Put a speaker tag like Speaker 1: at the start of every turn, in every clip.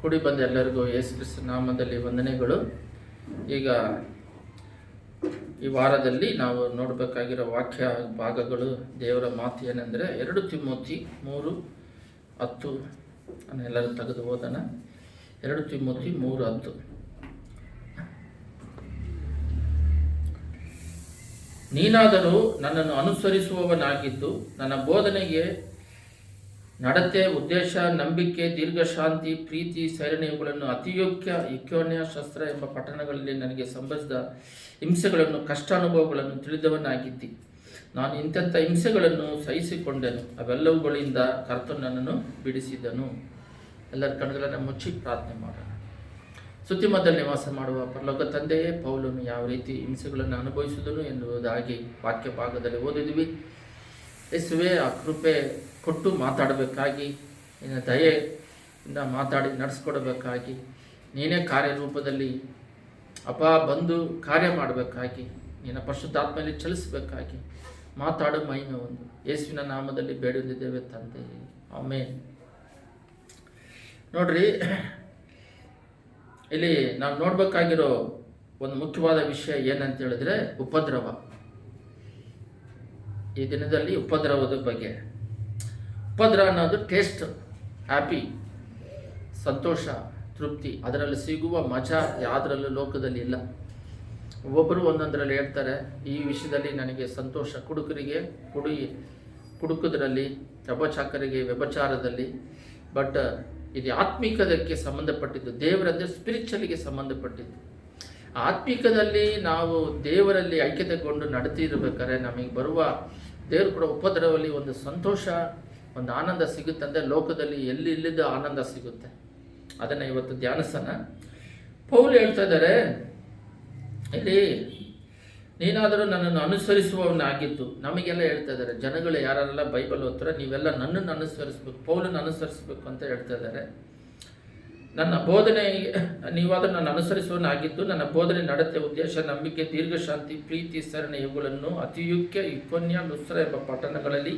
Speaker 1: ಕೂಡಿ ಬಂದ ಎಲ್ಲರಿಗೂ ಯೇಸು ಕ್ರಿಸ್ತ ನಾಮದಲ್ಲಿ ವಂದನೆಗಳು. ಈಗ ಈ ವಾರದಲ್ಲಿ ನಾವು ನೋಡಬೇಕಾಗಿರೋ ವಾಕ್ಯ ಭಾಗಗಳು, ದೇವರ ಮಾತು ಏನೆಂದರೆ 2 ತಿಮೋಥಿ 3:10 ಎಲ್ಲರೂ ತೆಗೆದು ಓದೋಣ. 2 ತಿಮೋಥಿ 3:10. ನೀನಾದರೂ ನನ್ನನ್ನು ಅನುಸರಿಸುವವನಾಗಿದ್ದು ನನ್ನ ಬೋಧನೆಗೆ, ನಡತೆ, ಉದ್ದೇಶ, ನಂಬಿಕೆ, ದೀರ್ಘಶಾಂತಿ, ಪ್ರೀತಿ, ಸೈರಣೆಗಳನ್ನು ಅತಿಯೋಗ್ಯ, ಇಕ್ಯೋನ್ಯ, ಶಸ್ತ್ರ ಎಂಬ ಪಟ್ಟಣಗಳಲ್ಲಿ ನನಗೆ ಸಂಭವಿಸಿದ ಹಿಂಸೆಗಳನ್ನು, ಕಷ್ಟಾನುಭವಗಳನ್ನು ತಿಳಿದವನಾಗಿದ್ದಿ. ನಾನು ಇಂಥ ಹಿಂಸೆಗಳನ್ನು ಸಹಿಸಿಕೊಂಡೆನು, ಅವೆಲ್ಲವುಗಳಿಂದ ಕರ್ತನು ನನ್ನನ್ನು ಬಿಡಿಸಿದನು. ಎಲ್ಲರ ಕಣ್ಗಳನ್ನು ಮುಚ್ಚಿ ಪ್ರಾರ್ಥನೆ ಮಾಡೋಣ. ಸುತ್ತಿಮದಲ್ಲಿ ನಿವಾಸ ಮಾಡುವ ಪರಲೋಕ ತಂದೆಯೇ, ಪೌಲನು ಯಾವ ರೀತಿ ಹಿಂಸೆಗಳನ್ನು ಅನುಭವಿಸಿದನು ಎನ್ನುವುದಾಗಿ ವಾಕ್ಯ ಭಾಗದಲ್ಲಿ ಓದಿದ್ವಿ. ಯೇಸುವೆ, ಆ ಕೃಪೆ ಕೊಟ್ಟು ಮಾತಾಡಬೇಕಾಗಿ, ನಿನ್ನ ದಯೆಯಿಂದ ಮಾತಾಡಿ ನಡೆಸ್ಕೊಡಬೇಕಾಗಿ, ನೀನೇ ಕಾರ್ಯರೂಪದಲ್ಲಿ ಬಂದು ಕಾರ್ಯ ಮಾಡಬೇಕಾಗಿ, ನಿನ್ನ ಪರಿಶುದ್ಧಾತ್ಮೆಯಲ್ಲಿ ಚಲಿಸಬೇಕಾಗಿ ಮಾತಾಡು ಮಹಿಮೆ ಒಂದು ಯೇಸುವಿನ ನಾಮದಲ್ಲಿ ಬೇಡಿದ್ದೇವೆ ತಂದೆ, ಆಮೆನ್. ನೋಡ್ರಿ, ಇಲ್ಲಿ ನಾವು ನೋಡಬೇಕಾಗಿರೋ ಒಂದು ಮುಖ್ಯವಾದ ವಿಷಯ ಏನಂತ ಹೇಳಿದ್ರೆ ಉಪದ್ರವ. ಈ ದಿನದಲ್ಲಿ ಉಪದ್ರವದ ಬಗ್ಗೆ. ಉಪದ್ರವ ಅನ್ನೋದು ಟೇಸ್ಟ್, ಹ್ಯಾಪಿ, ಸಂತೋಷ, ತೃಪ್ತಿ, ಅದರಲ್ಲಿ ಸಿಗುವ ಮಜಾ ಯಾವುದರಲ್ಲೂ ಲೋಕದಲ್ಲಿ ಇಲ್ಲ. ಒಬ್ಬೊಬ್ಬರು ಒಂದೊಂದರಲ್ಲಿ ಹೇಳ್ತಾರೆ, ಈ ವಿಷಯದಲ್ಲಿ ನನಗೆ ಸಂತೋಷ, ಕುಡುಕರಿಗೆ ಕುಡುಕುದರಲ್ಲಿ, ವ್ಯಭಚಾರಕರಿಗೆ ವ್ಯಭಚಾರದಲ್ಲಿ. ಬಟ್ ಇದು ಆತ್ಮಿಕದಕ್ಕೆ ಸಂಬಂಧಪಟ್ಟಿದ್ದು, ದೇವರಂದರೆ ಸ್ಪಿರಿಚುವಲಿಗೆ ಸಂಬಂಧಪಟ್ಟಿದ್ದು. ಆತ್ಮಿಕದಲ್ಲಿ ನಾವು ದೇವರಲ್ಲಿ ಐಕ್ಯತೆಗೊಂಡು ನಡೀತಿರ್ಬೇಕಾದ್ರೆ ನಮಗೆ ಬರುವ ದೇವರು ಕೂಡ ಉಪದ್ರವದಲ್ಲಿ ಒಂದು ಸಂತೋಷ, ಒಂದು ಆನಂದ ಸಿಗುತ್ತಂದರೆ ಲೋಕದಲ್ಲಿ ಎಲ್ಲಿ ಇಲ್ಲಿದ್ದ ಆನಂದ ಸಿಗುತ್ತೆ. ಅದನ್ನು ಇವತ್ತು ಧ್ಯಾನಿಸೋಣ. ಪೌಲ್ ಹೇಳ್ತಾ ಇದ್ದಾರೆ ಇಲ್ಲಿ, ನೀನಾದರೂ ನನ್ನನ್ನು ಅನುಸರಿಸುವವನಾಗಿದ್ದು. ನಮಗೆಲ್ಲ ಹೇಳ್ತಾ ಇದ್ದಾರೆ, ಜನಗಳು ಯಾರೆಲ್ಲ ಬೈಬಲ್ ಓದ್ತಾರೆ, ನೀವೆಲ್ಲ ನನ್ನನ್ನು ಅನುಸರಿಸ್ಬೇಕು, ಪೌಲನ್ನು ಅನುಸರಿಸಬೇಕು ಅಂತ ಹೇಳ್ತಾ ಇದ್ದಾರೆ. ನನ್ನ ಬೋಧನೆ, ನೀವಾದರೂ ನನ್ನ ಅನುಸರಿಸುವವನಾಗಿದ್ದು ನನ್ನ ಬೋಧನೆ, ನಡತೆ, ಉದ್ದೇಶ, ನಂಬಿಕೆ, ದೀರ್ಘಶಾಂತಿ, ಪ್ರೀತಿ, ಸರಣೆ ಇವುಗಳನ್ನು ಅತಿಯುಕ್ಯ, ಇಕ್ಯೋನ್ಯ, ಲುಸ್ತ್ರ ಎಂಬ ಪಟ್ಟಣಗಳಲ್ಲಿ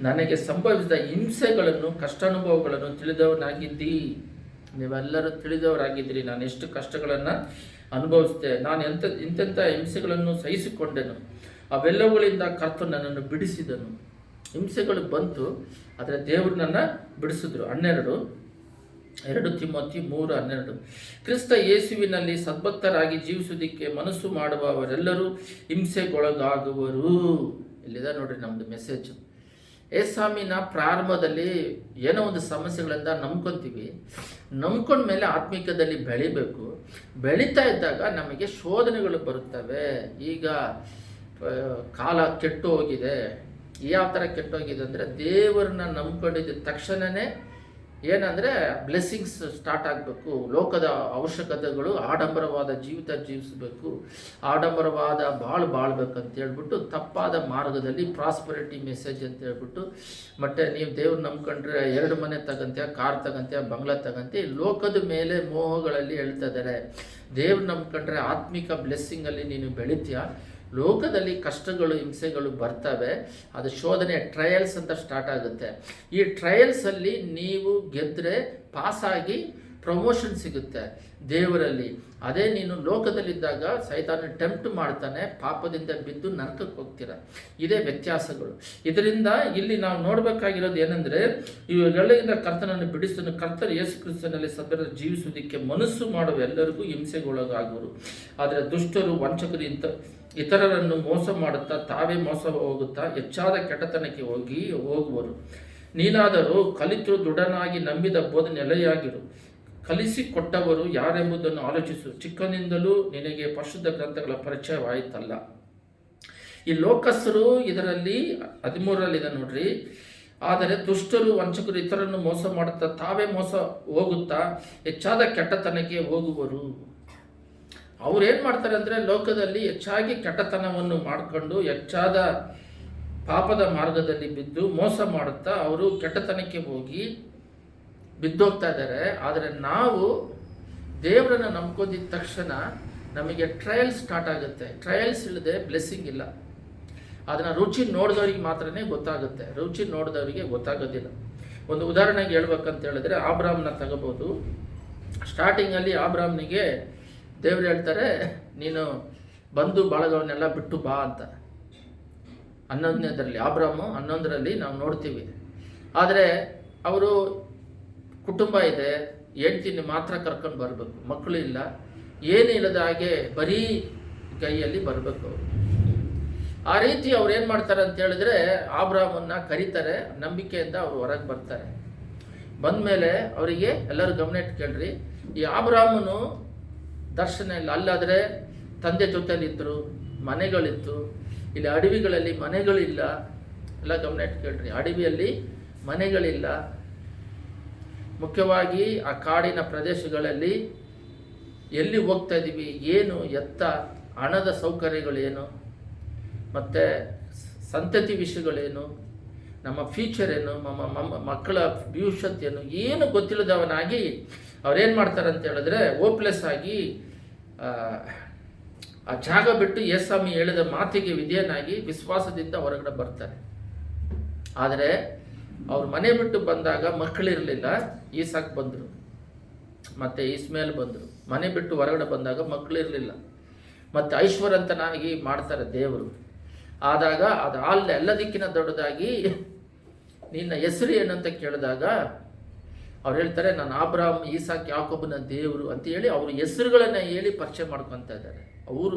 Speaker 1: ನನಗೆ ಸಂಭವಿಸಿದ ಹಿಂಸೆಗಳನ್ನು, ಕಷ್ಟಾನುಭವಗಳನ್ನು ತಿಳಿದವನಾಗಿದ್ದಿ. ನೀವೆಲ್ಲರೂ ತಿಳಿದವರಾಗಿದ್ದೀರಿ ನಾನು ಎಷ್ಟು ಕಷ್ಟಗಳನ್ನು ಅನುಭವಿಸಿದೆ, ನಾನು ಇಂತೆಂಥ ಹಿಂಸೆಗಳನ್ನು ಸಹಿಸಿಕೊಂಡೆನು, ಅವೆಲ್ಲವುಗಳಿಂದ ಕರ್ತನು ನನ್ನನ್ನು ಬಿಡಿಸಿದನು. ಹಿಂಸೆಗಳು ಬಂತು, ಆದರೆ ದೇವರು ನನ್ನ ಬಿಡಿಸಿದ್ರು. 2 ತಿಮೋಥಿ 3:12. ಕ್ರಿಸ್ತ ಯೇಸುವಿನಲ್ಲಿ ಸದ್ಭಕ್ತರಾಗಿ ಜೀವಿಸುವುದಕ್ಕೆ ಮನಸ್ಸು ಮಾಡುವವರೆಲ್ಲರೂ ಹಿಂಸೆಗೊಳಗಾಗುವರು. ಇಲ್ಲಿದೆ ನೋಡ್ರಿ ನಮ್ಮದು ಮೆಸೇಜ್. ಏಸಾಮಿನ ಪ್ರಾರಂಭದಲ್ಲಿ ಏನೋ ಒಂದು ಸಮಸ್ಯೆಗಳಿಂದ ನಂಬ್ಕೊತೀವಿ. ನಂಬ್ಕೊಂಡ್ಮೇಲೆ ಆತ್ಮಿಕದಲ್ಲಿ ಬೆಳಿಬೇಕು. ಬೆಳೀತಾ ಇದ್ದಾಗ ನಮಗೆ ಶೋಧನೆಗಳು ಬರುತ್ತವೆ. ಈಗ ಕಾಲ ಕೆಟ್ಟು ಹೋಗಿದೆ. ಯಾವ ಥರ ಕೆಟ್ಟೋಗಿದೆ ಅಂದರೆ, ದೇವರನ್ನ ನಂಬ್ಕೊಂಡಿದ್ದ ತಕ್ಷಣವೇ ಏನಂದರೆ ಬ್ಲೆಸ್ಸಿಂಗ್ಸ್ ಸ್ಟಾರ್ಟ್ ಆಗಬೇಕು. ಲೋಕದ ಅವಶ್ಯಕತೆಗಳು, ಆಡಂಬರವಾದ ಜೀವಿತ ಜೀವಿಸಬೇಕು, ಆಡಂಬರವಾದ ಬಾಳ್ಬೇಕು ಅಂತ ಹೇಳ್ಬಿಟ್ಟು ತಪ್ಪಾದ ಮಾರ್ಗದಲ್ಲಿ ಪ್ರಾಸ್ಪರಿಟಿ ಮೆಸೇಜ್ ಅಂತ ಹೇಳ್ಬಿಟ್ಟು, ಮತ್ತೆ ನೀವು ದೇವ್ರು ನಂಬ್ಕೊಂಡ್ರೆ 2 ಮನೆ ತಗಂತ್ಯ, ಕಾರ್ ತಗಂತ್ಯ, ಬಂಗ್ಲಾ ತಗಂತ್ಯ, ಲೋಕದ ಮೇಲೆ ಮೋಹಗಳಲ್ಲಿ ಹೇಳ್ತಾ ಇದ್ದಾರೆ. ದೇವ್ರು ನಂಬ್ಕೊಂಡ್ರೆ ಆತ್ಮಿಕ ಬ್ಲೆಸ್ಸಿಂಗಲ್ಲಿ ನೀನು ಬೆಳಿತೀಯ. ಲೋಕದಲ್ಲಿ ಕಷ್ಟಗಳು, ಹಿಂಸೆಗಳು ಬರ್ತವೆ. ಅದು ಶೋಧನೆ, ಟ್ರಯಲ್ಸ್ ಅಂತ ಸ್ಟಾರ್ಟ್ ಆಗುತ್ತೆ. ಈ ಟ್ರಯಲ್ಸಲ್ಲಿ ನೀವು ಗೆದ್ದರೆ ಪಾಸಾಗಿ ಪ್ರಮೋಷನ್ ಸಿಗುತ್ತೆ ದೇವರಲ್ಲಿ. ಅದೇ ನೀನು ಲೋಕದಲ್ಲಿದ್ದಾಗ ಸೈತಾನ ಟೆಂಪ್ಟ್ ಮಾಡ್ತಾನೆ, ಪಾಪದಿಂದ ಬಿದ್ದು ನರಕಕ್ಕೆ ಹೋಗ್ತೀರ. ಇದೇ ವ್ಯತ್ಯಾಸಗಳು. ಇದರಿಂದ ಇಲ್ಲಿ ನಾವು ನೋಡಬೇಕಾಗಿರೋದು ಏನಂದರೆ, ಇವುಗಳಿಂದ ಕರ್ತನನ್ನು ಬಿಡಿಸಲು ಕರ್ತರು ಯೇಸು ಕ್ರಿಸ್ತನಲ್ಲಿ ಸದಾ ಜೀವಿಸುವುದಕ್ಕೆ ಮನಸ್ಸು ಮಾಡುವ ಎಲ್ಲರಿಗೂ ಹಿಂಸೆಗೊಳಗಾಗುವರು. ಆದರೆ ದುಷ್ಟರು, ವಂಚಕರು ಇತರರನ್ನು ಮೋಸ ಮಾಡುತ್ತಾ ತಾವೇ ಮೋಸ ಹೋಗುತ್ತಾ ಹೆಚ್ಚಾದ ಕೆಟ್ಟತನಕ್ಕೆ ಹೋಗುವರು. ನೀನಾದರೂ ಕಲಿತು ದೃಢನಾಗಿ ನಂಬಿದ ಬೋಧನೆ ನೆಲೆಯಾಗಿರು. ಕಲಿಸಿಕೊಟ್ಟವರು ಯಾರೆಂಬುದನ್ನು ಆಲೋಚಿಸು. ಚಿಕ್ಕನಿಂದಲೂ ನಿನಗೆ ಪರಿಶುದ್ಧ ಗ್ರಂಥಗಳ ಪರಿಚಯವಾಯಿತಲ್ಲ. ಈ ಲೋಕಸ್ಥರು ಇದರಲ್ಲಿ 13 ನೋಡ್ರಿ. ಆದರೆ ದುಷ್ಟರು, ವಂಚಕರು ಇತರರನ್ನು ಮೋಸ ಮಾಡುತ್ತಾ ತಾವೇ ಮೋಸ ಹೋಗುತ್ತಾ ಹೆಚ್ಚಾದ ಕೆಟ್ಟತನಕ್ಕೆ ಹೋಗುವರು. ಅವ್ರು ಏನು ಮಾಡ್ತಾರೆ ಅಂದರೆ, ಲೋಕದಲ್ಲಿ ಹೆಚ್ಚಾಗಿ ಕೆಟ್ಟತನವನ್ನು ಮಾಡಿಕೊಂಡು ಹೆಚ್ಚಾದ ಪಾಪದ ಮಾರ್ಗದಲ್ಲಿ ಬಿದ್ದು ಮೋಸ ಮಾಡುತ್ತಾ ಅವರು ಕೆಟ್ಟತನಕ್ಕೆ ಹೋಗಿ ಬಿದ್ದೋಗ್ತಾ ಇದ್ದಾರೆ. ಆದರೆ ನಾವು ದೇವರನ್ನು ನಂಬ್ಕೊಂಡಿದ್ದ ತಕ್ಷಣ ನಮಗೆ ಟ್ರಯಲ್ಸ್ ಸ್ಟಾರ್ಟ್ ಆಗುತ್ತೆ. ಟ್ರಯಲ್ಸ್ ಇಲ್ಲದೆ ಬ್ಲೆಸ್ಸಿಂಗ್ ಇಲ್ಲ. ಅದನ್ನು ರುಚಿ ನೋಡಿದವರಿಗೆ ಮಾತ್ರನೇ ಗೊತ್ತಾಗುತ್ತೆ, ರುಚಿ ನೋಡಿದವರಿಗೆ ಗೊತ್ತಾಗೋದಿಲ್ಲ. ಒಂದು ಉದಾಹರಣೆಗೆ ಹೇಳ್ಬೇಕಂತ ಹೇಳಿದ್ರೆ, ಆಬ್ರಾಮ್ನ ತಗೋಬೋದು. ಸ್ಟಾರ್ಟಿಂಗಲ್ಲಿ ಆಬ್ರಾಮ್ನಿಗೆ ದೇವರು ಹೇಳ್ತಾರೆ, ನೀನು ಬಂದು ಬಳಗವನ್ನೆಲ್ಲ ಬಿಟ್ಟು ಬಾ ಅಂತ. 11ನೇದರಲ್ಲಿ ಆಬ್ರಾಮು 11ರಲ್ಲಿ ನಾವು ನೋಡ್ತೀವಿ. ಆದರೆ ಅವರು ಕುಟುಂಬ ಇದೆ, ಹೆಂಡ್ತಿನ ಮಾತ್ರ ಕರ್ಕೊಂಡು ಬರಬೇಕು, ಮಕ್ಕಳು ಇಲ್ಲ, ಏನೂ ಇಲ್ಲದ ಹಾಗೆ ಬರೀ ಕೈಯಲ್ಲಿ ಬರಬೇಕು ಅವರು. ಆ ರೀತಿ ಅವ್ರು ಏನು ಮಾಡ್ತಾರೆ ಅಂತ ಹೇಳಿದ್ರೆ, ಆಬ್ರಾಮನ್ನ ಕರೀತಾರೆ, ನಂಬಿಕೆಯಿಂದ ಅವರು ಹೊರಗೆ ಬರ್ತಾರೆ. ಬಂದಮೇಲೆ ಅವರಿಗೆ ಎಲ್ಲರೂ ಗಮನ ಇಟ್ಟು ಕೇಳ್ರಿ, ಈ ಆಬ್ರಾಮನು ದರ್ಶನ ಇಲ್ಲ. ಅಲ್ಲಾದರೆ ತಂದೆ ಜೊತೆಲಿದ್ದರು, ಮನೆಗಳಿತ್ತು. ಇಲ್ಲಿ ಅಡವಿಗಳಲ್ಲಿ ಮನೆಗಳಿಲ್ಲ. ಎಲ್ಲ ಗಮನ ಇಟ್ಟು ಕೇಳ್ರಿ, ಅಡವಿಯಲ್ಲಿ ಮನೆಗಳಿಲ್ಲ. ಮುಖ್ಯವಾಗಿ ಆ ಕಾಡಿನ ಪ್ರದೇಶಗಳಲ್ಲಿ ಎಲ್ಲಿ ಹೋಗ್ತಾ ಇದ್ದೀವಿ, ಏನು ಎತ್ತ, ಹಣದ ಸೌಕರ್ಯಗಳೇನು, ಮತ್ತು ಸಂತತಿ ವಿಷಯಗಳೇನು, ನಮ್ಮ ಫ್ಯೂಚರ್ ಏನು, ಮಕ್ಕಳ ಭವಿಷ್ಯತ್ತೇನು, ಏನು ಗೊತ್ತಿಲ್ಲದವನಾಗಿ ಅವ್ರೇನು ಮಾಡ್ತಾರೆ ಅಂತ ಹೇಳಿದ್ರೆ, ಓಪ್ಲೆಸ್ ಆಗಿ ಆ ಜಾಗ ಬಿಟ್ಟು ಯೇಸ್ವಾಮಿ ಹೇಳಿದ ಮಾತಿಗೆ ವಿಧೇಯನಾಗಿ ವಿಶ್ವಾಸದಿಂದ ಹೊರಗಡೆ ಬರ್ತಾರೆ. ಆದರೆ ಅವ್ರು ಮನೆ ಬಿಟ್ಟು ಬಂದಾಗ ಮಕ್ಕಳಿರಲಿಲ್ಲ. ಈಸಾಕ್ ಬಂದರು, ಮತ್ತು ಇಸ್ಮೇಲ್ ಬಂದರು. ಮನೆ ಬಿಟ್ಟು ಹೊರಗಡೆ ಬಂದಾಗ ಮಕ್ಕಳಿರಲಿಲ್ಲ. ಮತ್ತು ಐಶ್ವರ್ಯವಂತನಾಗಿ ಮಾಡ್ತಾರೆ ದೇವರು. ಆದಾಗ ಅದು ಅಲ್ಲಿ ಎಲ್ಲದಕ್ಕಿಂತ ದೊಡ್ಡದಾಗಿ ನಿನ್ನ ಹೆಸರು ಏನಂತ ಕೇಳಿದಾಗ ಅವ್ರು ಹೇಳ್ತಾರೆ, ನಾನು ಆಬ್ರಾಮ್, ಈಸಾಕ್, ಯಾಕೋಬನ ದೇವರು ಅಂತೇಳಿ ಅವ್ರ ಹೆಸರುಗಳನ್ನು ಹೇಳಿ ಪರಿಚಯ ಮಾಡ್ಕೊತಾ ಇದ್ದಾರೆ.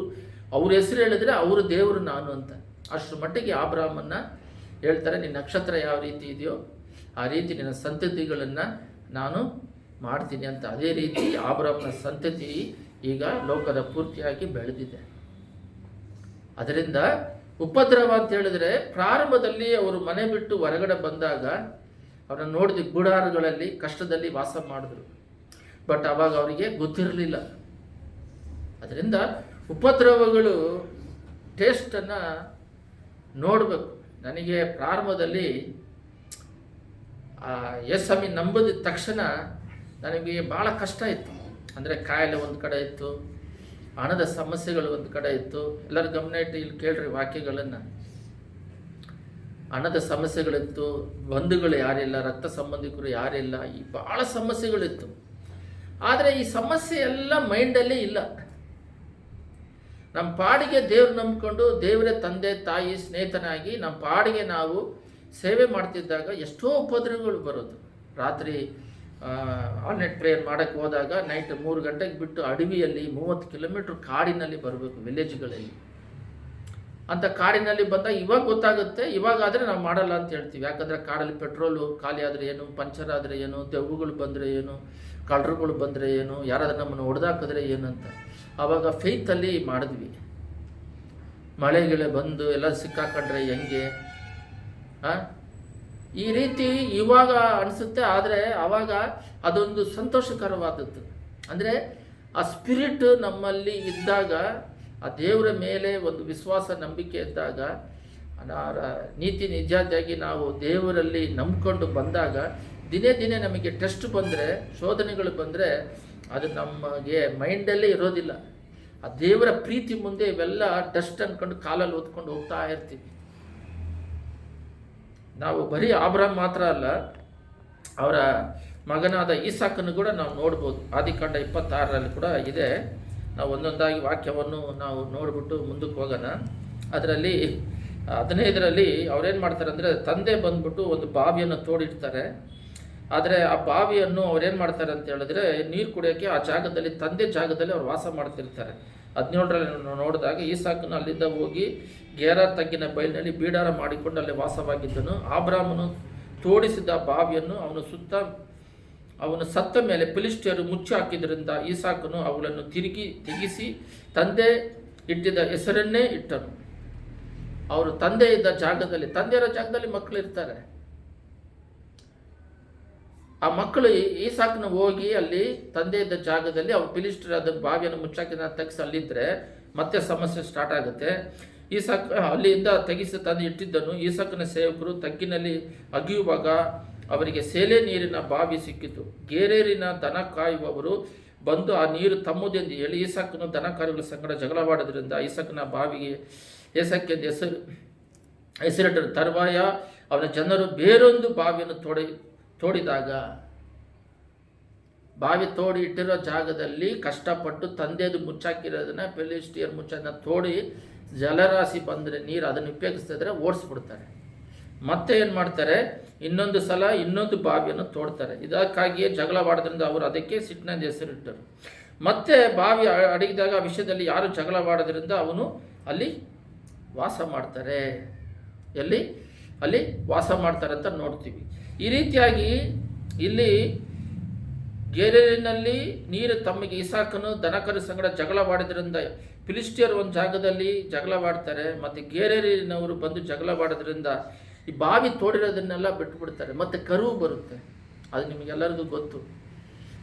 Speaker 1: ಅವ್ರ ಹೆಸರು ಹೇಳಿದ್ರೆ ಅವರು ದೇವರು ನಾನು ಅಂತ. ಅಷ್ಟರ ಮಟ್ಟಿಗೆ ಆಬ್ರಾಮನ್ನು ಹೇಳ್ತಾರೆ, ನಿನ್ನ ನಕ್ಷತ್ರ ಯಾವ ರೀತಿ ಇದೆಯೋ ಆ ರೀತಿ ನಿನ್ನ ಸಂತತಿಗಳನ್ನು ನಾನು ಮಾಡ್ತೀನಿ ಅಂತ. ಅದೇ ರೀತಿ ಆಬ್ರಾಮನ ಸಂತತಿ ಈಗ ಲೋಕದ ಪೂರ್ತಿಯಾಗಿ ಬೆಳೆದಿದೆ. ಅದರಿಂದ ಉಪದ್ರವ ಅಂತ ಹೇಳಿದ್ರೆ, ಪ್ರಾರಂಭದಲ್ಲಿ ಅವರು ಮನೆ ಬಿಟ್ಟು ಹೊರಗಡೆ ಬಂದಾಗ ಅವ್ರನ್ನ ನೋಡಿದ ಗುಡಾರಗಳಲ್ಲಿ ಕಷ್ಟದಲ್ಲಿ ವಾಸ ಮಾಡಿದ್ರು. ಬಟ್ ಅವಾಗ ಅವರಿಗೆ ಗೊತ್ತಿರಲಿಲ್ಲ. ಅದರಿಂದ ಉಪದ್ರವಗಳು ಟೇಸ್ಟನ್ನು ನೋಡಬೇಕು. ನನಗೆ ಪ್ರಾರಂಭದಲ್ಲಿ ಯೇಸ್ವಾಮಿ ನಂಬಿದ ತಕ್ಷಣ ನನಗೆ ಭಾಳ ಕಷ್ಟ ಇತ್ತು. ಅಂದರೆ ಕಾಯಿಲೆ ಒಂದು ಕಡೆ ಇತ್ತು, ಹಣದ ಸಮಸ್ಯೆಗಳು ಒಂದು ಕಡೆ ಇತ್ತು. ಎಲ್ಲರೂ ಗಮನ ಇಟ್ಟು ಇಲ್ಲಿ ಕೇಳ್ರಿ ವಾಕ್ಯಗಳನ್ನು. ಹಣದ ಸಮಸ್ಯೆಗಳಿತ್ತು, ಬಂಧುಗಳು ಯಾರಿಲ್ಲ, ರಕ್ತ ಸಂಬಂಧಿಕರು ಯಾರಿಲ್ಲ, ಈ ಭಾಳ ಸಮಸ್ಯೆಗಳಿತ್ತು. ಆದರೆ ಈ ಸಮಸ್ಯೆ ಎಲ್ಲ ಮೈಂಡಲ್ಲೇ ಇಲ್ಲ. ನಮ್ಮ ಪಾಡಿಗೆ ದೇವ್ರು ನಂಬಿಕೊಂಡು ದೇವರೇ ತಂದೆ ತಾಯಿ ಸ್ನೇಹಿತನಾಗಿ ನಮ್ಮ ಪಾಡಿಗೆ ನಾವು ಸೇವೆ ಮಾಡ್ತಿದ್ದಾಗ ಎಷ್ಟೋ ಉಪದ್ರವಗಳು ಬರೋದು. ರಾತ್ರಿ ಆಲ್ ನೈಟ್ ಪ್ರೇಯರ್ ಮಾಡೋಕ್ಕೆ ಹೋದಾಗ ನೈಟ್ 3 ಗಂಟೆಗೆ ಬಿಟ್ಟು ಅಡವಿಯಲ್ಲಿ 30 ಕಿಲೋಮೀಟ್ರ್ ಕಾಡಿನಲ್ಲಿ ಬರಬೇಕು, ವಿಲೇಜ್ಗಳಲ್ಲಿ. ಅಂತ ಕಾಡಿನಲ್ಲಿ ಬಂದಾಗ ಇವಾಗ ಗೊತ್ತಾಗುತ್ತೆ. ಇವಾಗಾದರೆ ನಾವು ಮಾಡಲ್ಲ ಅಂತ ಹೇಳ್ತೀವಿ. ಯಾಕಂದರೆ ಕಾಡಲ್ಲಿ ಪೆಟ್ರೋಲು ಖಾಲಿ ಆದರೆ ಏನು, ಪಂಚರ್ ಆದರೆ ಏನು, ದೆವ್ವಗಳು ಬಂದರೆ ಏನು, ಕಳ್ಳರುಗಳು ಬಂದರೆ ಏನು, ಯಾರಾದ್ರೂ ನಮ್ಮನ್ನು ಹೊಡೆದಾಕಿದ್ರೆ ಏನು ಅಂತ. ಆವಾಗ ಫೇತಲ್ಲಿ ಮಾಡಿದ್ವಿ. ಮಳೆಗಳೇ ಬಂದು ಎಲ್ಲ ಸಿಕ್ಕಾಕೊಂಡ್ರೆ ಹೆಂಗೆ ಈ ರೀತಿ ಇವಾಗ ಅನಿಸುತ್ತೆ. ಆದರೆ ಆವಾಗ ಅದೊಂದು ಸಂತೋಷಕರವಾದದ್ದು. ಅಂದರೆ ಆ ಸ್ಪಿರಿಟ್ ನಮ್ಮಲ್ಲಿ ಇದ್ದಾಗ, ಆ ದೇವರ ಮೇಲೆ ಒಂದು ವಿಶ್ವಾಸ ನಂಬಿಕೆ ಇದ್ದಾಗ, ನೀತಿ ನಿಜಾತಿಯಾಗಿ ನಾವು ದೇವರಲ್ಲಿ ನಂಬಿಕೊಂಡು ಬಂದಾಗ ದಿನೇ ದಿನೇ ನಮಗೆ ಟೆಸ್ಟ್ ಬಂದರೆ, ಶೋಧನೆಗಳು ಬಂದರೆ ಅದು ನಮಗೆ ಮೈಂಡಲ್ಲೇ ಇರೋದಿಲ್ಲ. ಆ ದೇವರ ಪ್ರೀತಿ ಮುಂದೆ ಇವೆಲ್ಲ ಡಸ್ಟ್ ಅಂದ್ಕೊಂಡು ಕಾಲಲ್ಲಿ ಓದ್ಕೊಂಡು ಹೋಗ್ತಾ ಇರ್ತೀವಿ. ನಾವು ಬರೀ ಆಬ್ರಾಮ್ ಮಾತ್ರ ಅಲ್ಲ, ಅವರ ಮಗನಾದ ಈಸಾಕನ್ನು ಕೂಡ ನಾವು ನೋಡ್ಬೋದು. ಆದಿಕಾಂಡ 26ರಲ್ಲಿ ಕೂಡ ಇದೆ. ನಾವು ಒಂದೊಂದಾಗಿ ವಾಕ್ಯವನ್ನು ನಾವು ನೋಡಿಬಿಟ್ಟು ಮುಂದಕ್ಕೆ ಹೋಗೋಣ. ಅದರಲ್ಲಿ 15ರಲ್ಲಿ ಅವ್ರೇನು ಮಾಡ್ತಾರೆ ಅಂದರೆ, ತಂದೆ ಬಂದ್ಬಿಟ್ಟು ಒಂದು ಬಾವಿಯನ್ನು ತೋಡಿಡ್ತಾರೆ. ಆದರೆ ಆ ಬಾವಿಯನ್ನು ಅವ್ರೇನು ಮಾಡ್ತಾರೆ ಅಂತ ಹೇಳಿದ್ರೆ, ನೀರು ಕುಡಿಯೋಕ್ಕೆ ಆ ಜಾಗದಲ್ಲಿ, ತಂದೆ ಜಾಗದಲ್ಲಿ ಅವ್ರು ವಾಸ ಮಾಡ್ತಿರ್ತಾರೆ. 17ರಲ್ಲಿ ನಾವು ನೋಡಿದಾಗ ಈಸಾಕನು ಅಲ್ಲಿಂದ ಹೋಗಿ ಗೇರಾರ್ ತಗ್ಗಿನ ಬಯಲಿನಲ್ಲಿ ಬೀಡಾರ ಮಾಡಿಕೊಂಡು ಅಲ್ಲಿ ವಾಸವಾಗಿದ್ದನು. ಆಬ್ರಾಮನು ತೋಡಿಸಿದ ಬಾವಿಯನ್ನು ಅವನು ಸತ್ತ ಮೇಲೆ ಫಿಲಿಷ್ಟಿಯರು ಮುಚ್ಚಿ ಹಾಕಿದ್ರಿಂದ ಈಸಾಕನು ಅವುಗಳನ್ನು ತೆಗಿಸಿ ತಂದೆ ಇಟ್ಟಿದ್ದ ಹೆಸರನ್ನೇ ಇಟ್ಟನು. ಅವರು ತಂದೆ ಇದ್ದ ಜಾಗದಲ್ಲಿ, ತಂದೆಯರ ಜಾಗದಲ್ಲಿ ಮಕ್ಕಳು ಇರ್ತಾರೆ. ಆ ಮಕ್ಕಳು ಈಸಾಕನ ಹೋಗಿ ಅಲ್ಲಿ ತಂದೆ ಇದ್ದ ಜಾಗದಲ್ಲಿ ಅವ್ರು ಫಿಲಿಷ್ಟಿಯರ ಅದನ್ನು ಬಾವಿಯನ್ನು ಮುಚ್ಚಾಕಿದ ತೆಗೆಸಿ ಅಲ್ಲಿದ್ದರೆ ಮತ್ತೆ ಸಮಸ್ಯೆ ಸ್ಟಾರ್ಟ್ ಆಗುತ್ತೆ. ಈಸಾಕ್ ಅಲ್ಲಿಂದ ತೆಗೆಸಿ ತಂದು ಇಟ್ಟಿದ್ದನು. ಈಸಾಕನ ಸೇವಕರು ತಗ್ಗಿನಲ್ಲಿ ಅಗಿಯುವಾಗ ಅವರಿಗೆ ಸೇಲೆ ನೀರಿನ ಬಾವಿ ಸಿಕ್ಕಿತು. ಗೇರೇರಿನ ದನ ಕಾಯುವವರು ಬಂದು ಆ ನೀರು ತಮ್ಮದೆಂದು ಹೇಳಿ ಈಸಾಕನು ದನ ಕಾಯುಗಳ ಸಂಗಡ ಜಗಳವಾಡೋದ್ರಿಂದ ಈಸಾಕನ ಬಾವಿಗೆ ಏಸಕ್ಕೆಂದು ಹೆಸರಿಟ್ಟರು. ತರುವಾಯ ಅವನ ಜನರು ಬೇರೊಂದು ಬಾವಿಯನ್ನು ತೋಡಿದಾಗ ಬಾವಿ ತೋಡಿ ಇಟ್ಟಿರೋ ಜಾಗದಲ್ಲಿ ಕಷ್ಟಪಟ್ಟು ತಂದೆದು ಮುಚ್ಚಾಕಿರೋದನ್ನ ಫಿಲಿಸ್ಟಿಯರ್ ಮುಚ್ಚನ್ನ ತೋಡಿ ಜಲರಾಶಿ ಬಂದರೆ ನೀರು ಅದನ್ನು ಉಪಯೋಗಿಸ್ತಿದ್ರೆ ಓಡಿಸ್ಬಿಡ್ತಾರೆ. ಮತ್ತೆ ಏನು ಮಾಡ್ತಾರೆ, ಇನ್ನೊಂದು ಸಲ ಇನ್ನೊಂದು ಬಾವಿಯನ್ನು ತೋಡ್ತಾರೆ. ಇದಕ್ಕಾಗಿಯೇ ಜಗಳವಾಡೋದ್ರಿಂದ ಅವರು ಅದಕ್ಕೆ ಸಿಟ್ಟಿನ ಹೆಸರಿಟ್ಟರು. ಮತ್ತೆ ಬಾವಿ ಅಡಗಿದಾಗ ಆ ವಿಷಯದಲ್ಲಿ ಯಾರು ಜಗಳವಾಡೋದ್ರಿಂದ ಅವನು ಅಲ್ಲಿ ವಾಸ ಮಾಡ್ತಾರೆ. ಅಲ್ಲಿ ವಾಸ ಮಾಡ್ತಾರೆ ಅಂತ ನೋಡ್ತೀವಿ. ಈ ರೀತಿಯಾಗಿ ಇಲ್ಲಿ ಗೆರೇರಿನಲ್ಲಿ ನೀರು ತಮಗೆ ಇಸಾಕನು ದನಕರು ಸಂಗಡ ಜಗಳವಾಡೋದ್ರಿಂದ ಫಿಲಿಸ್ಟಿಯರ್ ಒಂದು ಜಾಗದಲ್ಲಿ ಜಗಳವಾಡ್ತಾರೆ, ಮತ್ತು ಗೆರೇರಿನವರು ಬಂದು ಜಗಳವಾಡೋದ್ರಿಂದ ಈ ಬಾವಿ ತೋಡಿರೋದನ್ನೆಲ್ಲ ಬಿಟ್ಬಿಡ್ತಾರೆ. ಮತ್ತು ಕರು ಬರುತ್ತೆ, ಅದು ನಿಮಗೆಲ್ಲರಿಗೂ ಗೊತ್ತು.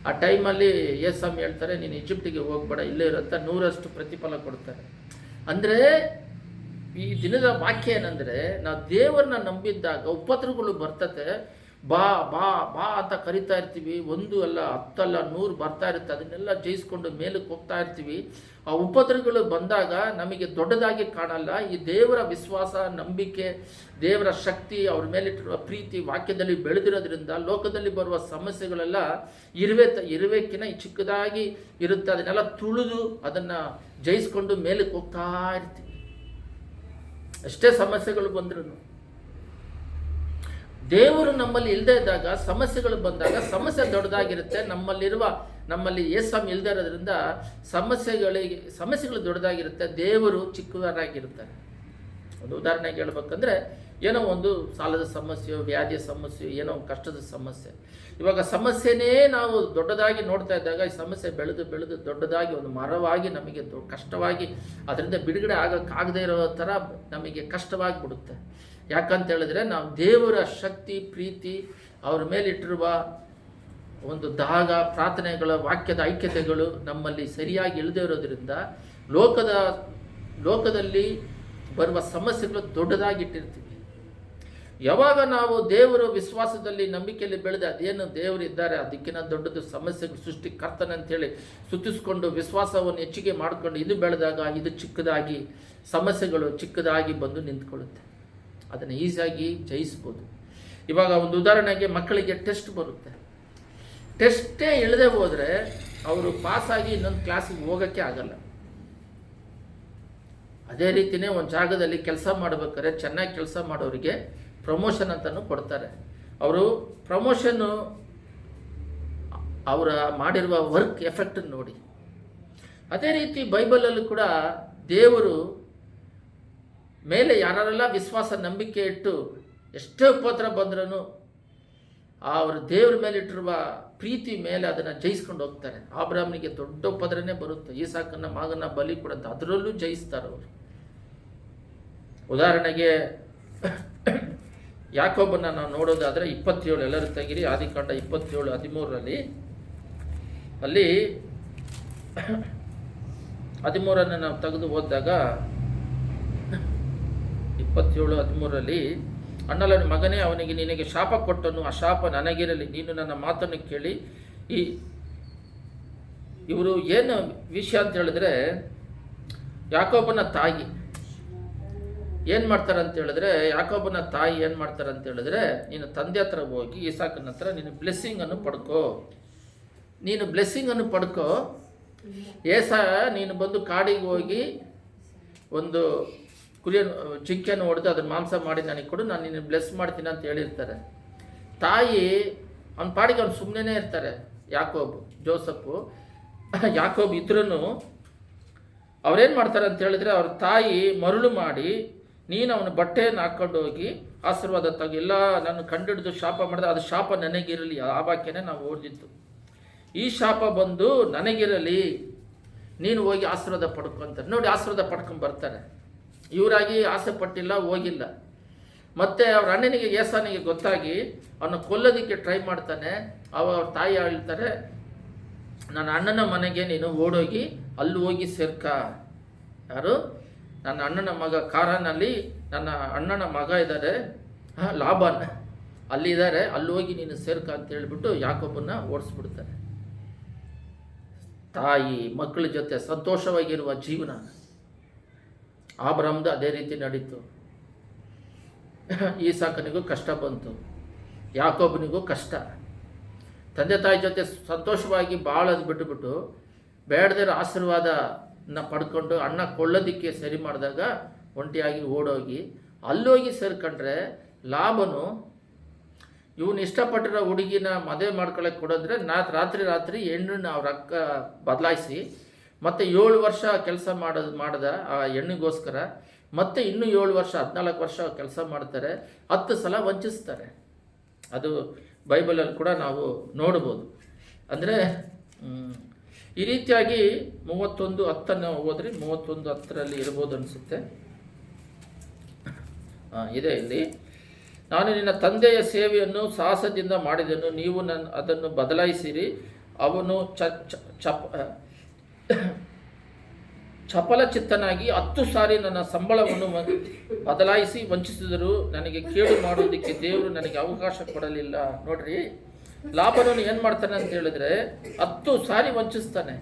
Speaker 1: ಆ ಟೈಮಲ್ಲಿ ಏಸಮ್ ಹೇಳ್ತಾರೆ, ನೀನು ಈಜಿಪ್ಟಿಗೆ ಹೋಗ್ಬೇಡ, ಇಲ್ಲೇ ಇರುತ್ತೆ, 100ರಷ್ಟು ಪ್ರತಿಫಲ ಕೊಡ್ತಾರೆ. ಅಂದರೆ ಈ ದಿನದ ವಾಕ್ಯ ಏನಂದರೆ, ನಾವು ದೇವರನ್ನ ನಂಬಿದ್ದಾಗ ಉಪದ್ರವಗಳು ಬರ್ತತೆ, ಬಾ ಬಾ ಬಾ ಅಂತ ಕರಿತಾ ಇರ್ತೀವಿ. 1 ಅಲ್ಲ 10 ಅಲ್ಲ 100 ಬರ್ತಾ ಇರುತ್ತೆ. ಅದನ್ನೆಲ್ಲ ಜಯಿಸ್ಕೊಂಡು ಮೇಲಕ್ಕೆ ಹೋಗ್ತಾ ಇರ್ತೀವಿ. ಆ ಉಪದ್ರವಗಳು ಬಂದಾಗ ನಮಗೆ ದೊಡ್ಡದಾಗಿ ಕಾಣಲ್ಲ. ಈ ದೇವರ ವಿಶ್ವಾಸ, ನಂಬಿಕೆ, ದೇವರ ಶಕ್ತಿ, ಅವ್ರ ಮೇಲಿಟ್ಟಿರುವ ಪ್ರೀತಿ ವಾಕ್ಯದಲ್ಲಿ ಬೆಳೆದಿರೋದ್ರಿಂದ ಲೋಕದಲ್ಲಿ ಬರುವ ಸಮಸ್ಯೆಗಳೆಲ್ಲ ಇರುವೆಕ್ಕಿನ ಚಿಕ್ಕದಾಗಿ ಇರುತ್ತೆ. ಅದನ್ನೆಲ್ಲ ತುಳಿದು ಅದನ್ನು ಜಯಿಸ್ಕೊಂಡು ಮೇಲಕ್ಕೆ ಹೋಗ್ತಾ ಇರ್ತೀವಿ. ಅಷ್ಟೇ ಸಮಸ್ಯೆಗಳು ಬಂದ್ರು. ದೇವರು ನಮ್ಮಲ್ಲಿ ಇಲ್ಲದೇ ಇದ್ದಾಗ, ಸಮಸ್ಯೆಗಳು ಬಂದಾಗ ಸಮಸ್ಯೆ ದೊಡ್ಡದಾಗಿರುತ್ತೆ. ನಮ್ಮಲ್ಲಿ ಏಸಮ್ ಇಲ್ಲದೆ ಇರೋದ್ರಿಂದ ಸಮಸ್ಯೆಗಳು ದೊಡ್ಡದಾಗಿರುತ್ತೆ, ದೇವರು ಚಿಕ್ಕವರಾಗಿರ್ತಾರೆ. ಒಂದು ಉದಾಹರಣೆಗೆ ಹೇಳ್ಬೇಕಂದ್ರೆ, ಏನೋ ಒಂದು ಸಾಲದ ಸಮಸ್ಯೆ, ವ್ಯಾಧಿಯ ಸಮಸ್ಯೆ, ಏನೋ ಒಂದು ಕಷ್ಟದ ಸಮಸ್ಯೆ. ಇವಾಗ ಸಮಸ್ಯೆನೇ ನಾವು ದೊಡ್ಡದಾಗಿ ನೋಡ್ತಾ ಇದ್ದಾಗ ಈ ಸಮಸ್ಯೆ ಬೆಳೆದು ದೊಡ್ಡದಾಗಿ ಒಂದು ಮರವಾಗಿ ನಮಗೆ ಕಷ್ಟವಾಗಿ ಅದರಿಂದ ಬಿಡುಗಡೆ ಆಗದೇ ಇರೋ ಥರ ನಮಗೆ ಕಷ್ಟವಾಗಿಬಿಡುತ್ತೆ. ಯಾಕಂತ ಹೇಳಿದ್ರೆ ನಾವು ದೇವರ ಶಕ್ತಿ, ಪ್ರೀತಿ, ಅವ್ರ ಮೇಲಿಟ್ಟಿರುವ ಒಂದು ದಾಗ, ಪ್ರಾರ್ಥನೆಗಳ ವಾಕ್ಯದ ಐಕ್ಯತೆಗಳು ನಮ್ಮಲ್ಲಿ ಸರಿಯಾಗಿ ಇಲ್ಲದೇ ಇರೋದ್ರಿಂದ ಲೋಕದಲ್ಲಿ ಬರುವ ಸಮಸ್ಯೆಗಳು ದೊಡ್ಡದಾಗಿಟ್ಟಿರ್ತೀವಿ. ಯಾವಾಗ ನಾವು ದೇವರು ವಿಶ್ವಾಸದಲ್ಲಿ, ನಂಬಿಕೆಯಲ್ಲಿ ಬೆಳೆದ, ಅದೇನು ದೇವರು ಇದ್ದಾರೆ, ಅದಕ್ಕಿಂತ ದೊಡ್ಡದು ಸಮಸ್ಯೆಗಳು ಸೃಷ್ಟಿಕರ್ತನಂತೇಳಿ ಸುತ್ತಿಸ್ಕೊಂಡು ವಿಶ್ವಾಸವನ್ನು ಹೆಚ್ಚಿಗೆ ಮಾಡಿಕೊಂಡು ಇದು ಬೆಳೆದಾಗ ಇದು ಸಮಸ್ಯೆಗಳು ಚಿಕ್ಕದಾಗಿ ಬಂದು ನಿಂತ್ಕೊಳ್ಳುತ್ತೆ. ಅದನ್ನು ಈಸಿಯಾಗಿ ಜಯಿಸ್ಬೋದು. ಇವಾಗ ಒಂದು ಉದಾಹರಣೆಗೆ, ಮಕ್ಕಳಿಗೆ ಟೆಸ್ಟ್ ಬರುತ್ತೆ. ಟೆಸ್ಟೇ ಇಳದೆ ಹೋದರೆ ಅವರು ಪಾಸಾಗಿ ಇನ್ನೊಂದು ಕ್ಲಾಸಿಗೆ ಹೋಗೋಕ್ಕೆ ಆಗಲ್ಲ. ಅದೇ ರೀತಿಯೇ ಒಂದು ಜಾಗದಲ್ಲಿ ಕೆಲಸ ಮಾಡಬೇಕಾದ್ರೆ ಚೆನ್ನಾಗಿ ಕೆಲಸ ಮಾಡೋರಿಗೆ ಪ್ರಮೋಷನ್ ಅಂತಲೂ ಕೊಡ್ತಾರೆ. ಅವರು ಪ್ರಮೋಷನ್ನು ಅವರ ಮಾಡಿರುವ ವರ್ಕ್ ಎಫೆಕ್ಟನ್ನು ನೋಡಿ. ಅದೇ ರೀತಿ ಬೈಬಲಲ್ಲೂ ಕೂಡ ದೇವರು ಮೇಲೆ ಯಾರೆಲ್ಲ ವಿಶ್ವಾಸ, ನಂಬಿಕೆ ಇಟ್ಟು ಎಷ್ಟೇ ಉಪದ್ರ ಬಂದ್ರೂ ಅವರು ದೇವ್ರ ಮೇಲೆ ಇಟ್ಟಿರುವ ಪ್ರೀತಿ ಮೇಲೆ ಅದನ್ನು ಜಯಿಸ್ಕೊಂಡು ಹೋಗ್ತಾರೆ. ಅಬ್ರಾಹ್ಮನಿಗೆ ದೊಡ್ಡ ಉಪದ್ರನೇ ಬರುತ್ತೆ, ಈಸಾಕನ ಮಗನ ಬಲಿ ಕೊಡುತ್ತೆ, ಅದರಲ್ಲೂ ಜಯಿಸ್ತಾರೆ ಅವರು. ಉದಾಹರಣೆಗೆ ಯಾಕೋಬನ್ನ ನಾವು ನೋಡೋದಾದರೆ 27, ಎಲ್ಲರೂ ತೆಗಿರಿ, ಆದಿಕಾಂಡ 27:13 ಅಲ್ಲಿ 13 ನಾವು ತೆಗೆದು ಓದಿದಾಗ 27:13 ಅಣ್ಣನ ಮಗನೇ, ಅವನಿಗೆ ನಿನಗೆ ಶಾಪ ಕೊಟ್ಟನು, ಆ ಶಾಪ ನನಗಿರಲಿ, ನೀನು ನನ್ನ ಮಾತನ್ನು ಕೇಳಿ. ಇವರು ಏನು ವಿಷಯ ಅಂತ ಹೇಳಿದ್ರೆ, ಯಾಕೋಬನ ತಾಯಿ ಏನು ಮಾಡ್ತಾರಂತ ಹೇಳಿದ್ರೆ, ಯಾಕೋಬನ ತಾಯಿ ಏನು ಮಾಡ್ತಾರಂತ ಹೇಳಿದ್ರೆ, ನೀನು ತಂದೆ ಹತ್ರ ಹೋಗಿ ಇಸಾಕನ ಹತ್ರ ನೀನು ಬ್ಲೆಸ್ಸಿಂಗನ್ನು ಪಡ್ಕೋ. ನೀನು ಬಂದು ಕಾಡಿಗೆ ಹೋಗಿ ಒಂದು ಚಿಕ್ಕನ್ನು ಹೊಡೆದು ಅದನ್ನು ಮಾಂಸ ಮಾಡಿ ನನಗೆ ಕೊಡು, ನಾನು ನಿನ್ನ ಬ್ಲೆಸ್ ಮಾಡ್ತೀನಿ ಅಂತ ಹೇಳಿರ್ತಾರೆ. ತಾಯಿ ಅವನ ಪಾಡಿಗೆ ಅವ್ನು ಸುಮ್ಮನೆ ಇರ್ತಾರೆ. ಯಾಕೋಬ್ ಇದ್ರೂ ಅವ್ರೇನು ಮಾಡ್ತಾರೆ ಅಂತ ಹೇಳಿದ್ರೆ, ಅವ್ರ ತಾಯಿ ಮರುಳು ಮಾಡಿ, ನೀನು ಅವನ ಬಟ್ಟೆಯನ್ನು ಹಾಕ್ಕೊಂಡು ಹೋಗಿ ಆಶೀರ್ವಾದ ತಗೋ, ಇಲ್ಲ ನಾನು ಕಂಡಿಡಿದು ಶಾಪ ಮಾಡಿದೆ, ಅದು ಶಾಪ ನನಗಿರಲಿ. ಆ ವಾಕ್ಯನೇ ನಾವು ಓದಿದ್ದು. ಈ ಶಾಪ ಬಂದು ನನಗಿರಲಿ, ನೀನು ಹೋಗಿ ಆಶೀರ್ವಾದ ಪಡ್ಕೊಂತಾರೆ. ನೋಡಿ, ಆಶೀರ್ವಾದ ಪಡ್ಕೊಂಡು ಬರ್ತಾರೆ. ಇವರಾಗಿ ಆಸೆ ಪಟ್ಟಿಲ್ಲ, ಹೋಗಿಲ್ಲ. ಮತ್ತು ಅವ್ರ ಅಣ್ಣನಿಗೆ, ಏಸಾನಿಗೆ ಗೊತ್ತಾಗಿ ಅವನ್ನ ಕೊಲ್ಲೋದಕ್ಕೆ ಟ್ರೈ ಮಾಡ್ತಾನೆ. ಅವಾಗ ಅವ್ರ ತಾಯಿ ಹೇಳ್ತಾರೆ, ನನ್ನ ಅಣ್ಣನ ಮನೆಗೆ ನೀನು ಓಡೋಗಿ ಅಲ್ಲಿ ಹೋಗಿ ಸೇರ್ಕ. ಯಾರು? ನನ್ನ ಅಣ್ಣನ ಮಗ ಕಾರನಲ್ಲಿ ನನ್ನ ಅಣ್ಣನ ಮಗ ಇದ್ದಾರೆ, ಲಾಬಾನ್ ಅಲ್ಲಿದ್ದಾರೆ, ಅಲ್ಲಿ ಹೋಗಿ ನೀನು ಸೇರ್ಕ ಅಂತ ಹೇಳಿಬಿಟ್ಟು ಯಾಕೋಬನ್ನ ಓಡಿಸ್ಬಿಡ್ತಾರೆ. ತಾಯಿ ಮಕ್ಕಳ ಜೊತೆ ಸಂತೋಷವಾಗಿರುವ ಜೀವನ ಅಬ್ರಹಾಮ್ದು ಅದೇ ರೀತಿ ನಡೀತು. ಈಸಾಕನಿಗೂ ಕಷ್ಟ ಬಂತು, ಯಾಕೋಬನಿಗೂ ಕಷ್ಟ. ತಂದೆ ತಾಯಿ ಜೊತೆ ಸಂತೋಷವಾಗಿ ಬಾಳೋದು ಬಿಟ್ಟುಬಿಟ್ಟು ಬೇಡದಿರೋ ಆಶೀರ್ವಾದನ ಪಡ್ಕೊಂಡು ಅಣ್ಣ ಕೊಳ್ಳೋದಕ್ಕೆ ಸರಿ ಮಾಡಿದಾಗ ಒಂಟಿಯಾಗಿ ಓಡೋಗಿ ಅಲ್ಲೋಗಿ ಸೇರ್ಕೊಂಡ್ರೆ ಲಾಭನು ಇವನು ಇಷ್ಟಪಟ್ಟಿರೋ ಹುಡುಗಿನ ಮದುವೆ ಮಾಡ್ಕೊಳ್ಳೋಕೆ ಕೊಡೋದ್ರೆ ರಾತ್ರಿ ಹೆಣ್ಣನ್ನ ಅವ್ರ ಅಕ್ಕ ಬದಲಾಯಿಸಿ ಮತ್ತು 7 ವರ್ಷ ಕೆಲಸ ಮಾಡ್ದ ಆ ಹೆಣ್ಣಿಗೋಸ್ಕರ ಮತ್ತೆ ಇನ್ನೂ 7 ವರ್ಷ 14 ವರ್ಷ ಕೆಲಸ ಮಾಡ್ತಾರೆ, 10 ಸಲ ವಂಚಿಸ್ತಾರೆ. ಅದು ಬೈಬಲಲ್ಲಿ ಕೂಡ ನಾವು ನೋಡ್ಬೋದು. ಅಂದರೆ ಈ ರೀತಿಯಾಗಿ 31:10 ಹೋದ್ರಿ, 31:10 ಇರ್ಬೋದು ಅನಿಸುತ್ತೆ. ಇದೆ ಇಲ್ಲಿ, ನಾನು ನಿನ್ನ ತಂದೆಯ ಸೇವೆಯನ್ನು ಸಾಹಸದಿಂದ ಮಾಡಿದನು, ನೀವು ಅದನ್ನು ಬದಲಾಯಿಸಿರಿ. ಅವನು ಚಪಲಚಿತ್ತನಾಗಿ 10 ಸಾರಿ ನನ್ನ ಸಂಬಳವನ್ನು ಬದಲಾಯಿಸಿ ವಂಚಿಸಿದರು. ನನಗೆ ಕೇಡು ಮಾಡೋದಕ್ಕೆ ದೇವರು ನನಗೆ ಅವಕಾಶ ಕೊಡಲಿಲ್ಲ. ನೋಡ್ರಿ, ಲಾಭನನ್ನು ಏನು ಮಾಡ್ತಾನೆ ಅಂತ ಹೇಳಿದ್ರೆ 10 ಸಾರಿ ವಂಚಿಸ್ತಾನೆ.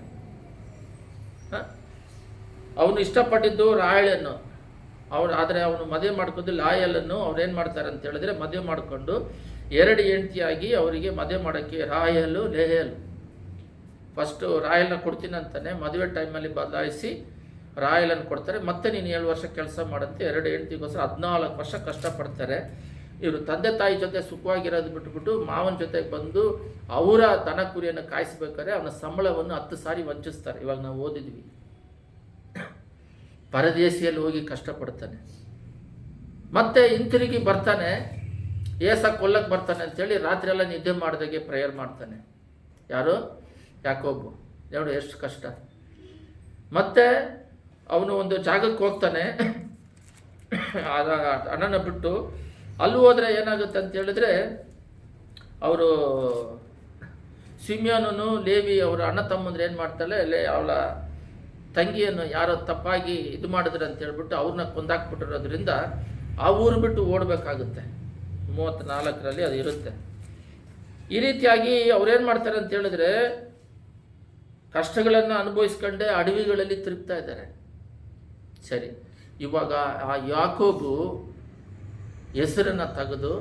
Speaker 1: ಅವನು ಇಷ್ಟಪಟ್ಟಿದ್ದು ರಾಯಳನ್ನು, ಆದರೆ ಅವನು ಮದುವೆ ಮಾಡ್ಕೊಂಡು ಲಾಯಲನ್ನು ಅವ್ರೇನು ಮಾಡ್ತಾರೆ ಅಂತ ಹೇಳಿದ್ರೆ ಮದುವೆ ಮಾಡಿಕೊಂಡು 2 ಹೆಂಡತಿಯಾಗಿ ಅವರಿಗೆ ಮದುವೆ ಮಾಡೋಕ್ಕೆ ರಾಯಲು ಲೇಹಲು. ಫಸ್ಟು ರಾಯಲ್ನ ಕೊಡ್ತೀನಿ ಅಂತಾನೆ, ಮದುವೆ ಟೈಮಲ್ಲಿ ಬದಲಾಯಿಸಿ ರಾಯಲನ್ನು ಕೊಡ್ತಾರೆ. ಮತ್ತೆ ನೀನು 7 ವರ್ಷ ಕೆಲಸ ಮಾಡಂತೆ 2 ಹೆಂಡತಿಗೋಸ್ಕರ 14 ವರ್ಷ ಕಷ್ಟಪಡ್ತಾರೆ. ಇವರು ತಂದೆ ತಾಯಿ ಜೊತೆ ಸುಖವಾಗಿರೋದು ಬಿಟ್ಬಿಟ್ಟು ಮಾವನ ಜೊತೆಗೆ ಬಂದು ಅವರ ದನ ಕುರಿಯನ್ನು ಕಾಯಿಸ್ಬೇಕಾದ್ರೆ ಅವನ ಸಂಬಳವನ್ನು 10 ಸಾರಿ ವಂಚಿಸ್ತಾರೆ. ಇವಾಗ ನಾವು ಓದಿದ್ವಿ, ಪರದೇಶಿಯಲ್ಲಿ ಹೋಗಿ ಕಷ್ಟಪಡ್ತಾನೆ, ಮತ್ತೆ ಹಿಂತಿರುಗಿ ಬರ್ತಾನೆ, ಏಸ ಕೊಲ್ಲಕ್ಕೆ ಬರ್ತಾನೆ ಅಂತೇಳಿ ರಾತ್ರಿ ಎಲ್ಲ ನಿದ್ದೆ ಮಾಡಿದಾಗೆ ಪ್ರೇಯರ್ ಮಾಡ್ತಾನೆ. ಯಾರು? ಯಾಕೋಬು. ನೋಡಿ ಎಷ್ಟು ಕಷ್ಟ. ಮತ್ತೆ ಅವನು ಒಂದು ಜಾಗಕ್ಕೆ ಹೋಗ್ತಾನೆ, ಅಣ್ಣನ ಬಿಟ್ಟು. ಅಲ್ಲಿ ಹೋದರೆ ಏನಾಗುತ್ತೆ ಅಂತ ಹೇಳಿದ್ರೆ, ಅವರು ಸಿಮಿಯೋನನು ಲೇವಿ ಅವರ ಅಣ್ಣ ತಮ್ಮಂದ್ರೆ ಏನು ಮಾಡ್ತಾಳೆ, ಅವಳ ತಂಗಿಯನ್ನು ಯಾರೋ ತಪ್ಪಾಗಿ ಇದು ಮಾಡಿದ್ರೆ ಅಂತ ಹೇಳ್ಬಿಟ್ಟು ಅವ್ರನ್ನ ಕೊಂದಾಕ್ಬಿಟ್ಟಿರೋದ್ರಿಂದ ಆ ಊರು ಬಿಟ್ಟು ಓಡಬೇಕಾಗುತ್ತೆ. 34 ಅದು ಇರುತ್ತೆ. ಈ ರೀತಿಯಾಗಿ ಅವ್ರೇನು ಮಾಡ್ತಾರೆ ಅಂತ ಹೇಳಿದ್ರೆ ಕಷ್ಟಗಳನ್ನು ಅನುಭವಿಸ್ಕೊಂಡೆ ಅಡವಿಗಳಲ್ಲಿ ತಿರುಗ್ತಾ ಇದ್ದಾರೆ. ಸರಿ, ಇವಾಗ ಆ ಯಾಕೋಬು ಹೆಸರನ್ನು ತೆಗೆದು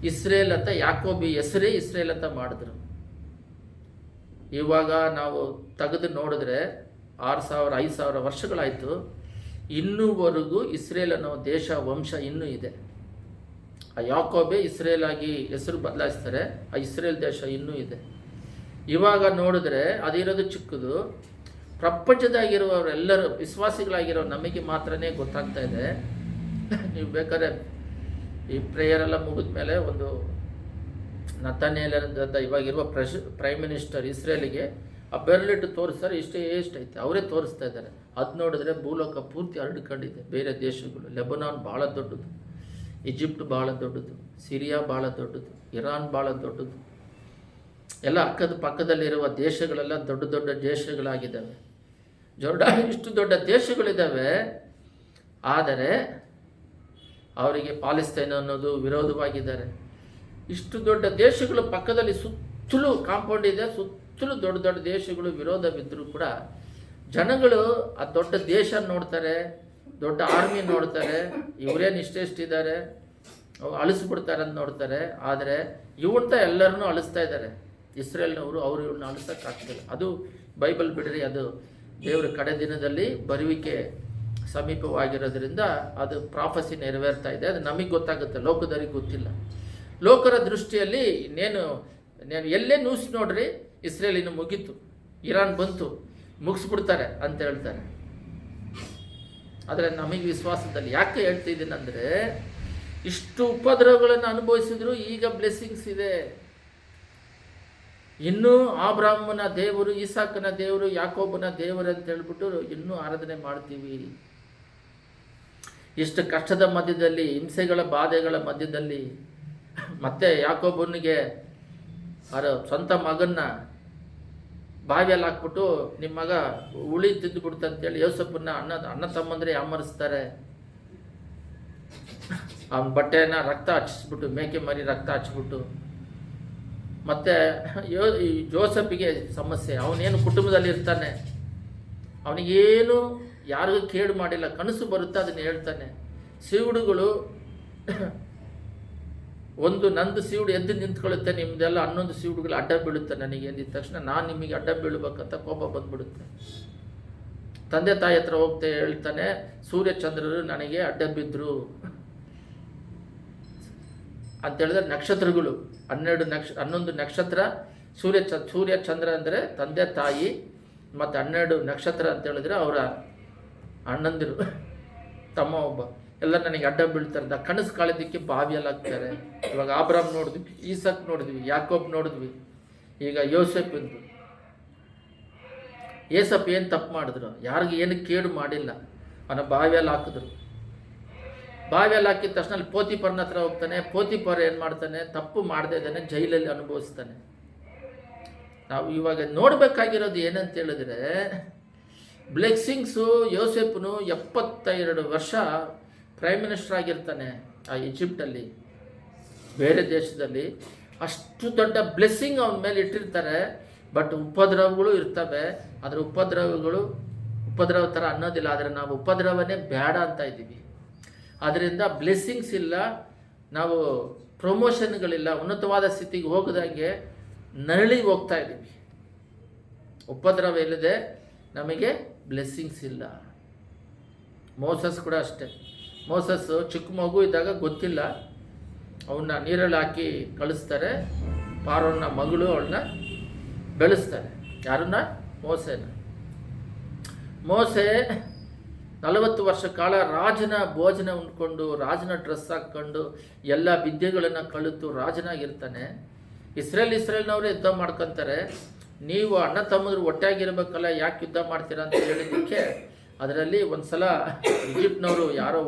Speaker 1: ಇಸ್ರೇಲ್ ಅಂತ, ಯಾಕೋಬಿ ಹೆಸರೇ ಇಸ್ರೇಲ್ ಅಂತ ಮಾಡಿದ್ರು. ಇವಾಗ ನಾವು ತೆಗೆದು ನೋಡಿದ್ರೆ 6,000-5,000 ವರ್ಷಗಳಾಯಿತು, ಇನ್ನೂವರೆಗೂ ಇಸ್ರೇಲ್ ಅನ್ನೋ ದೇಶ ವಂಶ ಇನ್ನೂ ಇದೆ. ಆ ಯಾಕೋಬೆ ಇಸ್ರೇಲ್ ಆಗಿ ಹೆಸರು ಬದಲಾಯಿಸ್ತಾರೆ, ಆ ಇಸ್ರೇಲ್ ದೇಶ ಇನ್ನೂ ಇದೆ. ಇವಾಗ ನೋಡಿದ್ರೆ ಅದಿರೋದು ಚಿಕ್ಕದು. ಪ್ರಪಂಚದಾಗಿರುವವರೆಲ್ಲರೂ ವಿಶ್ವಾಸಿಗಳಾಗಿರೋ ನಮಗೆ ಮಾತ್ರನೇ ಗೊತ್ತಾಗ್ತಾ ಇದೆ. ನೀವು ಬೇಕಾದ್ರೆ ಈ ಪ್ರೇಯರೆಲ್ಲ ಮುಗಿದ ಮೇಲೆ ಒಂದು ನತಾನಿಯೇಲಂತ ಇವಾಗಿರುವ ಪ್ರೈಮ್ ಮಿನಿಸ್ಟರ್ ಇಸ್ರೇಲಿಗೆ ಆ ಬೆರಳಿಟ್ಟು ತೋರಿಸ್ತಾರೆ, ಎಷ್ಟೈತೆ ಅವರೇ ತೋರಿಸ್ತಾ ಇದ್ದಾರೆ. ಅದು ನೋಡಿದ್ರೆ ಭೂಲೋಕ ಪೂರ್ತಿ ಹರಡ್ಕೊಂಡಿದೆ. ಬೇರೆ ದೇಶಗಳು, ಲೆಬನಾನ್ ಭಾಳ ದೊಡ್ಡದು, ಈಜಿಪ್ಟ್ ಭಾಳ ದೊಡ್ಡದು, ಸಿರಿಯಾ ಭಾಳ ದೊಡ್ಡದು, ಇರಾನ್ ಭಾಳ ದೊಡ್ಡದು, ಎಲ್ಲ ಪಕ್ಕದಲ್ಲಿರುವ ದೇಶಗಳೆಲ್ಲ ದೊಡ್ಡ ದೊಡ್ಡ ದೇಶಗಳಾಗಿದ್ದಾವೆ. ಇಷ್ಟು ದೊಡ್ಡ ದೇಶಗಳಿದ್ದಾವೆ. ಆದರೆ ಅವರಿಗೆ ಪಾಲೆಸ್ತೈನ್ ಅನ್ನೋದು ವಿರೋಧವಾಗಿದ್ದಾರೆ. ಇಷ್ಟು ದೊಡ್ಡ ದೇಶಗಳು ಪಕ್ಕದಲ್ಲಿ ಸುತ್ತಲೂ ಕಾಂಪೌಂಡ್ ಇದೆ, ಸುತ್ತಲೂ ದೊಡ್ಡ ದೊಡ್ಡ ದೇಶಗಳು ವಿರೋಧವಿದ್ದರೂ ಕೂಡ ಜನಗಳು ಆ ದೊಡ್ಡ ದೇಶ ನೋಡ್ತಾರೆ, ದೊಡ್ಡ ಆರ್ಮಿ ನೋಡ್ತಾರೆ, ಇವರೇನು ಇಷ್ಟಿದ್ದಾರೆ ಅಳಿಸ್ಬಿಡ್ತಾರೆ ಅಂತ ನೋಡ್ತಾರೆ. ಆದರೆ ಇವಂತ ಎಲ್ಲರನ್ನೂ ಅಳಿಸ್ತಾ ಇದ್ದಾರೆ ಇಸ್ರೇಲ್ನವರು. ಅವರು ಇವ್ರನ್ನ ಅಳಿಸೋಕ್ಕಾಗ್ತಿಲ್ಲ. ಅದು ಬೈಬಲ್ ಬಿಡ್ರಿ, ಅದು ದೇವರ ಕಡೆ ದಿನದಲ್ಲಿ ಬರುವಿಕೆ ಸಮೀಪವಾಗಿರೋದ್ರಿಂದ ಅದು ಪ್ರಾಫಸಿ ನೆರವೇರ್ತಾ ಇದೆ. ಅದು ನಮಗೆ ಗೊತ್ತಾಗುತ್ತೆ, ಲೋಕದವರಿಗೆ ಗೊತ್ತಿಲ್ಲ. ಲೋಕರ ದೃಷ್ಟಿಯಲ್ಲಿ ಇನ್ನೇನು ಎಲ್ಲೇ ನ್ಯೂಸ್ ನೋಡ್ರಿ, ಇಸ್ರೇಲ್ ಇನ್ನು ಮುಗೀತು, ಇರಾನ್ ಬಂತು, ಮುಗಿಸ್ಬಿಡ್ತಾರೆ ಅಂತ ಹೇಳ್ತಾರೆ. ಆದರೆ ನಮಗೆ ವಿಶ್ವಾಸದಲ್ಲಿ ಯಾಕೆ ಹೇಳ್ತಿದ್ದೀನಿ ಅಂದರೆ, ಇಷ್ಟು ಉಪದ್ರವಗಳನ್ನು ಅನುಭವಿಸಿದ್ರು ಈಗ ಬ್ಲೆಸ್ಸಿಂಗ್ಸ್ ಇದೆ. ಇನ್ನೂ ಆಬ್ರಾಹ್ಮನ ದೇವರು, ಈಸಾಕನ ದೇವರು, ಯಾಕೋಬನ ದೇವರು ಅಂತ ಹೇಳ್ಬಿಟ್ಟು ಇನ್ನೂ ಆರಾಧನೆ ಮಾಡ್ತೀವಿ. ಇಷ್ಟು ಕಷ್ಟದ ಮಧ್ಯದಲ್ಲಿ, ಹಿಂಸೆಗಳ ಬಾಧೆಗಳ ಮಧ್ಯದಲ್ಲಿ, ಮತ್ತೆ ಯಾಕೋಬನಿಗೆ ಸ್ವಂತ ಮಗನ್ನ ಬಾವಿಯಲ್ಲಿ ಹಾಕ್ಬಿಟ್ಟು ನಿಮ್ಮ ಮಗ ಉಳಿ ತಿಂದುಬಿಡ್ತು ಅಂತೇಳಿ ಯೋಸಪ್ಪನ್ನ ಅಣ್ಣ ತಮ್ಮಂದ್ರೆ ಯಾಮರಿಸ್ತಾರೆ. ಅವನ ಬಟ್ಟೆನ ರಕ್ತ ಹಚ್ಚಿಸ್ಬಿಟ್ಟು, ಮೇಕೆ ಮರಿ ರಕ್ತ ಹಚ್ಚಿಬಿಟ್ಟು, ಮತ್ತು ಜೋಸಫಿಗೆ ಸಮಸ್ಯೆ. ಅವನೇನು ಕುಟುಂಬದಲ್ಲಿ ಇರ್ತಾನೆ, ಅವನಿಗೇನು ಯಾರಿಗೂ ಕೇಡು ಮಾಡಿಲ್ಲ, ಕನಸು ಬರುತ್ತೆ ಅದನ್ನು ಹೇಳ್ತಾನೆ. ಸಿವುಡುಗಳು ಒಂದು ನಂದು ಸೀಡು ಎದ್ದು ನಿಂತ್ಕೊಳ್ಳುತ್ತೆ, ನಿಮ್ಮದೆಲ್ಲ 11 ಸೀಡುಗಳು ಅಡ್ಡ ಬೀಳುತ್ತೆ ನನಗೆ ಅಂದಿದ ತಕ್ಷಣ ನಾನು ನಿಮಗೆ ಅಡ್ಡ ಬೀಳಬೇಕಂತ ಕೋಪ ಬಂದ್ಬಿಡುತ್ತೆ. ತಂದೆ ತಾಯಿ ಹತ್ರ ಹೋಗ್ತಾ ಹೇಳ್ತಾನೆ, ಸೂರ್ಯಚಂದ್ರರು ನನಗೆ ಅಡ್ಡ ಬಿದ್ದರು ಅಂತ ಹೇಳಿದ್ರೆ ನಕ್ಷತ್ರಗಳು 11 ನಕ್ಷತ್ರ, ಸೂರ್ಯ ಚಂದ್ರ ಅಂದರೆ ತಂದೆ ತಾಯಿ, ಮತ್ತು 12 ನಕ್ಷತ್ರ ಅಂತ ಹೇಳಿದ್ರೆ ಅವರ ಅಣ್ಣಂದಿರು, ತಮ್ಮ ಒಬ್ಬ, ಎಲ್ಲ ನನಗೆ ಅಡ್ಡ ಬೀಳ್ತಾರೆ. ಕನಸು ಕಾಳಿದ್ದಕ್ಕೆ ಬಾವಿಯಲ್ಲಿ ಹಾಕ್ತಾರೆ. ಇವಾಗ ಆಬ್ರಾಮ್ ನೋಡಿದ್ವಿ, ಈಸಕ್ ನೋಡಿದ್ವಿ, ಯಾಕೋಬ್ ನೋಡಿದ್ವಿ, ಈಗ ಯೋಸೆಫ್ ಎಂದು. ಏಸಪ್ ಏನು ತಪ್ಪು ಮಾಡಿದ್ರು? ಯಾರಿಗೂ ಏನು ಕೇಡು ಮಾಡಿಲ್ಲ, ಅವನ ಬಾವಿಯಲ್ಲಿ ಹಾಕಿದ್ರು. ಬಾವಿಯಲ್ಲಿ ಹಾಕಿದ ತಕ್ಷಣ ಅಲ್ಲಿ ಪೋತಿಪರ್ನ ಹತ್ರ ಹೋಗ್ತಾನೆ. ಪೋತಿಪರ್ ಏನು ಮಾಡ್ತಾನೆ? ತಪ್ಪು ಮಾಡದೇ ಇದ್ದಾನೆ, ಜೈಲಲ್ಲಿ ಅನುಭವಿಸ್ತಾನೆ. ನಾವು ಇವಾಗ ನೋಡಬೇಕಾಗಿರೋದು ಏನಂತ ಹೇಳಿದ್ರೆ, ಬ್ಲೆಸ್ಸಿಂಗ್ಸು. ಯೋಸೆಫ್ನು 72 ವರ್ಷ ಪ್ರೈಮ್ ಮಿನಿಸ್ಟರ್ ಆಗಿರ್ತಾನೆ ಆ ಈಜಿಪ್ಟಲ್ಲಿ, ಬೇರೆ ದೇಶದಲ್ಲಿ. ಅಷ್ಟು ದೊಡ್ಡ ಬ್ಲೆಸ್ಸಿಂಗ್ ಅವನ ಮೇಲೆ ಇಟ್ಟಿರ್ತಾರೆ. ಬಟ್ ಉಪದ್ರವಗಳು ಇರ್ತವೆ. ಅದರ ಉಪದ್ರವ ಥರ ಅನ್ನೋದಿಲ್ಲ, ಆದರೆ ನಾವು ಉಪದ್ರವನೇ ಬೇಡ ಅಂತ ಇದ್ದೀವಿ. ಅದರಿಂದ ಬ್ಲೆಸ್ಸಿಂಗ್ಸ್ ಇಲ್ಲ, ನಾವು ಪ್ರಮೋಷನ್ಗಳಿಲ್ಲ, ಉನ್ನತವಾದ ಸ್ಥಿತಿಗೆ ಹೋಗದಂಗೆ ನರಳಿ ಹೋಗ್ತಾ ಇದ್ದೀವಿ. ಉಪದ್ರವ ಇಲ್ಲದೆ ನಮಗೆ ಬ್ಲೆಸ್ಸಿಂಗ್ಸ್ ಇಲ್ಲ. ಮೋಸಸ್ ಕೂಡ ಅಷ್ಟೇ. ಮೋಸಸ್ ಚಿಕ್ಕ ಮಗು ಇದ್ದಾಗ ಗೊತ್ತಿಲ್ಲ, ಅವನ್ನ ನೀರಲ್ಲಿ ಹಾಕಿ ಕಳಿಸ್ತಾರೆ. ಪಾರೋನ ಮಗಳು ಅವಳನ್ನ ಬೆಳೆಸ್ತಾರೆ. ಯಾರನ್ನ? ಮೋಸೆ 40 ವರ್ಷ ಕಾಲ ರಾಜನ ಭೋಜನ ಉಂಡ್ಕೊಂಡು, ರಾಜನ ಡ್ರೆಸ್ ಹಾಕ್ಕೊಂಡು, ಎಲ್ಲ ವಿದ್ಯೆಗಳನ್ನು ಕಲಿತು ರಾಜನಾಗಿರ್ತಾನೆ. ಇಸ್ರೇಲ್ನವರು ಯುದ್ಧ ಮಾಡ್ಕೊತಾರೆ. ನೀವು ಅಣ್ಣ ತಮ್ಮದ್ರು ಒಟ್ಟಾಗಿರ್ಬೇಕಲ್ಲ, ಯಾಕೆ ಯುದ್ಧ ಮಾಡ್ತೀರಾ ಅಂತ ಹೇಳಿದ್ದಕ್ಕೆ, ಅದರಲ್ಲಿ ಒಂದು ಸಲ ಈಜಿಪ್ಟ್ನವರು ಯಾರೋ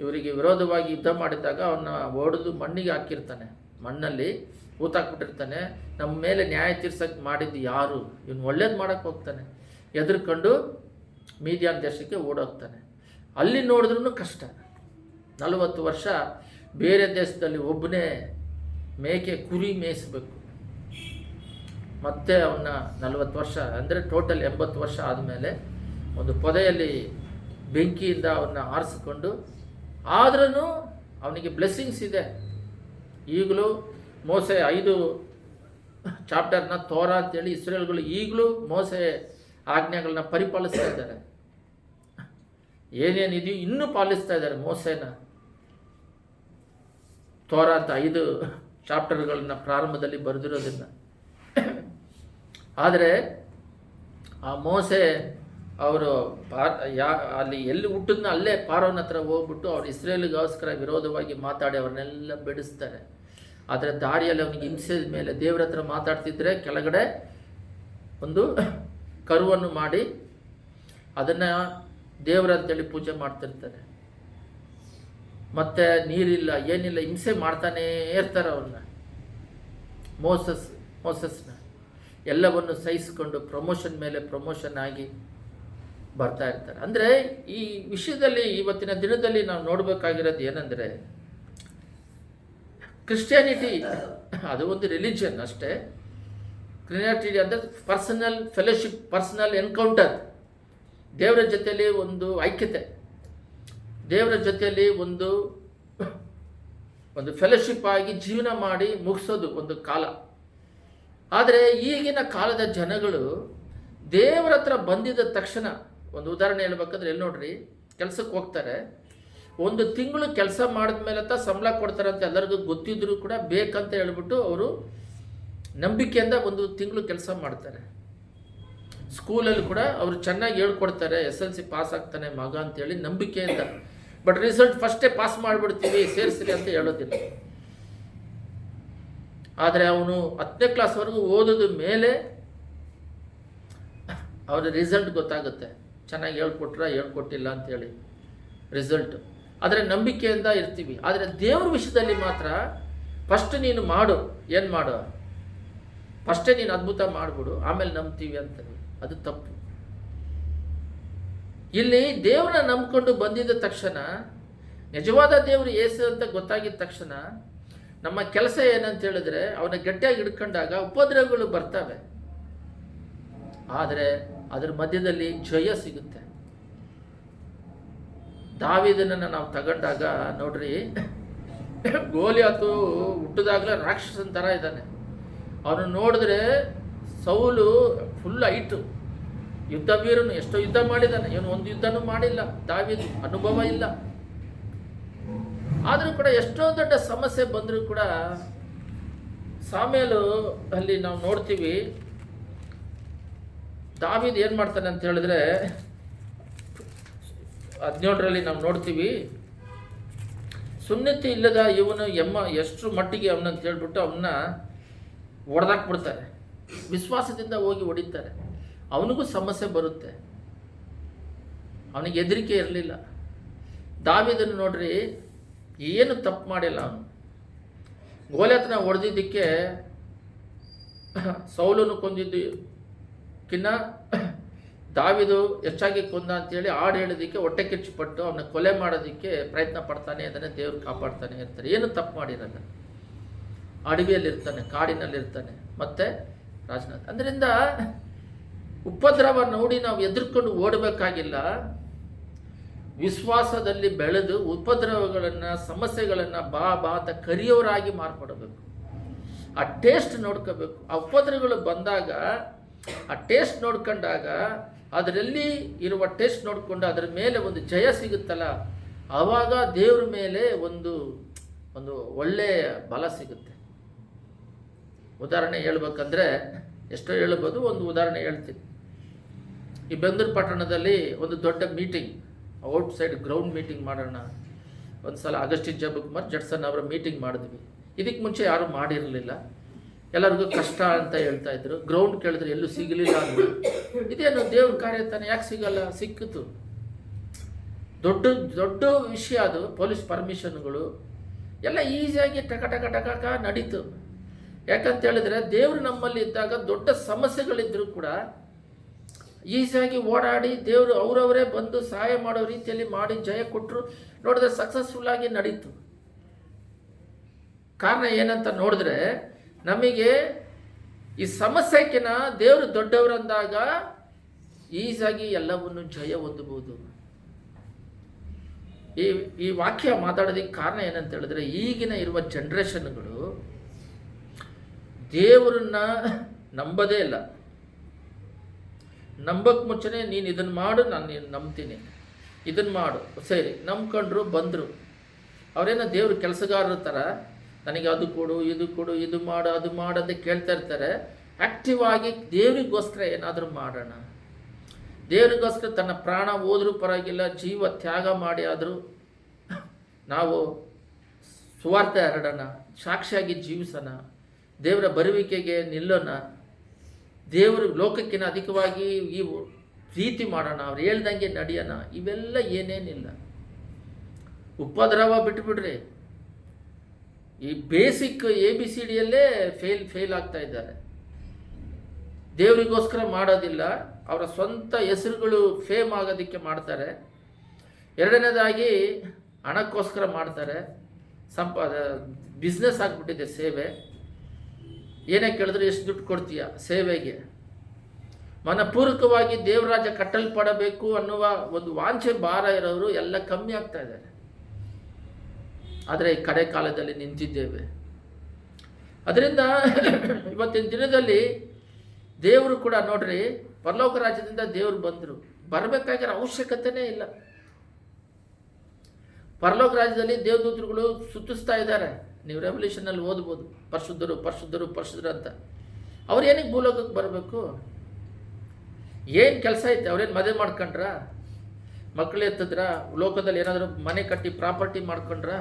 Speaker 1: ಇವರಿಗೆ ವಿರೋಧವಾಗಿ ಯುದ್ಧ ಮಾಡಿದಾಗ ಅವನ್ನ ಹೊಡೆದು ಮಣ್ಣಿಗೆ ಹಾಕಿರ್ತಾನೆ. ಮಣ್ಣಲ್ಲಿ ಊತಾಕ್ಬಿಟ್ಟಿರ್ತಾನೆ. ನಮ್ಮ ಮೇಲೆ ನ್ಯಾಯ ತೀರ್ಸಕ್ಕೆ ಮಾಡಿದ್ದು ಯಾರು? ಇವನು ಒಳ್ಳೇದು ಮಾಡೋಕ್ಕೆ ಹೋಗ್ತಾನೆ. ಎದುರ್ಕೊಂಡು ಮೀದಿಯಾನ್ ದೇಶಕ್ಕೆ ಓಡೋಗ್ತಾನೆ. ಅಲ್ಲಿ ನೋಡಿದ್ರೂ ಕಷ್ಟ. 40 ವರ್ಷ ಬೇರೆ ದೇಶದಲ್ಲಿ ಒಬ್ಬನೇ ಮೇಕೆ ಕುರಿ ಮೇಯಿಸಬೇಕು. ಮತ್ತೆ ಅವನ್ನ 40 ವರ್ಷ ಅಂದರೆ ಟೋಟಲ್ 80 ವರ್ಷ ಆದಮೇಲೆ ಒಂದು ಪೊದೆಯಲ್ಲಿ ಬೆಂಕಿಯಿಂದ ಅವನ್ನ ಆರಿಸಿಕೊಂಡು, ಆದ್ರೂ ಅವನಿಗೆ ಬ್ಲೆಸ್ಸಿಂಗ್ಸ್ ಇದೆ. ಈಗಲೂ ಮೋಸೆ 5 ಚಾಪ್ಟರ್ನ ತೋರಾ ಅಂತೇಳಿ ಇಸ್ರೇಲ್ಗಳು ಈಗಲೂ ಮೋಸೆ ಆಜ್ಞೆಗಳನ್ನ ಪರಿಪಾಲಿಸ್ತಾ ಇದ್ದಾರೆ. ಏನೇನಿದೆಯೋ ಇನ್ನೂ ಪಾಲಿಸ್ತಾ ಇದ್ದಾರೆ ಮೋಸೆನ. ತೋರಾ ಅಂತ 5 ಚಾಪ್ಟರ್ಗಳನ್ನ ಪ್ರಾರಂಭದಲ್ಲಿ ಬರೆದಿರೋದನ್ನು. ಆದರೆ ಆ ಮೋಸೆ ಅವರು ಅಲ್ಲಿ ಎಲ್ಲಿ ಹುಟ್ಟಿದ್ನ ಅಲ್ಲೇ ಪಾರೋನ ಹತ್ರ ಹೋಗ್ಬಿಟ್ಟು ಅವ್ರು ಇಸ್ರೇಲಿಗೋಸ್ಕರ ವಿರೋಧವಾಗಿ ಮಾತಾಡಿ ಅವ್ರನ್ನೆಲ್ಲ ಬೆಳೆಸ್ತಾರೆ. ಆದರೆ ದಾರಿಯಲ್ಲಿ ಅವನಿಗೆ ಹಿಂಸೆದ ಮೇಲೆ ದೇವ್ರ ಹತ್ರ ಮಾತಾಡ್ತಿದ್ರೆ ಕೆಳಗಡೆ ಒಂದು ಕರುವನ್ನು ಮಾಡಿ ಅದನ್ನು ದೇವರಂತೇಳಿ ಪೂಜೆ ಮಾಡ್ತಿರ್ತಾರೆ. ಮತ್ತು ನೀರಿಲ್ಲ, ಏನಿಲ್ಲ, ಹಿಂಸೆ ಮಾಡ್ತಾನೇ ಇರ್ತಾರೆ ಅವನ್ನ. ಮೋಸಸ್ನ ಎಲ್ಲವನ್ನು ಸಹಿಸಿಕೊಂಡು ಪ್ರಮೋಷನ್ ಮೇಲೆ ಪ್ರಮೋಷನ್ ಆಗಿ ಬರ್ತಾ ಇರ್ತಾರೆ. ಅಂದರೆ ಈ ವಿಷಯದಲ್ಲಿ ಇವತ್ತಿನ ದಿನದಲ್ಲಿ ನಾವು ನೋಡಬೇಕಾಗಿರೋದು ಏನಂದರೆ, ಕ್ರಿಶ್ಚಿಯಾನಿಟಿ ಅದು ಒಂದು ರಿಲಿಜಿಯನ್ ಅಷ್ಟೇ. ಕ್ರಿಶ್ಚಿಯಾನಿಟಿ ಅಂದರೆ ಪರ್ಸನಲ್ ಫೆಲೋಶಿಪ್, ಪರ್ಸನಲ್ ಎನ್ಕೌಂಟರ್, ದೇವರ ಜೊತೆಯಲ್ಲಿ ಒಂದು ಐಕ್ಯತೆ, ದೇವರ ಜೊತೆಯಲ್ಲಿ ಒಂದು ಫೆಲೋಶಿಪ್ ಆಗಿ ಜೀವನ ಮಾಡಿ ಮುಗಿಸೋದು ಒಂದು ಕಾಲ. ಆದರೆ ಈಗಿನ ಕಾಲದ ಜನಗಳು ದೇವರ ಹತ್ರ ಬಂದಿದ್ದ ತಕ್ಷಣ, ಒಂದು ಉದಾಹರಣೆ ಹೇಳ್ಬೇಕಂದ್ರೆ, ಎಲ್ಲಿ ನೋಡ್ರಿ, ಕೆಲಸಕ್ಕೆ ಹೋಗ್ತಾರೆ, 1 ತಿಂಗಳು ಕೆಲಸ ಮಾಡಿದ ಮೇಲೆ ಅಂತ ಸಂಬಳ ಕೊಡ್ತಾರೆ ಅಂತ ಎಲ್ಲರಿಗೂ ಗೊತ್ತಿದ್ರೂ ಕೂಡ ಬೇಕಂತ ಹೇಳ್ಬಿಟ್ಟು ಅವರು ನಂಬಿಕೆಯಿಂದ 1 ತಿಂಗಳು ಕೆಲಸ ಮಾಡ್ತಾರೆ. ಸ್ಕೂಲಲ್ಲಿ ಕೂಡ ಅವರು ಚೆನ್ನಾಗಿ ಹೇಳ್ಕೊಡ್ತಾರೆ, SLC ಪಾಸ್ ಆಗ್ತಾನೆ ಮಗ ಅಂತೇಳಿ ನಂಬಿಕೆಯಿಂದ. ಬಟ್ ರಿಸಲ್ಟ್ ಫಸ್ಟೇ ಪಾಸ್ ಮಾಡಿಬಿಡ್ತೀವಿ, ಸೇರಿಸ್ರಿ ಅಂತ ಹೇಳೋದಿಲ್ಲ. ಆದರೆ ಅವನು 10ನೇ ಕ್ಲಾಸ್ವರೆಗೂ ಓದೋದ ಮೇಲೆ ಅವರ ರಿಸಲ್ಟ್ ಗೊತ್ತಾಗುತ್ತೆ, ಚೆನ್ನಾಗಿ ಹೇಳ್ಕೊಟ್ಟಿಲ್ಲ ಅಂತೇಳಿ ರಿಸಲ್ಟು. ಆದರೆ ನಂಬಿಕೆಯಿಂದ ಇರ್ತೀವಿ. ಆದರೆ ದೇವ್ರ ವಿಷಯದಲ್ಲಿ ಮಾತ್ರ ಫಸ್ಟ್ ನೀನು ಮಾಡು, ಏನು ಮಾಡು, ಫಸ್ಟೇ ನೀನು ಅದ್ಭುತ ಮಾಡಿಬಿಡು, ಆಮೇಲೆ ನಂಬ್ತೀವಿ ಅಂತಾರೆ. ಅದು ತಪ್ಪು. ಇಲ್ಲಿ ದೇವ್ರನ್ನ ನಂಬ್ಕೊಂಡು ಬಂದಿದ್ದ ತಕ್ಷಣ, ನಿಜವಾದ ದೇವರು ಏಸು ಅಂತ ಗೊತ್ತಾಗಿದ್ದ ತಕ್ಷಣ ನಮ್ಮ ಕೆಲಸ ಏನಂತ ಹೇಳಿದ್ರೆ, ಅವನ ಗಟ್ಟಿಯಾಗಿ ಹಿಡ್ಕೊಂಡಾಗ ಉಪದ್ರವಗಳು ಬರ್ತವೆ, ಆದರೆ ಅದರ ಮಧ್ಯದಲ್ಲಿ ಜಯ ಸಿಗುತ್ತೆ. ದಾವೀದನನ್ನು ನಾವು ತಗೊಂಡಾಗ ನೋಡ್ರಿ, ಗೋಲಿಯಾತು ಹುಟ್ಟಿದಾಗಲೇ ರಾಕ್ಷಸನ ಥರ ಇದ್ದಾನೆ. ಅವನು ನೋಡಿದ್ರೆ ಸೌಲು ಫುಲ್ ಹೈಟು, ಯುದ್ಧ ವೀರನು, ಎಷ್ಟೋ ಯುದ್ಧ ಮಾಡಿದ್ದಾನೆ. ಇವನು ಒಂದು ಯುದ್ಧನೂ ಮಾಡಿಲ್ಲ, ದಾವೀದ ಅನುಭವ ಇಲ್ಲ. ಆದರೂ ಕೂಡ ಎಷ್ಟೋ ದೊಡ್ಡ ಸಮಸ್ಯೆ ಬಂದರೂ ಕೂಡ ಸಾಮೇಲು ಅಲ್ಲಿ ನಾವು ನೋಡ್ತೀವಿ, ದಾವೀದ ಏನು ಮಾಡ್ತಾನೆ ಅಂತ ಹೇಳಿದ್ರೆ 17ರಲ್ಲಿ ನಾವು ನೋಡ್ತೀವಿ, ಸುನ್ನತಿ ಇಲ್ಲದ ಇವನು ಎಷ್ಟು ಮಟ್ಟಿಗೆ ಅವನಂತ ಹೇಳ್ಬಿಟ್ಟು ಅವನ್ನ ಹೊಡೆದಾಕ್ಬಿಡ್ತಾರೆ. ವಿಶ್ವಾಸದಿಂದ ಹೋಗಿ ಹೊಡಿತಾರೆ. ಅವನಿಗೂ ಸಮಸ್ಯೆ ಬರುತ್ತೆ, ಅವನಿಗೆ ಹೆದರಿಕೆ ಇರಲಿಲ್ಲ. ದಾವೀದನ್ನು ನೋಡ್ರಿ, ಏನು ತಪ್ಪು ಮಾಡಿಲ್ಲ. ಅವನು ಗೋಲಿಯಾತನ ಹೊಡೆದಿದ್ದಕ್ಕೆ ಸೌಲನು ಕೊಂದಿದ್ದಕ್ಕಿನ್ನ ದಾವೀದು ಹೆಚ್ಚಾಗಿ ಕೊಂದ ಅಂತೇಳಿ ಹಾಡು ಹೇಳೋದಕ್ಕೆ ಹೊಟ್ಟೆ ಕಿಚ್ಚುಪಟ್ಟು ಅವನ ಕೊಲೆ ಮಾಡೋದಕ್ಕೆ ಪ್ರಯತ್ನ ಪಡ್ತಾನೆ, ಅದನ್ನೇ ದೇವ್ರು ಕಾಪಾಡ್ತಾನೆ ಇರ್ತಾರೆ. ಏನು ತಪ್ಪು ಮಾಡಿರಲ್ಲ. ಅಡವಿಯಲ್ಲಿರ್ತಾನೆ, ಕಾಡಿನಲ್ಲಿರ್ತಾನೆ, ಮತ್ತೆ ರಾಜನಾಥ್. ಅದರಿಂದ ಉಪದ್ರವ ನೋಡಿ ನಾವು ಎದುರ್ಕೊಂಡು ಓಡಬೇಕಾಗಿಲ್ಲ. ವಿಶ್ವಾಸದಲ್ಲಿ ಬೆಳೆದು ಉಪದ್ರವಗಳನ್ನು, ಸಮಸ್ಯೆಗಳನ್ನು ಬಾ ಅಂತ ಕರಿಯೋರಾಗಿ ಮಾರ್ಪಡಬೇಕು. ಆ ಟೇಸ್ಟ್ ನೋಡ್ಕೋಬೇಕು. ಆ ಉಪದ್ರವಗಳು ಬಂದಾಗ ಆ ಟೇಸ್ಟ್ ನೋಡ್ಕೊಂಡಾಗ, ಅದರಲ್ಲಿ ಇರುವ ಟೇಸ್ಟ್ ನೋಡಿಕೊಂಡು ಅದರ ಮೇಲೆ ಒಂದು ಜಯ ಸಿಗುತ್ತಲ್ಲ, ಆವಾಗ ದೇವ್ರ ಮೇಲೆ ಒಂದು ಒಳ್ಳೆಯ ಬಲ ಸಿಗುತ್ತೆ. ಉದಾಹರಣೆ ಹೇಳ್ಬೇಕಂದ್ರೆ ಎಷ್ಟೋ ಹೇಳ್ಬೋದು, ಒಂದು ಉದಾಹರಣೆ ಹೇಳ್ತೀನಿ. ಈ ಬೆಂಗಳೂರು ಪಟ್ಟಣದಲ್ಲಿ ಒಂದು ದೊಡ್ಡ ಮೀಟಿಂಗ್, ಔಟ್ಸೈಡ್ ಗ್ರೌಂಡ್ ಮೀಟಿಂಗ್ ಮಾಡೋಣ. ಒಂದು ಸಲ ಅಗಸ್ಟಿನ್ ಜಯಕುಮಾರ್ ಜಡ್ಸನ್ ಅವರ ಮೀಟಿಂಗ್ ಮಾಡಿದ್ವಿ. ಇದಕ್ಕೆ ಮುಂಚೆ ಯಾರೂ ಮಾಡಿರಲಿಲ್ಲ. ಎಲ್ಲರಿಗೂ ಕಷ್ಟ ಅಂತ ಹೇಳ್ತಾ ಇದ್ರು. ಗ್ರೌಂಡ್ ಕೇಳಿದ್ರೆ ಎಲ್ಲೂ ಸಿಗಲಿಲ್ಲ ಅಂದರು. ಇದೇನು ದೇವ್ರ ಕಾರ್ಯ ತಾನೆ, ಯಾಕೆ ಸಿಗಲ್ಲ? ಸಿಕ್ಕಿತು. ದೊಡ್ಡ ದೊಡ್ಡ ವಿಷಯ ಅದು. ಪೊಲೀಸ್ ಪರ್ಮಿಷನ್ಗಳು ಎಲ್ಲ ಈಸಿಯಾಗಿ ಟಕ ನಡೀತು. ಯಾಕಂತ ಹೇಳಿದ್ರೆ ದೇವರು ನಮ್ಮಲ್ಲಿ ಇದ್ದಾಗ ದೊಡ್ಡ ಸಮಸ್ಯೆಗಳಿದ್ದರೂ ಕೂಡ ಈಸಿಯಾಗಿ ಓಡಾಡಿ ದೇವರು ಅವರವರೇ ಬಂದು ಸಹಾಯ ಮಾಡೋ ರೀತಿಯಲ್ಲಿ ಮಾಡಿ ಜಯ ಕೊಟ್ಟರು. ನೋಡಿದ್ರೆ ಸಕ್ಸಸ್ಫುಲ್ಲಾಗಿ ನಡೀತು. ಕಾರಣ ಏನಂತ ನೋಡಿದ್ರೆ, ನಮಗೆ ಈ ಸಮಸ್ಯೆಕಿನ ದೇವರು ದೊಡ್ಡವರಂದಾಗ ಈಸಾಗಿ ಎಲ್ಲವನ್ನು ಜಯ ಹೊಂದಬಹುದು. ಈ ವಾಕ್ಯ ಮಾತಾಡೋದಕ್ಕೆ ಕಾರಣ ಏನಂತ ಹೇಳಿದ್ರೆ, ಈಗಿನ ಇರುವ ಜನ್ರೇಷನ್ಗಳು ದೇವರನ್ನ ನಂಬದೇ ಇಲ್ಲ. ನಂಬಕ್ಕೆ ಮುಂಚೆನೇ ನೀನು ಇದನ್ನು ಮಾಡು, ನಾನು ನೀನು ನಂಬ್ತೀನಿ, ಇದನ್ನು ಮಾಡು, ಸರಿ ನಂಬ್ಕೊಂಡ್ರು ಬಂದರು. ಅವರೇನೋ ದೇವ್ರ ಕೆಲಸಗಾರರ ಥರ ನನಗೆ ಅದು ಕೊಡು, ಇದು ಕೊಡು, ಇದು ಮಾಡು, ಅದು ಮಾಡು ಅಂತ ಕೇಳ್ತಾ ಇರ್ತಾರೆ. ಆ್ಯಕ್ಟಿವ್ ಆಗಿ ದೇವರಿಗೋಸ್ಕರ ಏನಾದರೂ ಮಾಡೋಣ, ದೇವರಿಗೋಸ್ಕರ ತನ್ನ ಪ್ರಾಣ ಹೋದ್ರೂ ಪರವಾಗಿಲ್ಲ, ಜೀವ ತ್ಯಾಗ ಮಾಡಿ ಆದರೂ ನಾವು ಸುವಾರ್ತೆ ಹರಡೋಣ, ಸಾಕ್ಷಿಯಾಗಿ ಜೀವಿಸೋಣ, ದೇವರ ಬರುವಿಕೆಗೆ ನಿಲ್ಲೋಣ, ದೇವರು ಲೋಕಕ್ಕಿಂತ ಅಧಿಕವಾಗಿ ಈ ಪ್ರೀತಿ ಮಾಡೋಣ, ಅವ್ರು ಹೇಳ್ದಂಗೆ ನಡೆಯೋಣ. ಇವೆಲ್ಲ ಏನೇನಿಲ್ಲ. ಉಪದ್ರವ ಬಿಟ್ಟುಬಿಡ್ರಿ. ಈ ಬೇಸಿಕ್ ABCDಯಲ್ಲೇ ಫೇಲ್ ಆಗ್ತಾ ಇದ್ದಾರೆ. ದೇವರಿಗೋಸ್ಕರ ಮಾಡೋದಿಲ್ಲ, ಅವರ ಸ್ವಂತ ಹೆಸರುಗಳು ಫೇಮ್ ಆಗೋದಕ್ಕೆ ಮಾಡ್ತಾರೆ. ಎರಡನೇದಾಗಿ ಹಣಕ್ಕೋಸ್ಕರ ಮಾಡ್ತಾರೆ. ಬಿಸ್ನೆಸ್ ಆಗಿಬಿಟ್ಟಿದೆ ಸೇವೆ. ಏನೇ ಕೇಳಿದ್ರೆ ಎಷ್ಟು ದುಡ್ಡು ಕೊಡ್ತೀಯ ಸೇವೆಗೆ. ಮನಪೂರ್ವಕವಾಗಿ ದೇವರಾಜ್ಯ ಕಟ್ಟಲ್ಪಡಬೇಕು ಅನ್ನುವ ಒಂದು ವಾಂಛೆ ಭಾರ ಇರೋರು ಎಲ್ಲ ಕಮ್ಮಿ ಆಗ್ತಾ ಇದ್ದಾರೆ. ಆದರೆ ಈ ಕಡೆ ಕಾಲದಲ್ಲಿ ನಿಂತಿದ್ದೇವೆ. ಅದರಿಂದ ಇವತ್ತಿನ ದಿನದಲ್ಲಿ ದೇವರು ಕೂಡ ನೋಡ್ರಿ, ಪರಲೋಕ ರಾಜ್ಯದಿಂದ ದೇವರು ಬಂದರು, ಬರಬೇಕಾಗಿರೋ ಅವಶ್ಯಕತೆನೇ ಇಲ್ಲ. ಪರಲೋಕ ರಾಜ್ಯದಲ್ಲಿ ದೇವದೂತರುಗಳು ಸುತ್ತಿಸ್ತಾ ಇದ್ದಾರೆ. ನೀವು ರೆವಲ್ಯೂಷನಲ್ಲಿ ಓದ್ಬೋದು, ಪರಿಶುದ್ಧರು ಪರಿಶುದ್ಧರು ಪರಿಶುದ್ಧರು ಅಂತ. ಅವ್ರು ಏನಕ್ಕೆ ಭೂಲೋಕಕ್ಕೆ ಬರಬೇಕು? ಏನು ಕೆಲಸ ಐತೆ? ಅವ್ರೇನು ಮದುವೆ ಮಾಡ್ಕೊಂಡ್ರ, ಮಕ್ಕಳು ಎತ್ತಿದ್ರ, ಲೋಕದಲ್ಲಿ ಏನಾದರೂ ಮನೆ ಕಟ್ಟಿ ಪ್ರಾಪರ್ಟಿ ಮಾಡ್ಕೊಂಡ್ರ?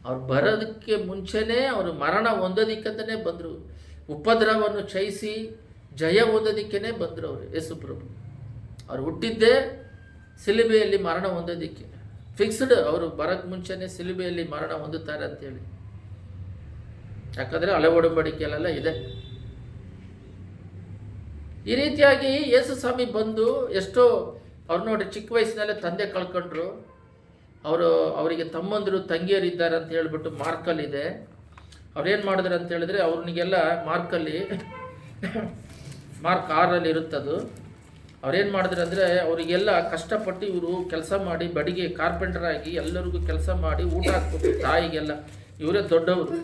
Speaker 1: ಅವ್ರು ಬರೋದಕ್ಕೆ ಮುಂಚೆನೇ ಅವರು ಮರಣ ಹೊಂದೋದಿಕ್ಕಂತಲೇ ಬಂದರು. ಉಪದ್ರವವನ್ನು ಜಯಿಸಿ ಜಯ ಹೊಂದೋದಿಕ್ಕೇ ಬಂದರು ಅವರು. ಯೇಸು ಪ್ರಭು ಅವ್ರು ಹುಟ್ಟಿದ್ದೇ ಸಿಲುಬೆಯಲ್ಲಿ ಮರಣ ಹೊಂದೋದಿಕ್ಕೆ. ಫಿಕ್ಸ್ಡ್, ಅವರು ಬರೋಕ್ಕೆ ಮುಂಚೆನೇ ಸಿಲುಬೆಯಲ್ಲಿ ಮರಣ ಹೊಂದುತ್ತಾರೆ ಅಂತೇಳಿ. ಯಾಕಂದರೆ ಹಳೆ ಒಡಂಬಡಿಕೆಯಲ್ಲೆಲ್ಲ ಇದೆ. ಈ ರೀತಿಯಾಗಿ ಯೇಸು ಸ್ವಾಮಿ ಬಂದು ಎಷ್ಟೋ ಅವ್ರು ನೋಡಿ ಚಿಕ್ಕ ವಯಸ್ಸಿನಲ್ಲೇ ತಂದೆ ಕಳ್ಕೊಂಡ್ರು. ಅವರಿಗೆ ತಮ್ಮಂದರು ತಂಗಿಯರಿದ್ದಾರೆ ಅಂತ ಹೇಳ್ಬಿಟ್ಟು ಮಾರ್ಕಲ್ಲಿದೆ. ಅವ್ರೇನು ಮಾಡಿದ್ರು ಅಂತ ಹೇಳಿದ್ರೆ, ಅವ್ರನಿಗೆಲ್ಲ ಮಾರ್ಕ್ 6 ಇರುತ್ತದು. ಅವ್ರೇನು ಮಾಡಿದ್ರು ಅಂದರೆ ಅವರಿಗೆಲ್ಲ ಕಷ್ಟಪಟ್ಟು ಇವರು ಕೆಲಸ ಮಾಡಿ ಬಡಿಗೆ ಕಾರ್ಪೆಂಟರ್ ಆಗಿ ಎಲ್ಲರಿಗೂ ಕೆಲಸ ಮಾಡಿ ಊಟ ಹಾಕ್ಬಿಟ್ಟು ತಾಯಿಗೆಲ್ಲ ಇವರೇ ದೊಡ್ಡವರು,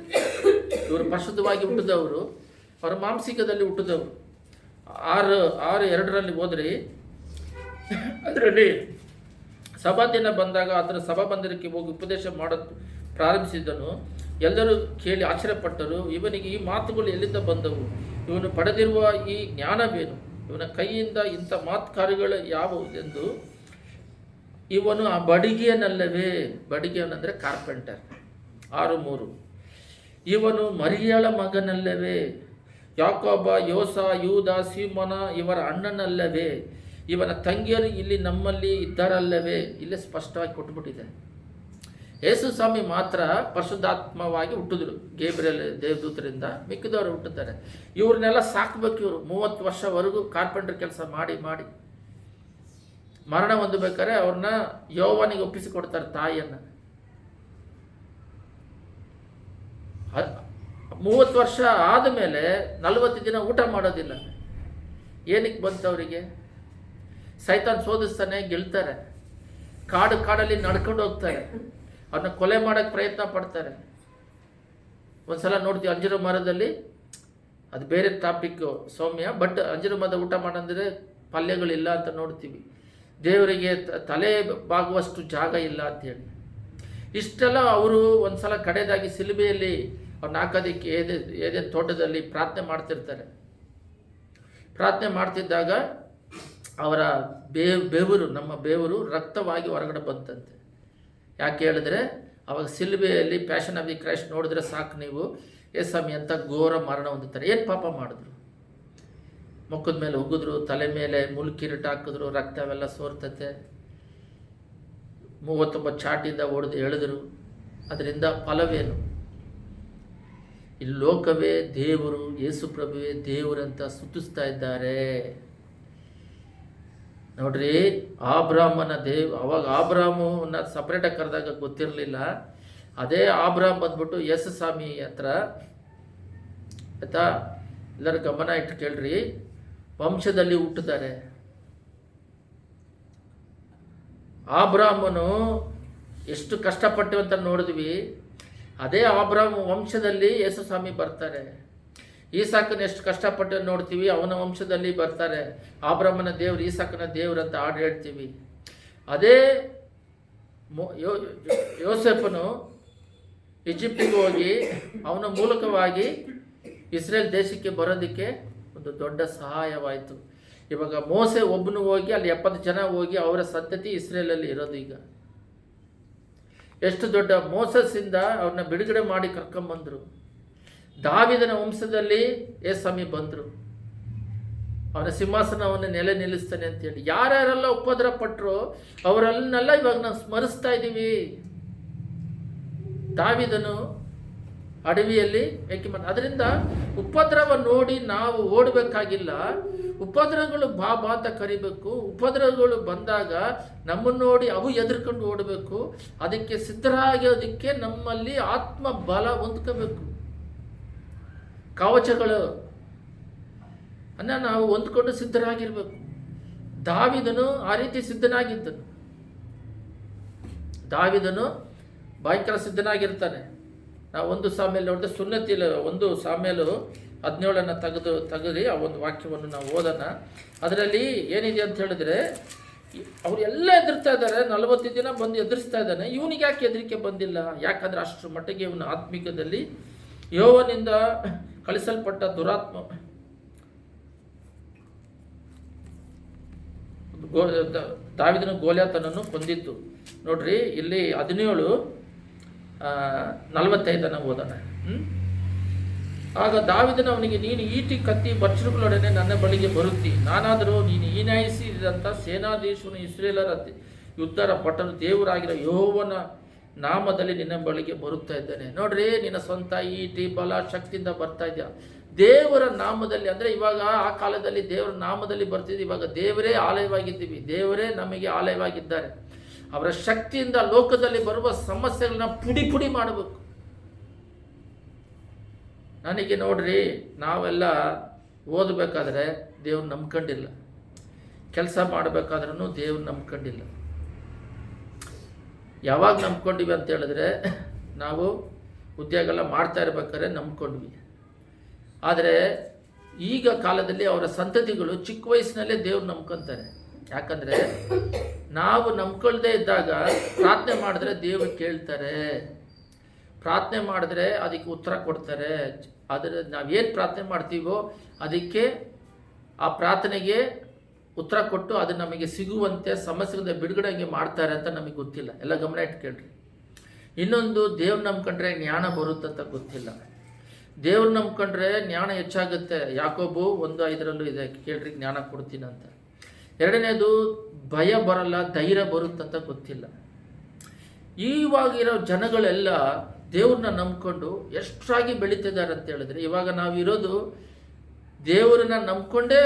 Speaker 1: ಇವರು ಪರಿಶುದ್ಧವಾಗಿ ಹುಟ್ಟಿದವರು, ಅವರ ಮಾಂಸಿಕದಲ್ಲಿ ಹುಟ್ಟಿದವರು. 6:2 ಹೋದ್ರಿ. ಅದರಲ್ಲಿ ಸಭಾ ದಿನ ಬಂದಾಗ ಅದರ ಸಭಾ ಮಂದಿರಕ್ಕೆ ಹೋಗಿ ಉಪದೇಶ ಮಾಡೋದು ಪ್ರಾರಂಭಿಸಿದನು. ಎಲ್ಲರೂ ಕೇಳಿ ಆಶ್ಚರ್ಯಪಟ್ಟರು. ಇವನಿಗೆ ಈ ಮಾತುಗಳು ಎಲ್ಲಿಂದ ಬಂದವು? ಇವನು ಪಡೆದಿರುವ ಈ ಜ್ಞಾನವೇನು? ಇವನ ಕೈಯಿಂದ ಇಂಥ ಕಾರ್ಯಗಳು ಯಾವುದೆಂದು. ಇವನು ಆ ಬಡಿಗೆಯನಲ್ಲವೇ? ಬಡಿಗೆಯನಂದರೆ ಕಾರ್ಪೆಂಟರ್. 6:3. ಇವನು ಮರಿಯಳ ಮಗನಲ್ಲವೇ? ಯಾಕೋಬ, ಯೋಸ, ಯೂದ, ಸೀಮೋನ ಇವರ ಅಣ್ಣನಲ್ಲವೇ? ಇವನ ತಂಗಿಯರು ಇಲ್ಲಿ ನಮ್ಮಲ್ಲಿ ಇದ್ದಾರಲ್ಲವೇ? ಇಲ್ಲೇ ಸ್ಪಷ್ಟವಾಗಿ ಕೊಟ್ಬಿಟ್ಟಿದೆ. ಯೇಸು ಸ್ವಾಮಿ ಮಾತ್ರ ಪರಿಶುದ್ಧಾತ್ಮವಾಗಿ ಹುಟ್ಟಿದ್ರು ಗೇಬ್ರಿಯಲ್ ದೇವದೂತರಿಂದ, ಮಿಕ್ಕಿದವರು ಹುಟ್ಟಿದ್ದಾರೆ. ಇವ್ರನ್ನೆಲ್ಲ ಸಾಕಬೇಕು. ಇವರು 30 ವರ್ಷವರೆಗೂ ಕಾರ್ಪೆಂಟರ್ ಕೆಲಸ ಮಾಡಿ ಮಾಡಿ ಮರಣ ಹೊಂದಬೇಕಾದ್ರೆ ಅವ್ರನ್ನ ಯೋವನಿಗೆ ಒಪ್ಪಿಸಿಕೊಡ್ತಾರೆ, ತಾಯಿಯನ್ನು. 30 ವರ್ಷ ಆದಮೇಲೆ 40 ದಿನ ಊಟ ಮಾಡೋದಿಲ್ಲ. ಏನಕ್ಕೆ ಬಂತು ಅವರಿಗೆ? ಸೈತಾನ್ ಶೋಧಿಸ್ತಾನೆ, ಗೆಲ್ತಾರೆ. ಕಾಡಲ್ಲಿ ನಡ್ಕೊಂಡು ಹೋಗ್ತಾರೆ, ಅವ್ರನ್ನ ಕೊಲೆ ಮಾಡೋಕ್ಕೆ ಪ್ರಯತ್ನ ಪಡ್ತಾರೆ. ಒಂದ್ಸಲ ನೋಡ್ತೀವಿ ಅಂಜೂರ ಮರದಲ್ಲಿ, ಅದು ಬೇರೆ ಟಾಪಿಕ್ಕು ಸೌಮ್ಯ, ಬಟ್ ಅಂಜೂರ ಮರದ ಊಟ ಮಾಡಂದರೆ ಪಲ್ಯಗಳಿಲ್ಲ ಅಂತ ನೋಡ್ತೀವಿ. ದೇವರಿಗೆ ತಲೆ ಬಾಗುವಷ್ಟು ಜಾಗ ಇಲ್ಲ ಅಂತೇಳಿ. ಇಷ್ಟೆಲ್ಲ ಅವರು ಒಂದ್ಸಲ ಕಡೆದಾಗಿ ಸಿಲುಬೆಯಲ್ಲಿ ಅವ್ರನ್ನ ಹಾಕೋದಕ್ಕೆ ಏದೇ ತೋಟದಲ್ಲಿ ಪ್ರಾರ್ಥನೆ ಮಾಡ್ತಿರ್ತಾರೆ. ಪ್ರಾರ್ಥನೆ ಮಾಡ್ತಿದ್ದಾಗ ಅವರ ಬೆವರು, ನಮ್ಮ ಬೆವರು ರಕ್ತವಾಗಿ ಹೊರಗಡೆ ಬಂತಂತೆ. ಯಾಕೆ ಹೇಳಿದ್ರೆ ಅವಾಗ ಸಿಲುಬೆಯಲ್ಲಿ ಪ್ಯಾಷನ್ ಆಫ್ ದಿ ಕ್ರೈಸ್ಟ್ ನೋಡಿದ್ರೆ ಸಾಕು ನೀವು, ಸ್ವಾಮಿ ಅಂತ ಘೋರ ಮರಣ ಹೊಂದುತ್ತಾರೆ. ಏನು ಪಾಪ ಮಾಡಿದ್ರು? ಮುಖದ ಮೇಲೆ ಉಗಿದ್ರು, ತಲೆ ಮೇಲೆ ಮುಳ್ಕಿರೀಟ ಹಾಕಿದ್ರು, ರಕ್ತ ಅವೆಲ್ಲ ಸೋರ್ತತೆ. 39 ಚಾಟಿಂದ ಹೊಡೆದು ಎಳೆದ್ರು. ಅದರಿಂದ ಫಲವೇನು? ಈ ಲೋಕವೇ ದೇವರು, ಯೇಸು ಪ್ರಭುವೇ ದೇವರಂತ ಸ್ತುತಿಸ್ತಾ ಇದ್ದಾರೆ. ನೋಡ್ರಿ, ಆಬ್ರಾಮನ ಅವಾಗ ಆಬ್ರಾಮನ ಸಪ್ರೇಟಾಗಿ ಕರೆದಾಗ ಗೊತ್ತಿರಲಿಲ್ಲ. ಅದೇ ಆಬ್ರಾಮ್ ಬಂದ್ಬಿಟ್ಟು ಯೇಸು ಸ್ವಾಮಿ ಹತ್ರ, ಆಯ್ತಾ, ಎಲ್ಲರೂ ಗಮನ ಇಟ್ಟು ಕೇಳ್ರಿ, ವಂಶದಲ್ಲಿ ಹುಟ್ಟಿದ್ದಾರೆ. ಆಬ್ರಾಮನು ಎಷ್ಟು ಕಷ್ಟಪಟ್ಟು ಅಂತ ನೋಡಿದ್ವಿ. ಅದೇ ಆಬ್ರಾಮ್ ವಂಶದಲ್ಲಿ ಯೇಸು ಸ್ವಾಮಿ ಬರ್ತಾರೆ. ಈಸಾಕನ ಎಷ್ಟು ಕಷ್ಟಪಟ್ಟು ನೋಡ್ತೀವಿ, ಅವನ ವಂಶದಲ್ಲಿ ಬರ್ತಾರೆ. ಆಬ್ರಾಮನ ದೇವ್ರು, ಈಸಾಕನ ದೇವ್ರು ಅಂತ ಹಾಡು ಹೇಳ್ತೀವಿ. ಅದೇ ಯೋಸೇಫನು ಈಜಿಪ್ಟಿಗೆ ಹೋಗಿ ಅವನ ಮೂಲಕವಾಗಿ ಇಸ್ರೇಲ್ ದೇಶಕ್ಕೆ ಬರೋದಕ್ಕೆ ಒಂದು ದೊಡ್ಡ ಸಹಾಯವಾಯಿತು. ಇವಾಗ ಮೋಸೆ ಒಬ್ಬನು ಹೋಗಿ ಅಲ್ಲಿ 70 ಜನ ಹೋಗಿ ಅವರ ಸಂತತಿ ಇಸ್ರೇಲಲ್ಲಿ ಇರೋದು. ಈಗ ಎಷ್ಟು ದೊಡ್ಡ ಮೋಸಸ್ಸಿಂದ ಅವ್ರನ್ನ ಬಿಡುಗಡೆ ಮಾಡಿ ಕರ್ಕೊಂಬಂದರು. ದಾವಿದನ ವಂಶದಲ್ಲಿ ಯೇಸ್ವಾಮಿ ಬಂದರು, ಅವನ ಸಿಂಹಾಸನವನ್ನು ನೆಲೆ ನಿಲ್ಲಿಸ್ತಾನೆ ಅಂತೇಳಿ. ಯಾರ್ಯಾರೆಲ್ಲ ಉಪದ್ರ ಪಟ್ಟರು ಅವರನ್ನೆಲ್ಲ ಇವಾಗ ನಾವು ಸ್ಮರಿಸ್ತಾ ಇದ್ದೀವಿ. ದಾವಿದನು ಅಡವಿಯಲ್ಲಿ ಏಕೆ ಅದರಿಂದ ಉಪದ್ರವ ನೋಡಿ ನಾವು ಓಡಬೇಕಾಗಿಲ್ಲ. ಉಪದ್ರವಗಳು ಬಾ ಅಂತ ಕರಿಬೇಕು. ಉಪದ್ರವಗಳು ಬಂದಾಗ ನಮ್ಮನ್ನು ನೋಡಿ ಅವು ಎದುರ್ಕೊಂಡು ಓಡಬೇಕು. ಅದಕ್ಕೆ ಸಿದ್ಧರಾಗೋದಕ್ಕೆ ನಮ್ಮಲ್ಲಿ ಆತ್ಮ ಬಲ ಹೊಂದ್ಕೋಬೇಕು. ಕವಚಗಳು ನಾವು ಹೊಂದ್ಕೊಂಡು ಸಿದ್ಧರಾಗಿರ್ಬೇಕು. ದಾವಿದನು ಆ ರೀತಿ ಸಿದ್ಧನಾಗಿದ್ದನು. ದಾವಿದನು ಭಯಂಕರ ಸಿದ್ಧನಾಗಿರ್ತಾನೆ. ನಾವು 1 ಸಾಮ್ಯಲ್ ನೋಡಿದ್ರೆ ಸುನ್ನತಿಯಲ್ಲಿ 1 ಸಾಮ್ಯಲು 17 ತೆಗೆದ್ರಿ ಆ ಒಂದು ವಾಕ್ಯವನ್ನು ನಾವು ಓದೋಣ. ಅದರಲ್ಲಿ ಏನಿದೆ ಅಂತ ಹೇಳಿದ್ರೆ, ಅವರೆಲ್ಲ ಎದುರ್ತಾ ಇದ್ದಾರೆ. 40 ದಿನ ಬಂದು ಎದುರಿಸ್ತಾ ಇದ್ದಾನೆ. ಇವನಿಗೆ ಯಾಕೆ ಹೆದರಿಕೆ ಬಂದಿಲ್ಲ? ಯಾಕಂದರೆ ಅಷ್ಟರ ಮಟ್ಟಿಗೆ ಇವನ ಆತ್ಮಿಕದಲ್ಲಿ ಯೆಹೋವನಿಂದ ಕಳಿಸಲ್ಪಟ್ಟ ದುರಾತ್ಮ ದಾವಿದನ ಗೋಲ್ಯಾತನನ್ನು ಕೊಂದಿತ್ತು. ನೋಡ್ರಿ, ಇಲ್ಲಿ 17:45 ಓದೋಣ. ಆಗ ದಾವಿದನು ಅವನಿಗೆ, ನೀನು ಈಟಿ ಕತ್ತಿ ಬಚ್ಚಲುಗಳೊಡನೆ ನನ್ನ ಬಳಿಗೆ ಬರುತ್ತಿ. ನಾನಾದರೂ ನೀನು ಈನಾಯಿಸಿದಂಥ ಸೇನಾಧೀಶನು ಇಸ್ರೇಲರ ಯುದ್ಧರ ಭಟನು ದೇವರಾಗಿರೋ ಯೆಹೋವನ ನಾಮದಲ್ಲಿ ನಿನ್ನ ಬಳಿಗೆ ಬರುತ್ತಾ ಇದ್ದಾನೆ. ನೋಡ್ರಿ, ನಿನ್ನ ಸ್ವಂತ ಈಟಿ ಬಲ ಶಕ್ತಿಯಿಂದ ಬರ್ತಾ ಇದೆಯಾ? ದೇವರ ನಾಮದಲ್ಲಿ, ಅಂದರೆ ಇವಾಗ ಆ ಕಾಲದಲ್ಲಿ ದೇವರ ನಾಮದಲ್ಲಿ ಬರ್ತಿದ್ವಿ. ಇವಾಗ ದೇವರೇ ಆಲಯವಾಗಿದ್ದೀವಿ. ದೇವರೇ ನಮಗೆ ಆಲಯವಾಗಿದ್ದಾರೆ. ಅವರ ಶಕ್ತಿಯಿಂದ ಲೋಕದಲ್ಲಿ ಬರುವ ಸಮಸ್ಯೆಗಳನ್ನ ಪುಡಿ ಮಾಡಬೇಕು. ನನಗೆ ನೋಡ್ರಿ, ನಾವೆಲ್ಲ ಓದಬೇಕಾದ್ರೆ ದೇವ್ರು ನಂಬ್ಕೊಂಡಿಲ್ಲ. ಕೆಲಸ ಮಾಡಬೇಕಾದ್ರೂ ದೇವ್ರು ನಂಬ್ಕೊಂಡಿಲ್ಲ. ಯಾವಾಗ ನಂಬ್ಕೊಂಡಿವಿ ಅಂತ ಹೇಳಿದ್ರೆ, ನಾವು ಉದ್ಯೋಗ ಎಲ್ಲ ಮಾಡ್ತಾ ಇರ್ಬೇಕಾದ್ರೆ ನಂಬ್ಕೊಂಡ್ವಿ. ಆದರೆ ಈಗ ಕಾಲದಲ್ಲಿ ಅವರ ಸಂತತಿಗಳು ಚಿಕ್ಕ ವಯಸ್ಸಿನಲ್ಲೇ ದೇವ್ರು ನಂಬ್ಕೊತಾರೆ. ಯಾಕಂದರೆ ನಾವು ನಂಬ್ಕೊಳ್ದೇ ಇದ್ದಾಗ ಪ್ರಾರ್ಥನೆ ಮಾಡಿದ್ರೆ ದೇವ್ರು ಕೇಳ್ತಾರೆ, ಪ್ರಾರ್ಥನೆ ಮಾಡಿದ್ರೆ ಅದಕ್ಕೆ ಉತ್ತರ ಕೊಡ್ತಾರೆ. ಅದರ ನಾವೇನು ಪ್ರಾರ್ಥನೆ ಮಾಡ್ತೀವೋ ಅದಕ್ಕೆ, ಆ ಪ್ರಾರ್ಥನೆಗೆ ಉತ್ತರ ಕೊಟ್ಟು ಅದು ನಮಗೆ ಸಿಗುವಂತೆ ಸಮಸ್ಯೆಗಳಿಂದ ಬಿಡುಗಡೆಗೆ ಮಾಡ್ತಾರೆ ಅಂತ ನಮಗೆ ಗೊತ್ತಿಲ್ಲ. ಎಲ್ಲ ಗಮನ ಇಟ್ಕೊಳ್ರಿ. ಇನ್ನೊಂದು, ದೇವ್ರು ನಂಬ್ಕೊಂಡ್ರೆ ಜ್ಞಾನ ಬರುತ್ತಂತ ಗೊತ್ತಿಲ್ಲ. ದೇವ್ರು ನಂಬ್ಕೊಂಡ್ರೆ ಜ್ಞಾನ ಹೆಚ್ಚಾಗುತ್ತೆ. ಯಾಕೋಬು 1:5 ಇದೆ, ಕೇಳ್ರಿ ಜ್ಞಾನ ಕೊಡ್ತೀನಂತ. ಎರಡನೇದು, ಭಯ ಬರಲ್ಲ, ಧೈರ್ಯ ಬರುತ್ತಂತ ಗೊತ್ತಿಲ್ಲ. ಇವಾಗಿರೋ ಜನಗಳೆಲ್ಲ ದೇವ್ರನ್ನ ನಂಬ್ಕೊಂಡು ಎಷ್ಟಾಗಿ ಬೆಳೀತಿದ್ದಾರೆ ಅಂತ ಹೇಳಿದ್ರೆ, ಇವಾಗ ನಾವಿರೋದು ದೇವ್ರನ್ನ ನಂಬ್ಕೊಂಡೇ.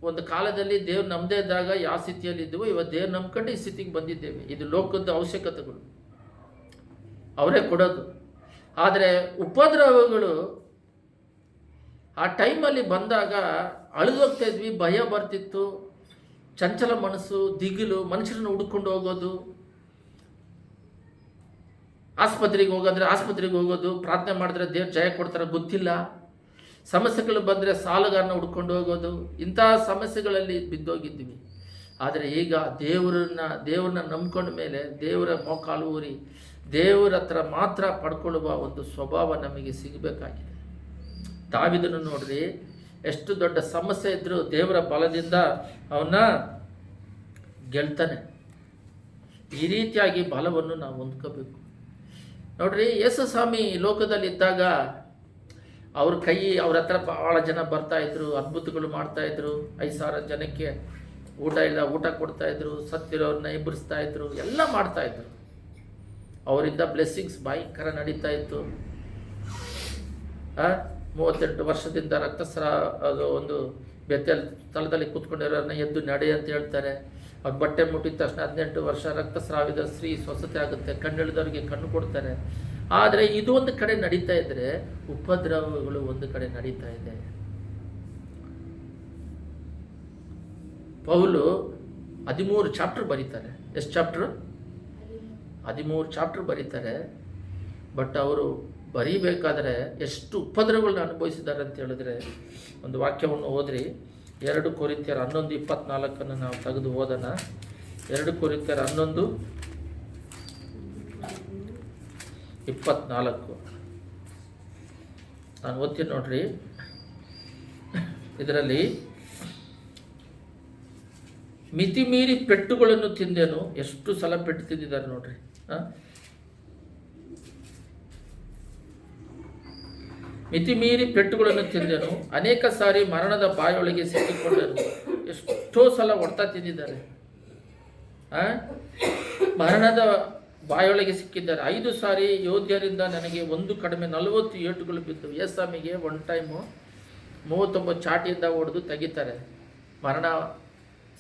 Speaker 1: ಒಂದು ಕಾಲದಲ್ಲಿ ದೇವ್ರು ನಮ್ಮದೇ ಇದ್ದಾಗ ಯಾವ ಸ್ಥಿತಿಯಲ್ಲಿ ಇದ್ದೀವೋ, ಇವಾಗ ದೇವ್ರು ನಂಬ್ಕೊಂಡು ಈ ಸ್ಥಿತಿಗೆ ಬಂದಿದ್ದೇವೆ. ಇದು ಲೋಕದ ಅವಶ್ಯಕತೆಗಳು ಅವರೇ ಕೊಡೋದು. ಆದರೆ ಉಪದ್ರವಗಳು ಆ ಟೈಮಲ್ಲಿ ಬಂದಾಗ ಅಳಿದೋಗ್ತಾ ಇದ್ವಿ, ಭಯ ಬರ್ತಿತ್ತು, ಚಂಚಲ ಮನಸ್ಸು, ದಿಗಿಲು, ಮನುಷ್ಯರನ್ನು ಹುಡ್ಕೊಂಡು ಹೋಗೋದು, ಆಸ್ಪತ್ರೆಗೆ ಹೋಗೋದು, ಪ್ರಾರ್ಥನೆ ಮಾಡಿದ್ರೆ ದೇವ್ರು ಜಯ ಕೊಡ್ತಾರೆ ಗೊತ್ತಿಲ್ಲ, ಸಮಸ್ಯೆಗಳು ಬಂದರೆ ಸಾಲಗಾರನ ಹುಡ್ಕೊಂಡು ಹೋಗೋದು, ಇಂತಹ ಸಮಸ್ಯೆಗಳಲ್ಲಿ ಬಿದ್ದೋಗಿದ್ವಿ. ಆದರೆ ಈಗ ದೇವ್ರನ್ನ ನಂಬ್ಕೊಂಡ ಮೇಲೆ ದೇವರ ಮೋಕಾಲು ಊರಿ ದೇವರ ಹತ್ರ ಮಾತ್ರ ಪಡ್ಕೊಳ್ಳುವ ಒಂದು ಸ್ವಭಾವ ನಮಗೆ ಸಿಗಬೇಕಾಗಿದೆ. ದಾವೀದನು ನೋಡ್ರಿ, ಎಷ್ಟು ದೊಡ್ಡ ಸಮಸ್ಯೆ ಇದ್ದರೂ ದೇವರ ಬಲದಿಂದ ಅವನ್ನ ಗೆಲ್ತಾನೆ. ಈ ರೀತಿಯಾಗಿ ಬಲವನ್ನು ನಾವು ಹೊಂದ್ಕೋಬೇಕು. ನೋಡ್ರಿ, ಯೇಸು ಸ್ವಾಮಿ ಲೋಕದಲ್ಲಿ ಇದ್ದಾಗ ಅವ್ರ ಹತ್ರ ಭಾಳ ಜನ ಬರ್ತಾಯಿದ್ರು, ಅದ್ಭುತಗಳು ಮಾಡ್ತಾಯಿದ್ರು. 5,000 ಜನಕ್ಕೆ ಊಟ ಕೊಡ್ತಾಯಿದ್ರು, ಸತ್ತಿರೋರನ್ನ ಎಬ್ಬರಿಸ್ತಾಯಿದ್ರು, ಎಲ್ಲ ಮಾಡ್ತಾಯಿದ್ರು. ಅವರಿಂದ ಬ್ಲೆಸ್ಸಿಂಗ್ಸ್ ಭಯಂಕರ ನಡೀತಾ ಇತ್ತು. 38 ವರ್ಷದಿಂದ ರಕ್ತಸ್ರಾವ ಒಂದು ಬೆತ್ತಲ್ ಸ್ಥಳದಲ್ಲಿ ಕೂತ್ಕೊಂಡಿರೋರನ್ನ ಎದ್ದು ನಡೆ ಅಂತ ಹೇಳ್ತಾರೆ. ಅವ್ರ ಬಟ್ಟೆ ಮುಟ್ಟಿದ ತಕ್ಷಣ 18 ವರ್ಷ ರಕ್ತಸ್ರಾವಿದ ಸ್ತ್ರೀ ಸ್ವಸ್ಥತೆ ಆಗುತ್ತೆ, ಕಣ್ಣಿಳಿದವ್ರಿಗೆ ಕಣ್ಣು ಕೊಡ್ತಾರೆ. ಆದರೆ ಇದು ಒಂದು ಕಡೆ ನಡೀತಾ ಇದ್ರೆ, ಉಪದ್ರವಗಳು ಒಂದು ಕಡೆ ನಡೀತಾ ಇದೆ. ಪೌಲು 13 ಚಾಪ್ಟರ್ ಬರೀತಾರೆ. ಎಷ್ಟು ಚಾಪ್ಟರ್? 13 ಚಾಪ್ಟರ್ ಬರೀತಾರೆ. ಬಟ್ ಅವರು ಬರೀಬೇಕಾದ್ರೆ ಎಷ್ಟು ಉಪದ್ರವಗಳನ್ನ ಅನುಭವಿಸಿದ್ದಾರೆ ಅಂತ ಹೇಳಿದ್ರೆ, ಒಂದು ವಾಕ್ಯವನ್ನು ಓದ್ರಿ. 2 ಕೊರಿಂಥಿಯರು 11:24 ನಾವು ತೆಗೆದು ಓದೋಣ. 2 ಕೊರಿಂಥಿಯರು 11:24 ನಾನು ಓದ್ತೀನಿ ನೋಡ್ರಿ. ಇದರಲ್ಲಿ ಮಿತಿ ಮೀರಿ ಪೆಟ್ಟುಗಳನ್ನು ತಿಂದೇನು. ಎಷ್ಟು ಸಲ ಪೆಟ್ಟು ತಿಂದಿದ್ದಾರೆ ನೋಡ್ರಿ. ಮಿತಿ ಮೀರಿ ಪೆಟ್ಟುಗಳನ್ನು ತಿಂದೆನು, ಅನೇಕ ಸಾರಿ ಮರಣದ ಬಾಯೊಳಗೆ ಸಿಕ್ಕಿಕೊಂಡನು. ಎಷ್ಟೋ ಸಲ ಹೊಡ್ತಾ ತಿಂದಿದ್ದಾರೆ, ಮರಣದ ಬಾಯೊಳಗೆ ಸಿಕ್ಕಿದ್ದಾರೆ. 5 ಸಾರಿ ಯೋಧ್ಯರಿಂದ ನನಗೆ ಒಂದು ಕಡಿಮೆ 40 ಏಟುಗಳು ಬಿದ್ದು. ಯೇಸ್ವಾಮಿಗೆ ಒನ್ ಟೈಮು 39 ಚಾಟಿಯಿಂದ ಹೊಡೆದು ತೆಗಿತಾರೆ. ಮರಣ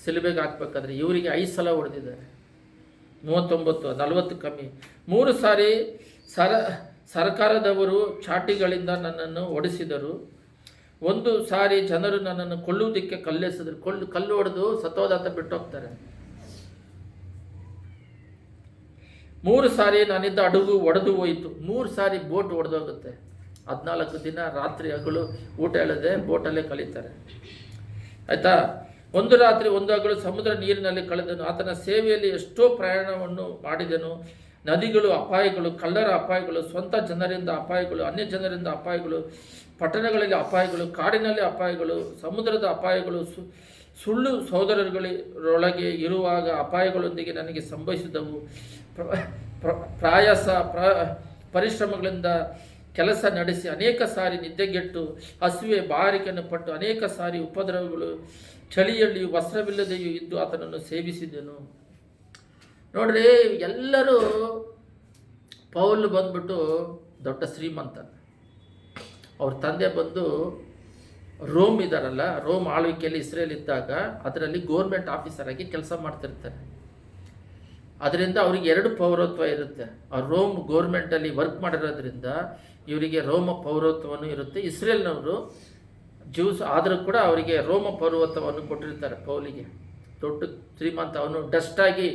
Speaker 1: ಸಿಲುಬೆಗೆ ಹಾಕ್ಬೇಕಾದ್ರೆ ಇವರಿಗೆ 5 ಸಲ ಹೊಡೆದಿದ್ದಾರೆ. 39, 40 ಕಮ್ಮಿ. 3 ಸಾರಿ ಸರ್ಕಾರದವರು ಚಾಟಿಗಳಿಂದ ನನ್ನನ್ನು ಹೊಡೆಸಿದರು. 1 ಸಾರಿ ಜನರು ನನ್ನನ್ನು ಕೊಲ್ಲುವುದಕ್ಕೆ ಕಲ್ಲೆಸೆದರು. ಕಲ್ಲು ಹೊಡೆದು ಸತ್ತೋದಂತ ಬಿಟ್ಟೋಗ್ತಾರೆ. 3 ಸಾರಿ ನಾನಿದ್ದ ಹಡಗು ಒಡೆದು ಹೋಯಿತು. 3 ಸಾರಿ ಬೋಟ್ ಒಡೆದೋಗುತ್ತೆ. 14 ದಿನ ರಾತ್ರಿ ಹಗಲು ಊಟ ಹೇಳದೆ ಬೋಟಲ್ಲೇ ಕಳೀತಾರೆ. ಆಯಿತಾ? 1 ರಾತ್ರಿ 1 ಹಗಲು ಸಮುದ್ರ ನೀರಿನಲ್ಲಿ ಕಳೆದನು. ಆತನ ಸೇವೆಯಲ್ಲಿ ಎಷ್ಟೋ ಪ್ರಯಾಣವನ್ನು ಮಾಡಿದೆನು. ನದಿಗಳು ಅಪಾಯಗಳು, ಕಳ್ಳರ ಅಪಾಯಗಳು, ಸ್ವಂತ ಜನರಿಂದ ಅಪಾಯಗಳು, ಅನ್ಯ ಜನರಿಂದ ಅಪಾಯಗಳು, ಪಟ್ಟಣಗಳಲ್ಲಿ ಅಪಾಯಗಳು, ಕಾಡಿನಲ್ಲಿ ಅಪಾಯಗಳು, ಸಮುದ್ರದ ಅಪಾಯಗಳು, ಸುಳ್ಳು ಸಹೋದರಗಳೊಳಗೆ ಇರುವಾಗ ಅಪಾಯಗಳೊಂದಿಗೆ ನನಗೆ ಸಂಭವಿಸಿದವು. ಪರಿಶ್ರಮಗಳಿಂದ ಕೆಲಸ ನಡೆಸಿ ಅನೇಕ ಸಾರಿ ನಿದ್ದೆಗೆಟ್ಟು ಹಸಿವೆ ಬಾರಿಕೆಯನ್ನು ಪಟ್ಟು ಅನೇಕ ಸಾರಿ ಉಪದ್ರವಗಳು, ಚಳಿಯಲ್ಲಿಯೂ ವಸ್ತ್ರವಿಲ್ಲದೆಯೂ ಇದ್ದು ಆತನನ್ನು ಸೇವಿಸಿದೆನು. ನೋಡ್ರಿ, ಎಲ್ಲರೂ ಪೌಲ್ ಬಂದ್ಬಿಟ್ಟು ದೊಡ್ಡ ಶ್ರೀಮಂತ. ಅವ್ರ ತಂದೆ ಬಂದು ರೋಮ್ ಇದ್ದಾರಲ್ಲ, ರೋಮ್ ಆಳ್ವಿಕೆಯಲ್ಲಿ ಇಸ್ರೇಲ್ ಇದ್ದಾಗ ಅದರಲ್ಲಿ ಗೋರ್ಮೆಂಟ್ ಆಫೀಸರ್ ಆಗಿ ಕೆಲಸ ಮಾಡ್ತಿರ್ತಾರೆ. ಅದರಿಂದ ಅವರಿಗೆ 2 ಪೌರತ್ವ ಇರುತ್ತೆ. ಆ ರೋಮ್ ಗೋರ್ಮೆಂಟಲ್ಲಿ ವರ್ಕ್ ಮಾಡಿರೋದ್ರಿಂದ ಇವರಿಗೆ ರೋಮ ಪೌರತ್ವನೂ ಇರುತ್ತೆ. ಇಸ್ರೇಲ್ನವರು ಜ್ಯೂಸ್ ಆದರೂ ಕೂಡ ಅವರಿಗೆ ರೋಮ ಪೌರತ್ವವನ್ನು ಕೊಟ್ಟಿರ್ತಾರೆ ಪೌಲಿಗೆ. ದೊಡ್ಡ ಶ್ರೀಮಂತ, ಅವನು ಡಸ್ಟಾಗಿ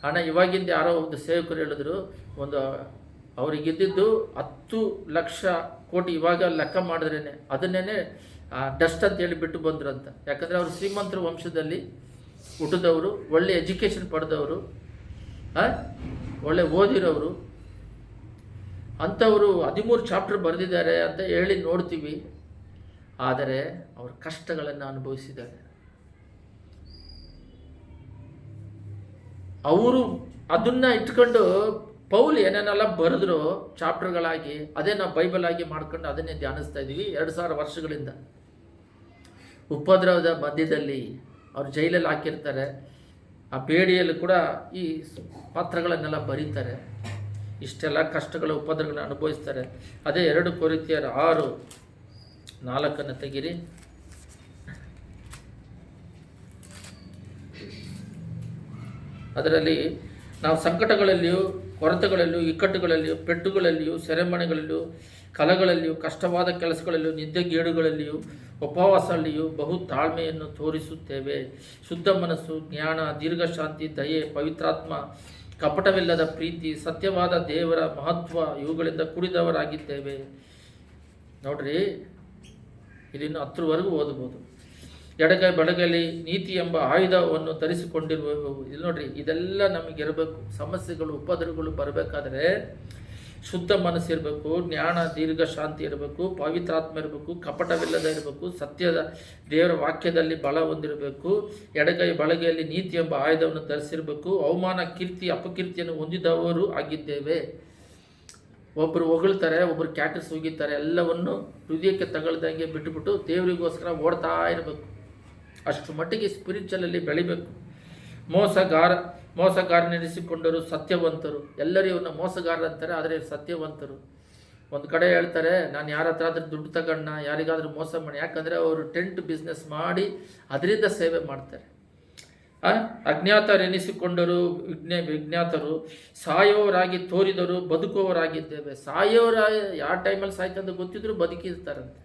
Speaker 1: ಹಣ. ಇವಾಗಿಂದ ಯಾರೋ ಒಂದು ಸೇವಕರು ಹೇಳಿದ್ರು, ಒಂದು ಅವರಿಗಿದ್ದಿದ್ದು 10 ಲಕ್ಷ ಕೋಟಿ ಇವಾಗ ಲೆಕ್ಕ ಮಾಡಿದ್ರೇ ಅದನ್ನೇ ಡಸ್ಟ್ ಅಂತ ಹೇಳಿ ಬಿಟ್ಟು ಬಂದ್ರಂತ. ಯಾಕಂದರೆ ಅವರು ಶ್ರೀಮಂತರ ವಂಶದಲ್ಲಿ ಹುಟ್ಟಿದವರು, ಒಳ್ಳೆ ಎಜುಕೇಷನ್ ಪಡೆದವರು, ಒಳ್ಳೆ ಓದಿರೋರು, ಅಂಥವರು 13 ಚಾಪ್ಟರ್ ಬರೆದಿದ್ದಾರೆ ಅಂತ ಹೇಳಿ ನೋಡ್ತೀವಿ. ಆದರೆ ಅವರು ಕಷ್ಟಗಳನ್ನು ಅನುಭವಿಸಿದ್ದಾರೆ. ಅವರು ಅದನ್ನು ಇಟ್ಕೊಂಡು ಪೌಲ್ ಏನೇನೆಲ್ಲ ಬರೆದ್ರು ಚಾಪ್ಟರ್ಗಳಾಗಿ, ಅದೇ ನಾವು ಬೈಬಲ್ ಆಗಿ ಮಾಡ್ಕೊಂಡು ಅದನ್ನೇ ಧ್ಯಾನಿಸ್ತಾ ಇದ್ದೀವಿ 2000 ವರ್ಷಗಳಿಂದ. ಉಪದ್ರವದ ಮಧ್ಯದಲ್ಲಿ ಅವ್ರು ಜೈಲಲ್ಲಿ ಹಾಕಿರ್ತಾರೆ, ಆ ಬೇಡಿಯಲ್ಲಿ ಕೂಡ ಈ ಪಾತ್ರಗಳನ್ನೆಲ್ಲ ಬರೀತಾರೆ. ಇಷ್ಟೆಲ್ಲ ಕಷ್ಟಗಳ ಉಪದ್ರವಗಳನ್ನ ಅನುಭವಿಸ್ತಾರೆ. ಅದೇ 2 ಕೊರಿಂಥಿಯರು 6:4 ತೆಗಿರಿ. ಅದರಲ್ಲಿ ನಾವು ಸಂಕಟಗಳಲ್ಲಿಯೂ, ಕೊರತೆಗಳಲ್ಲಿಯೂ, ಇಕ್ಕಟ್ಟುಗಳಲ್ಲಿಯೂ, ಪೆಟ್ಟುಗಳಲ್ಲಿಯೂ, ಸೆರೆಮನೆಗಳಲ್ಲಿಯೂ, ಕಲಗಳಲ್ಲಿಯೂ, ಕಷ್ಟವಾದ ಕೆಲಸಗಳಲ್ಲಿಯೂ, ನಿದ್ದೆಗೇಡುಗಳಲ್ಲಿಯೂ, ಉಪವಾಸದಲ್ಲಿಯೂ ಬಹು ತಾಳ್ಮೆಯನ್ನು ತೋರಿಸುತ್ತೇವೆ. ಶುದ್ಧ ಮನಸ್ಸು, ಜ್ಞಾನ, ದೀರ್ಘಶಾಂತಿ, ದಯೆ, ಪವಿತ್ರಾತ್ಮ, ಕಪಟವಿಲ್ಲದ ಪ್ರೀತಿ, ಸತ್ಯವಾದ ದೇವರ ಮಹತ್ವ ಇವುಗಳಿಂದ ಕುಡಿದವರಾಗಿದ್ದೇವೆ. ನೋಡ್ರಿ, ಇದನ್ನು 10ವರೆಗೂ ಓದಬಹುದು. ಎಡಗೈ ಬಲಗೈಲಿ ನೀತಿ ಎಂಬ ಆಯುಧವನ್ನು ಧರಿಸಿಕೊಂಡಿರುವ, ಇಲ್ಲಿ ನೋಡ್ರಿ, ಇದೆಲ್ಲ ನಮಗಿರಬೇಕು. ಸಮಸ್ಯೆಗಳು, ಉಪದ್ರವಗಳು ಬರಬೇಕಾದ್ರೆ ಶುದ್ಧ ಮನಸ್ಸಿರಬೇಕು, ಜ್ಞಾನ, ದೀರ್ಘ ಶಾಂತಿ ಇರಬೇಕು, ಪವಿತ್ರಾತ್ಮ ಇರಬೇಕು, ಕಪಟವಿಲ್ಲದ ಇರಬೇಕು, ಸತ್ಯದ ದೇವರ ವಾಕ್ಯದಲ್ಲಿ ಬಲ ಹೊಂದಿರಬೇಕು, ಎಡಗೈ ಬಲಗೈಯಲ್ಲಿ ನೀತಿ ಎಂಬ ಆಯುಧವನ್ನು ಧರಿಸಿರಬೇಕು, ಅವಮಾನ, ಕೀರ್ತಿ, ಅಪಕೀರ್ತಿಯನ್ನು ಹೊಂದಿದವರು ಆಗಿದ್ದೇವೆ. ಒಬ್ಬರು ಹೊಗಳ್ತಾರೆ, ಒಬ್ಬರು ಕ್ಯಾಟಸ್ ಹೋಗಿತಾರೆ, ಎಲ್ಲವನ್ನು ಹೃದಯಕ್ಕೆ ತಗೊಳ್ದಂಗೆ ಬಿಟ್ಟುಬಿಟ್ಟು ದೇವರಿಗೋಸ್ಕರ ಓಡ್ತಾ ಇರಬೇಕು. ಅಷ್ಟು ಮಟ್ಟಿಗೆ ಸ್ಪಿರಿಚುವಲಲ್ಲಿ ಬೆಳಿಬೇಕು. ಮೋಸಗಾರನೆನಿಸಿಕೊಂಡರು ಸತ್ಯವಂತರು. ಎಲ್ಲರೂ ಇವನ್ನ ಮೋಸಗಾರ ಅಂತಾರೆ, ಆದರೆ ಸತ್ಯವಂತರು. ಒಂದು ಕಡೆ ಹೇಳ್ತಾರೆ, ನಾನು ಯಾರ ಹತ್ರ ಆದ್ರೂ ದುಡ್ಡು ತಗೊಂಡ, ಯಾರಿಗಾದ್ರೂ ಮೋಸ ಮಾಡಿ, ಯಾಕಂದರೆ ಅವರು ಟೆಂಟ್ ಬಿಸ್ನೆಸ್ ಮಾಡಿ ಅದರಿಂದ ಸೇವೆ ಮಾಡ್ತಾರೆ. ಅಜ್ಞಾತರೆನಿಸಿಕೊಂಡರು ವಿಜ್ಞಾತರು, ಸಾಯೋವರಾಗಿ ತೋರಿದರು ಬದುಕುವವರಾಗಿದ್ದೇವೆ. ಸಾಯೋರ ಯಾವ ಟೈಮಲ್ಲಿ ಸಾಯ್ತಂತ ಗೊತ್ತಿದ್ರು ಬದುಕಿರ್ತಾರಂತೆ.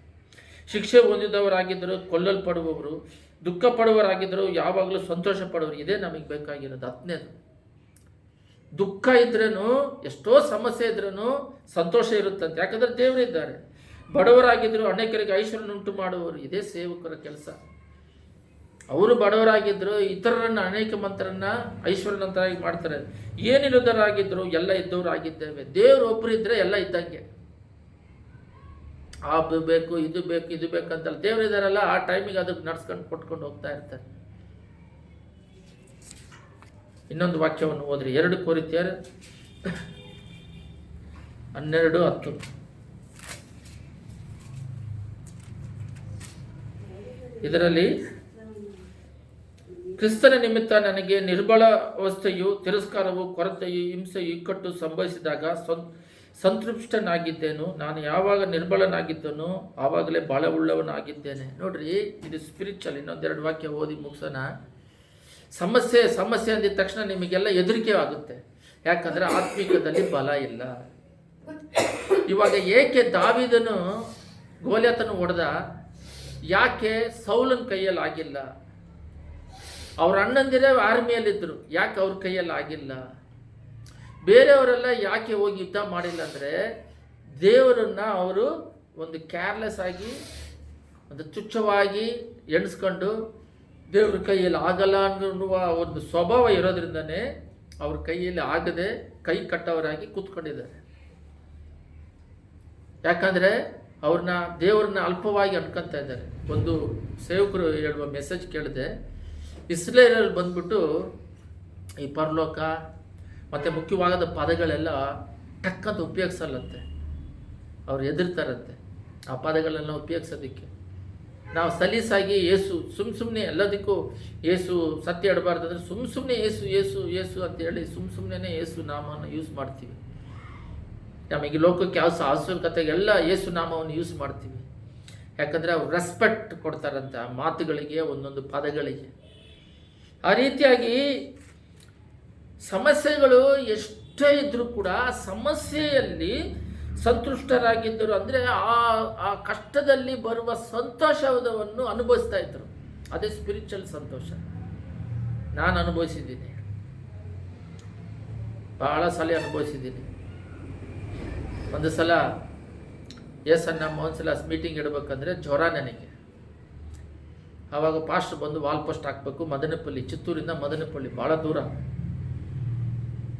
Speaker 1: ಶಿಕ್ಷೆ ಹೊಂದಿದವರಾಗಿದ್ದರು ಕೊಲ್ಲಲ್ಪಡುವವರು, ದುಃಖ ಪಡುವವರಾಗಿದ್ದರು ಯಾವಾಗಲೂ ಸಂತೋಷ ಪಡುವರು. ಇದೇ ನಮಗೆ ಬೇಕಾಗಿರೋದು. 10ನೇದು, ದುಃಖ ಇದ್ರೂ, ಎಷ್ಟೋ ಸಮಸ್ಯೆ ಇದ್ರೂ ಸಂತೋಷ ಇರುತ್ತಂತೆ, ಯಾಕಂದರೆ ದೇವರಿದ್ದಾರೆ. ಬಡವರಾಗಿದ್ದರು ಅನೇಕರಿಗೆ ಐಶ್ವರ್ಯನುಂಟು ಮಾಡುವವರು. ಇದೇ ಸೇವಕರ ಕೆಲಸ. ಅವರು ಬಡವರಾಗಿದ್ದರು, ಇತರರನ್ನು, ಅನೇಕ ಮಂತ್ರರನ್ನ ಐಶ್ವರ್ಯವಂತರಾಗಿ ಮಾಡ್ತಾರೆ. ಏನಿಲ್ಲದರಾಗಿದ್ದರು ಎಲ್ಲ ಇದ್ದವರಾಗಿದ್ದೇವೆ. ದೇವರು ಒಬ್ಬರಿದ್ದರೆ ಎಲ್ಲ ಇದ್ದಂಗೆ. ಅದು ಬೇಕು, ಇದು ಬೇಕು, ಇದು ಬೇಕಂತಲ್ಲ, ದೇವರಿದ್ದಾರಲ್ಲ, ಆ ಟೈಮಿಗೆ ಅದಕ್ಕೆ ನಡ್ಸ್ಕೊಂಡು ಕೊಟ್ಕೊಂಡು ಹೋಗ್ತಾ ಇರ್ತಾರೆ. ಇನ್ನೊಂದು ವಾಕ್ಯವನ್ನು ಓದ್ರಿ, 2 ಕೊರಿಂಥಿಯರು 12:10. ಇದರಲ್ಲಿ ಕ್ರಿಸ್ತನ ನಿಮಿತ್ತ ನನಗೆ ನಿರ್ಬಲ ಅವಸ್ಥೆಯು, ತಿರಸ್ಕಾರವು, ಕೊರತೆಯು, ಹಿಂಸೆಯು, ಇಕ್ಕಟ್ಟು ಸಂಭವಿಸಿದಾಗ ಸಂತೃಪ್ತನಾಗಿದ್ದೇನು. ನಾನು ಯಾವಾಗ ನಿರ್ಬಲನಾಗಿದ್ದನೋ ಆವಾಗಲೇ ಬಲವುಳ್ಳವನಾಗಿದ್ದೇನೆ. ನೋಡ್ರಿ, ಇದು ಸ್ಪಿರಿಚುವಲ್. ಇನ್ನೊಂದೆರಡು ವಾಕ್ಯ ಓದಿ ಮುಗಿಸೋಣ. ಸಮಸ್ಯೆ ಅಂದಿದ ತಕ್ಷಣ ನಿಮಗೆಲ್ಲ ಹೆದರಿಕೆ ಆಗುತ್ತೆ, ಯಾಕಂದರೆ ಆತ್ಮಿಕದಲ್ಲಿ ಬಲ ಇಲ್ಲ. ಇವಾಗ ಏಕೆ ದಾವೀದನು ಗೋಲಿಯಾತನು ಹೊಡೆದ, ಯಾಕೆ ಸೌಲನ ಕೈಯಲ್ಲಿ ಆಗಿಲ್ಲ? ಅವ್ರ ಅಣ್ಣಂದಿರೇ ಆರ್ಮಿಯಲ್ಲಿದ್ದರು, ಯಾಕೆ ಅವ್ರ ಕೈಯಲ್ಲಿ ಆಗಿಲ್ಲ? ಬೇರೆಯವರೆಲ್ಲ ಯಾಕೆ ಹೋಗಿ ಯುದ್ಧ ಮಾಡಿಲ್ಲ ಅಂದರೆ, ದೇವರನ್ನು ಅವರು ಒಂದು ಕೇರ್ಲೆಸ್ ಆಗಿ, ಒಂದು ತುಚ್ಛವಾಗಿ ಎಣಿಸ್ಕೊಂಡು ದೇವ್ರ ಕೈಯಲ್ಲಿ ಆಗಲ್ಲ ಅನ್ನುವ ಒಂದು ಸ್ವಭಾವ ಇರೋದ್ರಿಂದನೇ ಅವ್ರ ಕೈಯಲ್ಲಿ ಆಗದೆ ಕೈ ಕಟ್ಟವರಾಗಿ ಕೂತ್ಕೊಂಡಿದ್ದಾರೆ. ಯಾಕಂದರೆ ಅವ್ರನ್ನ ದೇವ್ರನ್ನ ಅಲ್ಪವಾಗಿ ಅನ್ಕೊತಾ ಇದ್ದಾರೆ. ಒಂದು ಸೇವಕರು ಹೇಳುವ ಮೆಸೇಜ್ ಕೇಳಿದೆ, ಇಸ್ರೇಲಲ್ಲಿ ಬಂದ್ಬಿಟ್ಟು ಈ ಪರಲೋಕ ಮತ್ತು ಮುಖ್ಯವಾದ ಪದಗಳೆಲ್ಲ ಟಕ್ಕಂತ ಉಪಯೋಗಿಸಲ್ಲಂತೆ. ಅವ್ರು ಹೆದರ್ತಾರಂತೆ ಆ ಪದಗಳೆಲ್ಲ ಉಪಯೋಗಿಸೋದಕ್ಕೆ. ನಾವು ಸಲೀಸಾಗಿ ಏಸು ಸುಮ್ಮನೆ ಎಲ್ಲದಕ್ಕೂ ಏಸು ಸತ್ಯ ಇಡಬಾರ್ದು ಅಂದರೆ ಸುಮ್ಮನೆ ಏಸು ಏಸು ಏಸು ಅಂತೇಳಿ ಸುಮ್ಮನೆ ಏಸು ನಾಮವನ್ನು ಯೂಸ್ ಮಾಡ್ತೀವಿ. ನಮಗೆ ಲೋಕಕ್ಕೆ ಯಾವ ಅವಶ್ಯಕತೆಗೆ ಎಲ್ಲ ಏಸು ನಾಮವನ್ನು ಯೂಸ್ ಮಾಡ್ತೀವಿ. ಯಾಕಂದರೆ ಅವ್ರು ರೆಸ್ಪೆಕ್ಟ್ ಕೊಡ್ತಾರಂತೆ ಆ ಮಾತುಗಳಿಗೆ, ಒಂದೊಂದು ಪದಗಳಿಗೆ. ಆ ರೀತಿಯಾಗಿ ಸಮಸ್ಯೆಗಳು ಎಷ್ಟೇ ಇದ್ದರೂ ಕೂಡ ಸಮಸ್ಯೆಯಲ್ಲಿ ಸಂತುಷ್ಟರಾಗಿದ್ದರು. ಅಂದರೆ ಆ ಕಷ್ಟದಲ್ಲಿ ಬರುವ ಸಂತೋಷವನ್ನು ಅನುಭವಿಸ್ತಾ ಇದ್ದರು. ಅದೇ ಸ್ಪಿರಿಚುವಲ್ ಸಂತೋಷ. ನಾನು ಅನುಭವಿಸಿದ್ದೀನಿ, ಭಾಳ ಸಲ ಅನುಭವಿಸಿದ್ದೀನಿ. ಒಂದು ಸಲ ನಮ್ಮ ಒಂದ್ಸಲ ಮೀಟಿಂಗ್ ಇಡಬೇಕಂದ್ರೆ ಜ್ವರ ನನಗೆ. ಆವಾಗ ಪಾಸ್ಟರ್ ಬಂದು ವಾಲ್ ಪೋಸ್ಟ್ ಹಾಕಬೇಕು, ಮದನಪಲ್ಲಿ, ಚಿತ್ತೂರಿಂದ ಮದನಪಲ್ಲಿ ಭಾಳ ದೂರ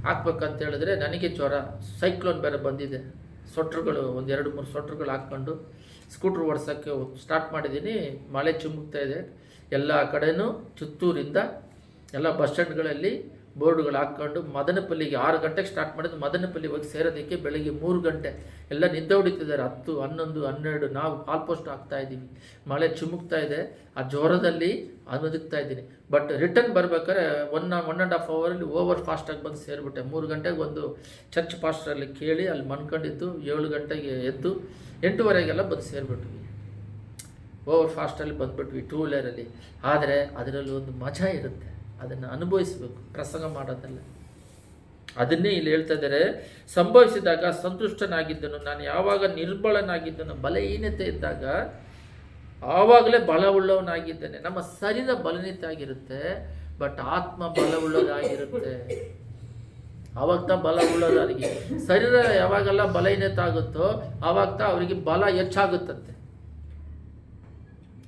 Speaker 1: ಹಾಕ್ಬೇಕಂತ ಹೇಳಿದ್ರೆ ನನಗೆ ಜ್ವರ, ಸೈಕ್ಲೋನ್ ಬೇರೆ ಬಂದಿದೆ. ಸ್ವೆಟ್ರುಗಳು ಒಂದು 2-3 ಸ್ವೆಟ್ರುಗಳು ಹಾಕ್ಕೊಂಡು ಸ್ಕೂಟ್ರ್ ಓಡಿಸೋಕ್ಕೆ ಸ್ಟಾರ್ಟ್ ಮಾಡಿದ್ದೀನಿ. ಮಳೆ ಚಿಮ್ಮುಕ್ತಾ ಇದೆ. ಎಲ್ಲ ಕಡೆಯೂ ಚಿತ್ತೂರಿಂದ ಎಲ್ಲ ಬಸ್ ಸ್ಟ್ಯಾಂಡ್ಗಳಲ್ಲಿ ಬೋರ್ಡ್ಗಳು ಹಾಕ್ಕೊಂಡು ಮದನಪಲ್ಲಿಗೆ 6 ಗಂಟೆಗೆ ಸ್ಟಾರ್ಟ್ ಮಾಡಿದ್ದು, ಮದನಪಲ್ಲಿ ಹೋಗಿ ಸೇರೋದಕ್ಕೆ ಬೆಳಗ್ಗೆ 3 ಗಂಟೆ. ಎಲ್ಲ ನಿದ್ದೆ ಹೊಡಿತಿದ್ದಾರೆ. 10, 11, 12 ನಾವು ಕಾಲ್ ಪೋಸ್ಟ್ ಹಾಕ್ತಾ ಇದ್ದೀವಿ. ಮಳೆ ಚಿಮ್ಮುಕ್ತಾ ಇದೆ. ಆ ಜ್ವರದಲ್ಲಿ ಅನುದಿಕ್ತಾ ಇದ್ದೀನಿ. ಬಟ್ ರಿಟರ್ನ್ ಬರ್ಬೇಕಾದ್ರೆ 1.5 ಅವರಲ್ಲಿ ಓವರ್ ಫಾಸ್ಟಾಗಿ ಬಂದು ಸೇರಿಬಿಟ್ಟೆ. 3 ಗಂಟೆಗೆ ಒಂದು ಚರ್ಚ್ ಪಾಸ್ಟರಲ್ಲಿ ಕೇಳಿ ಅಲ್ಲಿ ಮನ್ಕೊಂಡಿದ್ದು 7 ಗಂಟೆಗೆ ಎದ್ದು 8:15ಗೆಲ್ಲ ಬಂದು ಸೇರಿಬಿಟ್ವಿ. ಓವರ್ ಫಾಸ್ಟಲ್ಲಿ ಬಂದುಬಿಟ್ವಿ 2 ವೀಲರಲ್ಲಿ. ಆದರೆ ಅದರಲ್ಲಿ ಒಂದು ಮಜಾ ಇರುತ್ತೆ, ಅದನ್ನು ಅನುಭವಿಸಬೇಕು, ಪ್ರಸಂಗ ಮಾಡೋದಲ್ಲ. ಅದನ್ನೇ ಇಲ್ಲಿ ಹೇಳ್ತಾ ಇದ್ದಾರೆ, ಸಂಭವಿಸಿದಾಗ ಸಂತುಷ್ಟನಾಗಿದ್ದನು, ನಾನು ಯಾವಾಗ ನಿರ್ಬಲನಾಗಿದ್ದನು, ಬಲಹೀನತೆ ಇದ್ದಾಗ ಆವಾಗಲೇ ಬಲವುಳ್ಳವನಾಗಿದ್ದೇನೆ. ನಮ್ಮ ಶರೀರ ಬಲಹೀನತೆ ಆಗಿರುತ್ತೆ, ಬಟ್ ಆತ್ಮ ಬಲವುಳ್ಳದಾಗಿರುತ್ತೆ. ಆವಾಗ ಬಲವುಳ್ಳದಾಗಿ ಶರೀರ ಯಾವಾಗೆಲ್ಲ ಬಲಹೀನತೆ ಆಗುತ್ತೋ ಆವಾಗ ಅವರಿಗೆ ಬಲ ಹೆಚ್ಚಾಗುತ್ತಂತೆ.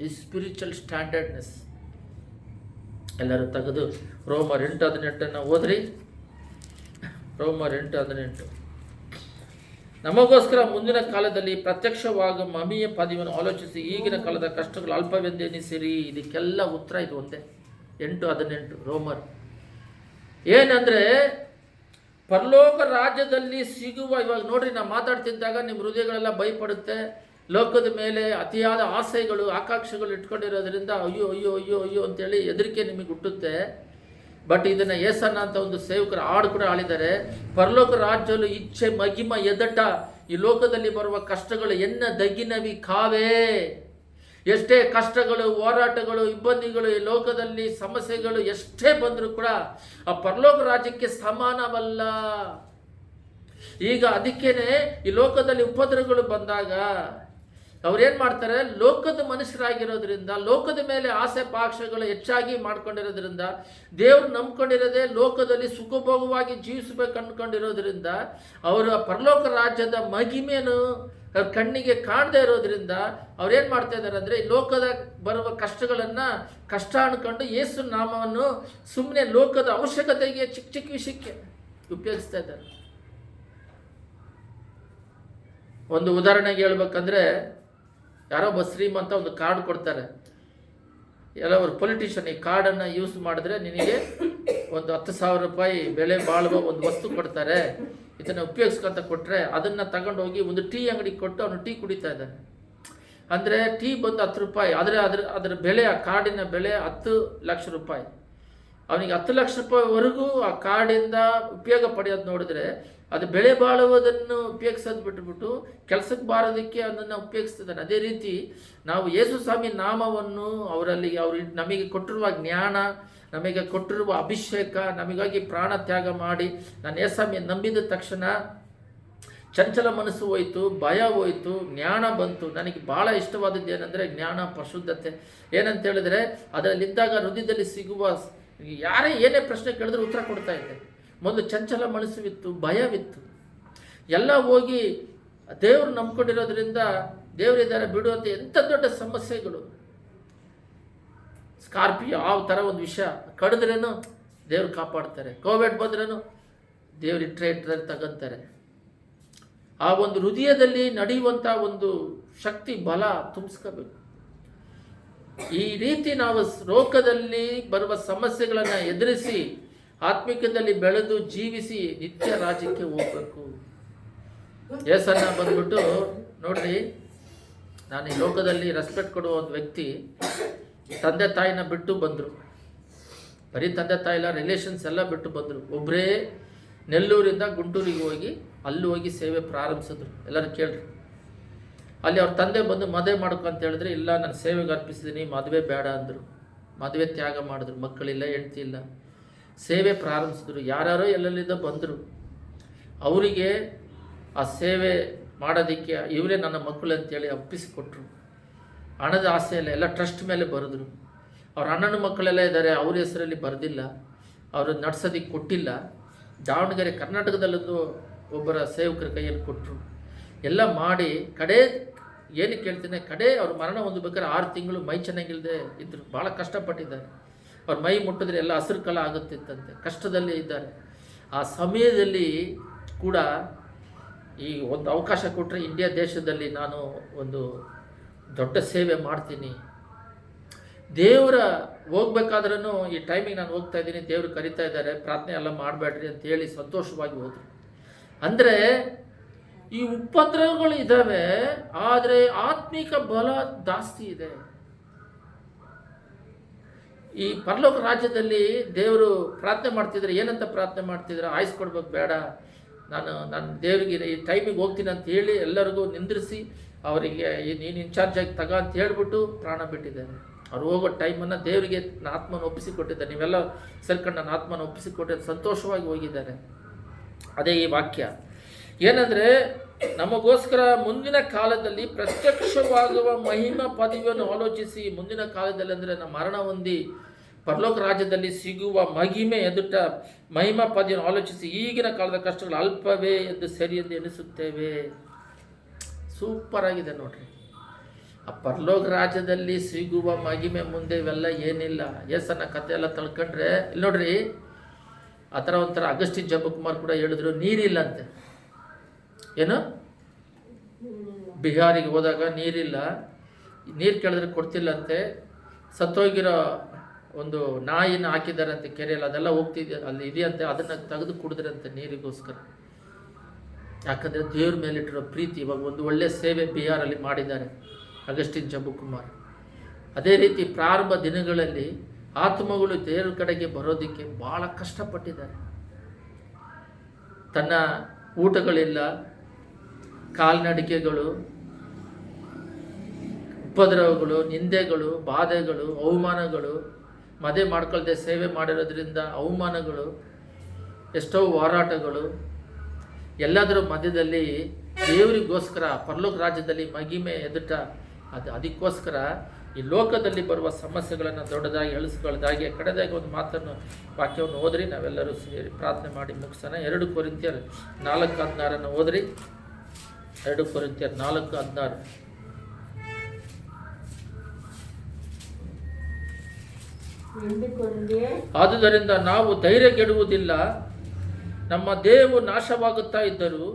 Speaker 1: ಈ ಸ್ಪಿರಿಚುವಲ್ ಸ್ಟ್ಯಾಂಡರ್ಡ್ನೆಸ್ ಎಲ್ಲರೂ ತೆಗೆದು ರೋಮರ್ 8:18 ಓದ್ರಿ. ರೋಮರ್ 8:18. ನಮಗೋಸ್ಕರ ಮುಂದಿನ ಕಾಲದಲ್ಲಿ ಪ್ರತ್ಯಕ್ಷವಾಗ ಮಮಿಯ ಪದವಿಯನ್ನು ಆಲೋಚಿಸಿ ಈಗಿನ ಕಾಲದ ಕಷ್ಟಗಳು ಅಲ್ಪವೆಂದೆನಿಸಿರಿ. ಇದಕ್ಕೆಲ್ಲ ಉತ್ತರ ಇದು ಒಂದೇ. 8:18 ರೋಮರ್. ಏನಂದರೆ ಪರಲೋಕ ರಾಜ್ಯದಲ್ಲಿ ಸಿಗುವ, ಇವಾಗ ನೋಡ್ರಿ, ನಾನು ಮಾತಾಡ್ತಿದ್ದಾಗ ನಿಮ್ಮ ಹೃದಯಗಳೆಲ್ಲ ಭಯಪಡುತ್ತೆ. ಲೋಕದ ಮೇಲೆ ಅತಿಯಾದ ಆಸೆಗಳು, ಆಕಾಂಕ್ಷೆಗಳು ಇಟ್ಕೊಂಡಿರೋದ್ರಿಂದ ಅಯ್ಯೋ ಅಯ್ಯೋ ಅಯ್ಯೋ ಅಯ್ಯೋ ಅಂತೇಳಿ ಹೆದರಿಕೆ ನಿಮಗೆ ಹುಟ್ಟುತ್ತೆ. ಬಟ್ ಇದನ್ನು ಏಸನ್ನ ಅಂತ ಒಂದು ಸೇವಕರು ಹಾಡು ಕೂಡ ಆಳಿದ್ದಾರೆ. ಪರಲೋಕ ರಾಜ್ಯಲು ಇಚ್ಛೆ ಮಗಿಮ ಎದಟ, ಈ ಲೋಕದಲ್ಲಿ ಬರುವ ಕಷ್ಟಗಳು ಎನ್ನ ದಗಿನವಿ ಕಾವೇ. ಎಷ್ಟೇ ಕಷ್ಟಗಳು, ಹೋರಾಟಗಳು, ಇಬ್ಬಂದಿಗಳು, ಈ ಲೋಕದಲ್ಲಿ ಸಮಸ್ಯೆಗಳು ಎಷ್ಟೇ ಬಂದರೂ ಕೂಡ ಆ ಪರಲೋಕ ರಾಜ್ಯಕ್ಕೆ ಸಮಾನವಲ್ಲ. ಈಗ ಅದಕ್ಕೇನೆ ಈ ಲೋಕದಲ್ಲಿ ಉಪದ್ರವಗಳು ಬಂದಾಗ ಅವ್ರೇನು ಮಾಡ್ತಾರೆ, ಲೋಕದ ಮನುಷ್ಯರಾಗಿರೋದ್ರಿಂದ, ಲೋಕದ ಮೇಲೆ ಆಸೆ ಪಾಕ್ಷಗಳು ಹೆಚ್ಚಾಗಿ ಮಾಡ್ಕೊಂಡಿರೋದ್ರಿಂದ, ದೇವ್ರು ನಂಬ್ಕೊಂಡಿರೋದೇ ಲೋಕದಲ್ಲಿ ಸುಖಭೋಗವಾಗಿ ಜೀವಿಸಬೇಕು ಅಂದ್ಕೊಂಡಿರೋದ್ರಿಂದ, ಅವರ ಪರಲೋಕ ರಾಜ್ಯದ ಮಹಿಮೆಯನ್ನು ಅವ್ರ ಕಣ್ಣಿಗೆ ಕಾಣದೇ ಇರೋದ್ರಿಂದ ಅವ್ರೇನು ಮಾಡ್ತಾ ಇದ್ದಾರೆ ಅಂದರೆ, ಈ ಲೋಕದ ಬರುವ ಕಷ್ಟಗಳನ್ನು ಕಷ್ಟ ಅಂದ್ಕೊಂಡು ಯೇಸು ನಾಮವನ್ನು ಸುಮ್ಮನೆ ಲೋಕದ ಅವಶ್ಯಕತೆಗೆ ಚಿಕ್ಕ ಚಿಕ್ಕ ವಿಷಯಕ್ಕೆ ಉಪಯೋಗಿಸ್ತಾ ಇದ್ದಾರೆ. ಒಂದು ಉದಾಹರಣೆಗೆ ಹೇಳ್ಬೇಕಂದ್ರೆ, ಯಾರೋ ಒಬ್ಬ ಶ್ರೀಮಂತ ಒಂದು ಕಾರ್ಡ್ ಕೊಡ್ತಾರೆ. ಎಲ್ಲ ಒಂದು ಪೊಲಿಟಿಷಿಯನ್ ಈ ಕಾರ್ಡನ್ನು ಯೂಸ್ ಮಾಡಿದ್ರೆ ನಿನಗೆ ಒಂದು 10,000 ರೂಪಾಯಿ ಬೆಲೆ ಬಾಳುವ ಒಂದು ವಸ್ತು ಕೊಡ್ತಾರೆ, ಇದನ್ನು ಉಪಯೋಗಿಸ್ಕೊಂತ ಕೊಟ್ಟರೆ ಅದನ್ನು ತಗೊಂಡೋಗಿ ಒಂದು ಟೀ ಅಂಗಡಿಗೆ ಕೊಟ್ಟು ಅವನು ಟೀ ಕುಡಿತಾ ಇದ್ದಾನೆ. ಅಂದರೆ ಟೀ ಬಂದು 10 ರೂಪಾಯಿ, ಆದರೆ ಅದರ ಬೆಲೆ, ಆ ಕಾರ್ಡಿನ ಬೆಲೆ 10 ಲಕ್ಷ ರೂಪಾಯಿ. ಅವನಿಗೆ 10 ಲಕ್ಷ ರೂಪಾಯಿವರೆಗೂ ಆ ಕಾರ್ಡಿಂದ ಉಪಯೋಗ ಪಡೆಯೋದು ನೋಡಿದ್ರೆ, ಅದು ಬೆಳೆ ಬಾಳುವುದನ್ನು ಉಪಯೋಗಿಸೋದು ಬಿಟ್ಟುಬಿಟ್ಟು ಕೆಲಸಕ್ಕೆ ಬಾರೋದಕ್ಕೆ ಅದನ್ನು ಉಪಯೋಗಿಸ್ತಿದ್ದಾನೆ. ಅದೇ ರೀತಿ ನಾವು ಯೇಸು ಸ್ವಾಮಿ ನಾಮವನ್ನು ಅವರಲ್ಲಿ ನಮಗೆ ಕೊಟ್ಟಿರುವ ಜ್ಞಾನ, ನಮಗೆ ಕೊಟ್ಟಿರುವ ಅಭಿಷೇಕ, ನಮಗಾಗಿ ಪ್ರಾಣ ತ್ಯಾಗ ಮಾಡಿ ನಾನು ಯೇಸು ನಂಬಿದ ತಕ್ಷಣ ಚಂಚಲ ಮನಸ್ಸು ಹೋಯಿತು, ಭಯ ಹೋಯಿತು, ಜ್ಞಾನ ಬಂತು. ನನಗೆ ಭಾಳ ಇಷ್ಟವಾದದ್ದು ಏನಂದರೆ ಜ್ಞಾನ, ಪರಿಶುದ್ಧತೆ. ಏನಂತ ಹೇಳಿದ್ರೆ ಅದರಲ್ಲಿದ್ದಾಗ ಹೃದಯದಲ್ಲಿ ಸಿಗುವ, ಯಾರೇ ಏನೇ ಪ್ರಶ್ನೆ ಕೇಳಿದ್ರೆ ಉತ್ತರ ಕೊಡ್ತಾ ಇದ್ದೆ. ಮೊದಲು ಚಂಚಲ ಮನಸ್ಸುವಿತ್ತು, ಭಯವಿತ್ತು, ಎಲ್ಲ ಹೋಗಿ ದೇವರು ನಂಬ್ಕೊಂಡಿರೋದ್ರಿಂದ ದೇವರಿದ್ದಾರೆ ಬಿಡುವಂಥ ಎಂಥ ದೊಡ್ಡ ಸಮಸ್ಯೆಗಳು. ಸ್ಕಾರ್ಪಿಯೋ ಆ ಥರ ಒಂದು ವಿಷಯ ಕಡಿದ್ರೇನು ದೇವ್ರು ಕಾಪಾಡ್ತಾರೆ, ಕೋವಿಡ್ ಬಂದ್ರೂ ದೇವ್ರು ಇಟ್ಟರೆ ತಗೊಂತಾರೆ. ಆ ಒಂದು ಹೃದಯದಲ್ಲಿ ನಡೆಯುವಂಥ ಒಂದು ಶಕ್ತಿ, ಬಲ ತುಂಬಿಸ್ಕೋಬೇಕು. ಈ ರೀತಿ ನಾವು ಲೋಕದಲ್ಲಿ ಬರುವ ಸಮಸ್ಯೆಗಳನ್ನು ಎದುರಿಸಿ ಆತ್ಮಿಕದಲ್ಲಿ ಬೆಳೆದು ಜೀವಿಸಿ ನಿತ್ಯ ರಾಜ್ಯಕ್ಕೆ ಹೋಗ್ಬೇಕು. ಯೇಸನ್ನ ಬಂದ್ಬಿಟ್ಟು ನೋಡ್ರಿ, ನಾನು ಈ ಲೋಕದಲ್ಲಿ ರೆಸ್ಪೆಕ್ಟ್ ಕೊಡುವ ಒಂದು ವ್ಯಕ್ತಿ ತಂದೆ ತಾಯಿನ ಬಿಟ್ಟು ಬಂದರು. ಬರೀ ತಂದೆ ತಾಯಿ ಇಲ್ಲ, ರಿಲೇಷನ್ಸ್ ಎಲ್ಲ ಬಿಟ್ಟು ಬಂದರು. ಒಬ್ಬರೇ ನೆಲ್ಲೂರಿಂದ ಗುಂಟೂರಿಗೆ ಹೋಗಿ ಅಲ್ಲಿ ಹೋಗಿ ಸೇವೆ ಪ್ರಾರಂಭಿಸಿದ್ರು. ಎಲ್ಲರೂ ಕೇಳ್ರಿ. ಅಲ್ಲಿ ಅವ್ರ ತಂದೆ ಬಂದು ಮದುವೆ ಮಾಡ್ಕೊ ಅಂತ ಹೇಳಿದ್ರೆ, ಇಲ್ಲ ನಾನು ಸೇವೆಗೆ ಅರ್ಪಿಸಿದ್ದೀನಿ, ಮದುವೆ ಬೇಡ ಅಂದರು. ಮದುವೆ ತ್ಯಾಗ ಮಾಡಿದ್ರು. ಮಕ್ಕಳಿಲ್ಲ, ಹೆಂಡ್ತಿ ಇಲ್ಲ, ಸೇವೆ ಪ್ರಾರಂಭಿಸಿದ್ರು. ಯಾರ್ಯಾರೋ ಎಲ್ಲೆಲ್ಲಿಂದ ಬಂದರು. ಅವರಿಗೆ ಆ ಸೇವೆ ಮಾಡೋದಕ್ಕೆ ಇವರೇ ನನ್ನ ಮಕ್ಕಳು ಅಂತೇಳಿ ಒಪ್ಪಿಸಿಕೊಟ್ರು. ಹಣದ ಆಸೆ ಎಲ್ಲ ಟ್ರಸ್ಟ್ ಮೇಲೆ ಬರೆದ್ರು. ಅವ್ರ ಅಣ್ಣನ ಮಕ್ಕಳೆಲ್ಲ ಇದ್ದಾರೆ, ಅವ್ರ ಹೆಸರಲ್ಲಿ ಬರೆದಿಲ್ಲ, ಅವರು ನಡ್ಸೋದಕ್ಕೆ ಕೊಟ್ಟಿಲ್ಲ. ದಾವಣಗೆರೆ ಕರ್ನಾಟಕದಲ್ಲೂ ಒಬ್ಬರ ಸೇವಕರ ಕೈಯಲ್ಲಿ ಕೊಟ್ಟರು. ಎಲ್ಲ ಮಾಡಿ ಕಡೆ ಏನಕ್ಕೆ ಹೇಳ್ತೀನಿ, ಕಡೆ ಅವ್ರ ಮರಣ ಹೊಂದಬೇಕಾದ್ರೆ 6 ತಿಂಗಳು ಮೈ ಚೆನ್ನಾಗಿಲ್ಲದೆ ಇದ್ದರು, ಭಾಳ ಕಷ್ಟಪಟ್ಟಿದ್ದಾರೆ. ಅವ್ರ ಮೈ ಮುಟ್ಟಿದ್ರೆ ಎಲ್ಲ ಹಸಿರು ಕಲ ಆಗುತ್ತಿತ್ತಂತೆ, ಕಷ್ಟದಲ್ಲಿ ಇದ್ದಾರೆ. ಆ ಸಮಯದಲ್ಲಿ ಕೂಡ ಈ ಒಂದು ಅವಕಾಶ ಕೊಟ್ಟರೆ ಇಂಡಿಯಾ ದೇಶದಲ್ಲಿ ನಾನು ಒಂದು ದೊಡ್ಡ ಸೇವೆ ಮಾಡ್ತೀನಿ, ದೇವರ ಹೋಗ್ಬೇಕಾದ್ರೂ ಈ ಟೈಮಿಗೆ ನಾನು ಹೋಗ್ತಾ ಇದ್ದೀನಿ, ದೇವರು ಕರಿತಾ ಇದ್ದಾರೆ, ಪ್ರಾರ್ಥನೆ ಎಲ್ಲ ಮಾಡಬೇಡ್ರಿ ಅಂತೇಳಿ ಸಂತೋಷವಾಗಿ ಹೋದರು. ಅಂದರೆ ಈ ಉಪದ್ರವಗಳು ಇದ್ದಾವೆ, ಆದರೆ ಆತ್ಮಿಕ ಬಲ ಜಾಸ್ತಿ ಇದೆ. ಈ ಪರಲೋಕ ರಾಜ್ಯದಲ್ಲಿ ದೇವರು ಪ್ರಾರ್ಥನೆ ಮಾಡ್ತಿದ್ರೆ ಏನಂತ ಪ್ರಾರ್ಥನೆ ಮಾಡ್ತಿದ್ರೆ, ಆಯ್ಸ್ ಕೊಡ್ಬೇಕು ಬೇಡ, ನಾನು ದೇವರಿಗೆ ಈ ಟೈಮಿಗೆ ಹೋಗ್ತೀನಿ ಅಂತ ಹೇಳಿ ಎಲ್ಲರಿಗೂ ನಿಂದಿರಿಸಿ ಅವರಿಗೆ ನೀನು ಇನ್ಚಾರ್ಜ್ ಆಗಿ ತಗ ಅಂತ ಹೇಳ್ಬಿಟ್ಟು ಪ್ರಾಣ ಬಿಟ್ಟಿದ್ದಾರೆ. ಅವ್ರು ಹೋಗೋ ಟೈಮನ್ನು ದೇವರಿಗೆ ನನ್ನ ಆತ್ಮನ ಒಪ್ಪಿಸಿಕೊಟ್ಟಿದ್ದಾರೆ, ನೀವೆಲ್ಲ ಸೇರ್ಕೊಂಡು ನನ್ನ ಆತ್ಮನ ಒಪ್ಪಿಸಿಕೊಟ್ಟಿದ್ದು ಸಂತೋಷವಾಗಿ ಹೋಗಿದ್ದಾರೆ. ಅದೇ ಈ ವಾಕ್ಯ ಏನಂದರೆ, ನಮಗೋಸ್ಕರ ಮುಂದಿನ ಕಾಲದಲ್ಲಿ ಪ್ರತ್ಯಕ್ಷವಾಗುವ ಮಹಿಮಾ ಪದವಿಯನ್ನು ಆಲೋಚಿಸಿ, ಮುಂದಿನ ಕಾಲದಲ್ಲಿ ಅಂದರೆ ನಮ್ಮ ಮರಣ ಹೊಂದಿ ಪರಲೋಕ ರಾಜ್ಯದಲ್ಲಿ ಸಿಗುವ ಮಹಿಮೆ ಎದುಟ ಮಹಿಮಾ ಪದವಿಯನ್ನು ಆಲೋಚಿಸಿ, ಈಗಿನ ಕಾಲದ ಕಷ್ಟಗಳು ಅಲ್ಪವೇ ಎಂದು ಸರಿ ಎಂದು ಎನಿಸುತ್ತೇವೆ. ಸೂಪರ್ ಆಗಿದೆ ನೋಡ್ರಿ. ಆ ಪರಲೋಕ ರಾಜ್ಯದಲ್ಲಿ ಸಿಗುವ ಮಹಿಮೆ ಮುಂದೆ ಇವೆಲ್ಲ ಏನಿಲ್ಲ. ಯೇಸನ್ನ ಕಥೆ ಎಲ್ಲ ತಳ್ಕೊಂಡ್ರೆ ಇಲ್ಲಿ ನೋಡ್ರಿ, ಆ ಥರ ಒಂಥರ ಅಗಸ್ಟಿನ್ ಜಂಬಕುಮಾರ್ ಕೂಡ ಹೇಳಿದ್ರು, ನೀರಿಲ್ಲಂತೆ. ಏನು, ಬಿಹಾರಿಗೆ ಹೋದಾಗ ನೀರಿಲ್ಲ, ನೀರು ಕೇಳಿದ್ರೆ ಕೊಡ್ತಿಲ್ಲಂತೆ. ಸತ್ತೋಗಿರೋ ಒಂದು ನಾಯಿನ ಹಾಕಿದಾರಂತೆ ಕೆರೆಯಲ್ಲಿ, ಅದೆಲ್ಲ ಹೋಗ್ತಿದೆ ಅಲ್ಲಿ ಇದೆಯಂತೆ, ಅದನ್ನು ತೆಗೆದು ಕುಡಿದ್ರಂತೆ ನೀರಿಗೋಸ್ಕರ. ಯಾಕಂದರೆ ದೇವ್ರ ಮೇಲಿಟ್ಟಿರೋ ಪ್ರೀತಿ. ಇವಾಗ ಒಂದು ಒಳ್ಳೆ ಸೇವೆ ಬಿಹಾರಲ್ಲಿ ಮಾಡಿದ್ದಾರೆ ಅಗಸ್ಟಿನ್ ಜಂಬಕುಮಾರ್. ಅದೇ ರೀತಿ ಪ್ರಾರಂಭ ದಿನಗಳಲ್ಲಿ ಆತ್ಮಗಳು ದೇವ್ರ ಕಡೆಗೆ ಬರೋದಕ್ಕೆ ಭಾಳ ಕಷ್ಟಪಟ್ಟಿದ್ದಾರೆ. ತನ್ನ ಊಟಗಳಿಲ್ಲ, ಕಾಲ್ನಡಿಗೆಗಳು, ಉಪದ್ರವಗಳು, ನಿಂದೆಗಳು, ಬಾಧೆಗಳು, ಅವಮಾನಗಳು, ಮದುವೆ ಮಾಡ್ಕೊಳ್ದೆ ಸೇವೆ ಮಾಡಿರೋದ್ರಿಂದ ಅವಮಾನಗಳು, ಎಷ್ಟೋ ಹೋರಾಟಗಳು, ಎಲ್ಲದರ ಮಧ್ಯದಲ್ಲಿ ದೇವರಿಗೋಸ್ಕರ ಪರಲೋಕ ರಾಜ್ಯದಲ್ಲಿ ಮಹಿಮೆ ಎದುಟ ಅದಕ್ಕೋಸ್ಕರ ಈ ಲೋಕದಲ್ಲಿ ಬರುವ ಸಮಸ್ಯೆಗಳನ್ನು ದೊಡ್ಡದಾಗಿ ಎಳಿಸ್ಕೊಳ್ಳೋದಾಗಿ ಕಡೆದಾಗಿ ಒಂದು ಮಾತನ್ನು ವಾಕ್ಯವನ್ನು ಓದ್ರಿ, ನಾವೆಲ್ಲರೂ ಸೇರಿ ಪ್ರಾರ್ಥನೆ ಮಾಡಿ ಮುಗಿಸೋಣ. 2 ಕೊರಿಂಥಿಯರ್ 4:16 ಓದ್ರಿ. 2 ಕೊರಿಂಥಿಯರ್ 4:16. ಆದುದರಿಂದ ನಾವು ಧೈರ್ಯಗೆಡುವುದಿಲ್ಲ. ನಮ್ಮ ದೇಹವು ನಾಶವಾಗುತ್ತಾ ಇದ್ದರೂ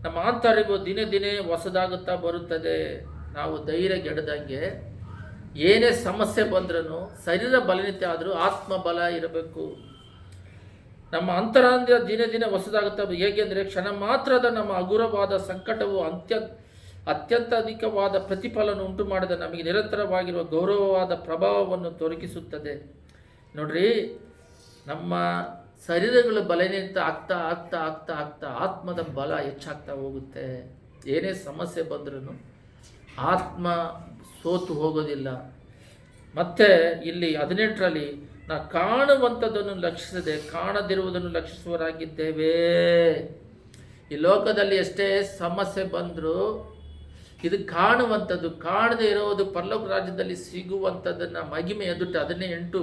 Speaker 1: ನಮ್ಮ ಆಂತರ್ಯವು ದಿನೇ ದಿನೇ ಹೊಸದಾಗುತ್ತಾ ಬರುತ್ತದೆ. ನಾವು ಧೈರ್ಯಗೆಡದಂಗೆ ಏನೇ ಸಮಸ್ಯೆ ಬಂದ್ರೂ, ಶರೀರ ಬಲನೀಯತೆ ಆದರೂ ಆತ್ಮ ಬಲ ಇರಬೇಕು. ನಮ್ಮ ಅಂತರಾಂತ್ಯ ದಿನೇ ದಿನೇ ಹೊಸದಾಗುತ್ತಾ, ಹೇಗೆಂದರೆ ಕ್ಷಣ ಮಾತ್ರದ ನಮ್ಮ ಹಗುರವಾದ ಸಂಕಟವು ಅತ್ಯಂತ ಅಧಿಕವಾದ ಪ್ರತಿಫಲವನ್ನು ಉಂಟು ಮಾಡಿದ ನಮಗೆ ನಿರಂತರವಾಗಿರುವ ಗೌರವವಾದ ಪ್ರಭಾವವನ್ನು ತೊರಗಿಸುತ್ತದೆ. ನೋಡ್ರಿ, ನಮ್ಮ ಶರೀರಗಳ ಬಲನೀಯತ ಆಗ್ತಾ ಆಗ್ತಾ ಆಗ್ತಾ ಆಗ್ತಾ ಆತ್ಮದ ಬಲ ಹೆಚ್ಚಾಗ್ತಾ ಹೋಗುತ್ತೆ. ಏನೇ ಸಮಸ್ಯೆ ಬಂದ್ರೂ ಆತ್ಮ ಸೋತು ಹೋಗೋದಿಲ್ಲ. ಮತ್ತು ಇಲ್ಲಿ 18ರಲ್ಲಿ ನಾವು ಕಾಣುವಂಥದ್ದನ್ನು ಲಕ್ಷಿಸದೆ ಕಾಣದಿರುವುದನ್ನು ಲಕ್ಷಿಸುವರಾಗಿದ್ದೇವೆ. ಈ ಲೋಕದಲ್ಲಿ ಎಷ್ಟೇ ಸಮಸ್ಯೆ ಬಂದರೂ ಇದು ಕಾಣುವಂಥದ್ದು, ಕಾಣದೇ ಇರೋದು ಪರಲೋಕ ರಾಜ್ಯದಲ್ಲಿ ಸಿಗುವಂಥದ್ದನ್ನು ಮಹಿಮೆ ಎದುಟ 18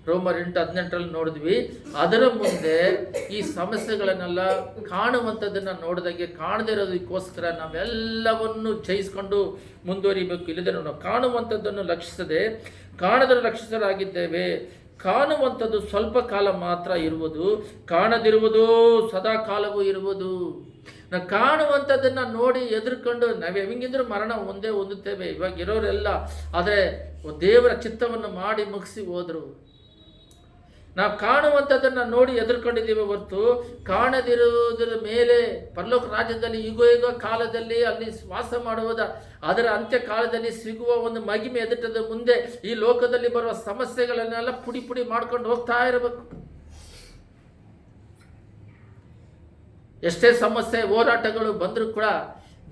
Speaker 1: ರೋಮರ್ 8:18 ನೋಡಿದ್ವಿ. ಅದರ ಮುಂದೆ ಈ ಸಮಸ್ಯೆಗಳನ್ನೆಲ್ಲ ಕಾಣುವಂಥದ್ದನ್ನು ನೋಡಿದಾಗೆ ಕಾಣದೇ ಇರೋದಕ್ಕೋಸ್ಕರ ನಾವೆಲ್ಲವನ್ನು ಜಯಿಸ್ಕೊಂಡು ಮುಂದುವರಿಬೇಕು. ಇಲ್ಲದೆ ನಾವು ಕಾಣುವಂಥದ್ದನ್ನು ಲಕ್ಷಿಸದೆ ಕಾಣದರೂ ಲಕ್ಷಿಸಲಾಗಿದ್ದೇವೆ. ಕಾಣುವಂಥದ್ದು ಸ್ವಲ್ಪ ಕಾಲ ಮಾತ್ರ ಇರುವುದು, ಕಾಣದಿರುವುದು ಸದಾ ಕಾಲವೂ ಇರುವುದು. ನಾವು ಕಾಣುವಂಥದ್ದನ್ನು ನೋಡಿ ಎದುರ್ಕೊಂಡು ನಾವು ಹೆಂಗಿದ್ರು ಮರಣ ಒಂದೇ ಹೊಂದುತ್ತೇವೆ ಇವಾಗ ಇರೋರೆಲ್ಲ. ಆದರೆ ದೇವರ ಚಿತ್ತವನ್ನು ಮಾಡಿ ಮುಗಿಸಿ ಹೋದರು. ನಾವು ಕಾಣುವಂಥದ್ದನ್ನು ನೋಡಿ ಎದುರ್ಕೊಂಡಿದ್ದೀವಿ ಹೊರತು ಕಾಣದಿರುವುದರ ಮೇಲೆ ಪರಲೋಕ ರಾಜ್ಯದಲ್ಲಿ ಯುಗ ಕಾಲದಲ್ಲಿ ಅಲ್ಲಿ ವಾಸ ಮಾಡುವುದ ಅದರ ಅಂತ್ಯ ಕಾಲದಲ್ಲಿ ಸಿಗುವ ಒಂದು ಮಹಿಮೆ ಎದುಟದ ಮುಂದೆ ಈ ಲೋಕದಲ್ಲಿ ಬರುವ ಸಮಸ್ಯೆಗಳನ್ನೆಲ್ಲ ಪುಡಿ ಪುಡಿ ಮಾಡ್ಕೊಂಡು ಹೋಗ್ತಾ ಇರಬೇಕು. ಎಷ್ಟೇ ಸಮಸ್ಯೆ ಹೋರಾಟಗಳು ಬಂದರೂ ಕೂಡ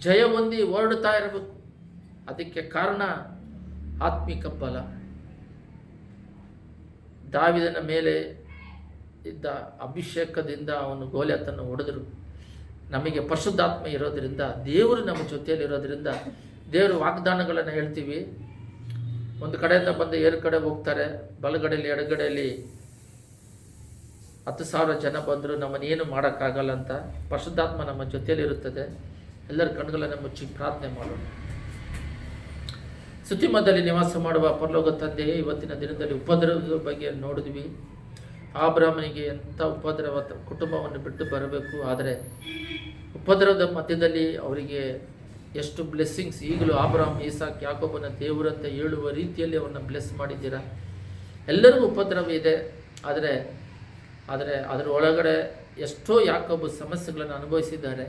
Speaker 1: ಜಯ ಹೊಂದಿ ಹೊರಡುತ್ತಾ ಇರಬೇಕು. ಅದಕ್ಕೆ ಕಾರಣ ಆತ್ಮಿಕ ಬಲ. ದಾವೀದನ ಮೇಲೆ ಇದ್ದ ಅಭಿಷೇಕದಿಂದ ಅವನು ಗೋಲಿಯಾತನ್ನು ಹೊಡೆದರು. ನಮಗೆ ಪರಿಶುದ್ಧಾತ್ಮ ಇರೋದರಿಂದ, ದೇವರು ನಮ್ಮ ಜೊತೆಯಲ್ಲಿರೋದ್ರಿಂದ ದೇವರು ವಾಗ್ದಾನಗಳನ್ನು ಹೇಳ್ತೀವಿ. ಒಂದು ಕಡೆಯಿಂದ ಬಂದು ಏರು ಕಡೆ ಹೋಗ್ತಾರೆ, ಬಲಗಡೆಯಲ್ಲಿ ಎಡಗಡೆಯಲ್ಲಿ 10,000 ಜನ ಬಂದರೂ ನಮ್ಮನ್ನೇನು ಮಾಡೋಕ್ಕಾಗಲ್ಲ ಅಂತ ಪರಿಶುದ್ಧಾತ್ಮ ನಮ್ಮ ಜೊತೆಯಲ್ಲಿರುತ್ತದೆ. ಎಲ್ಲರ ಕಣ್ಗಳನ್ನು ಮುಚ್ಚಿ ಪ್ರಾರ್ಥನೆ ಮಾಡೋಣ. ಸ್ತುತಿಮಧ್ಯದಲ್ಲಿ ನಿವಾಸ ಮಾಡುವ ಪರಲೋಕ ತಂದೆಯೇ, ಇವತ್ತಿನ ದಿನದಲ್ಲಿ ಉಪದ್ರವದ ಬಗ್ಗೆ ನೋಡಿದ್ವಿ. ಅಬ್ರಹಾಮನಿಗೆ ಎಂಥ ಉಪದ್ರವ, ಕುಟುಂಬವನ್ನು ಬಿಟ್ಟು ಬರಬೇಕು, ಆದರೆ ಉಪದ್ರವದ ಮಧ್ಯದಲ್ಲಿ ಅವರಿಗೆ ಎಷ್ಟು ಬ್ಲೆಸ್ಸಿಂಗ್ಸ್. ಈಗಲೂ ಅಬ್ರಹಾಮ್, ಇಸಾಕ್, ಯಾಕೋಬನ ದೇವರಂತ ಹೇಳುವ ರೀತಿಯಲ್ಲಿ ಅವನ್ನ ಬ್ಲೆಸ್ ಮಾಡಿದ್ದೀರಾ. ಎಲ್ಲರಿಗೂ ಉಪದ್ರವ ಇದೆ, ಆದರೆ ಅದರ ಒಳಗಡೆ ಎಷ್ಟೋ ಯಾಕೋಬ ಸಮಸ್ಯೆಗಳನ್ನು ಅನುಭವಿಸಿದ್ದಾರೆ,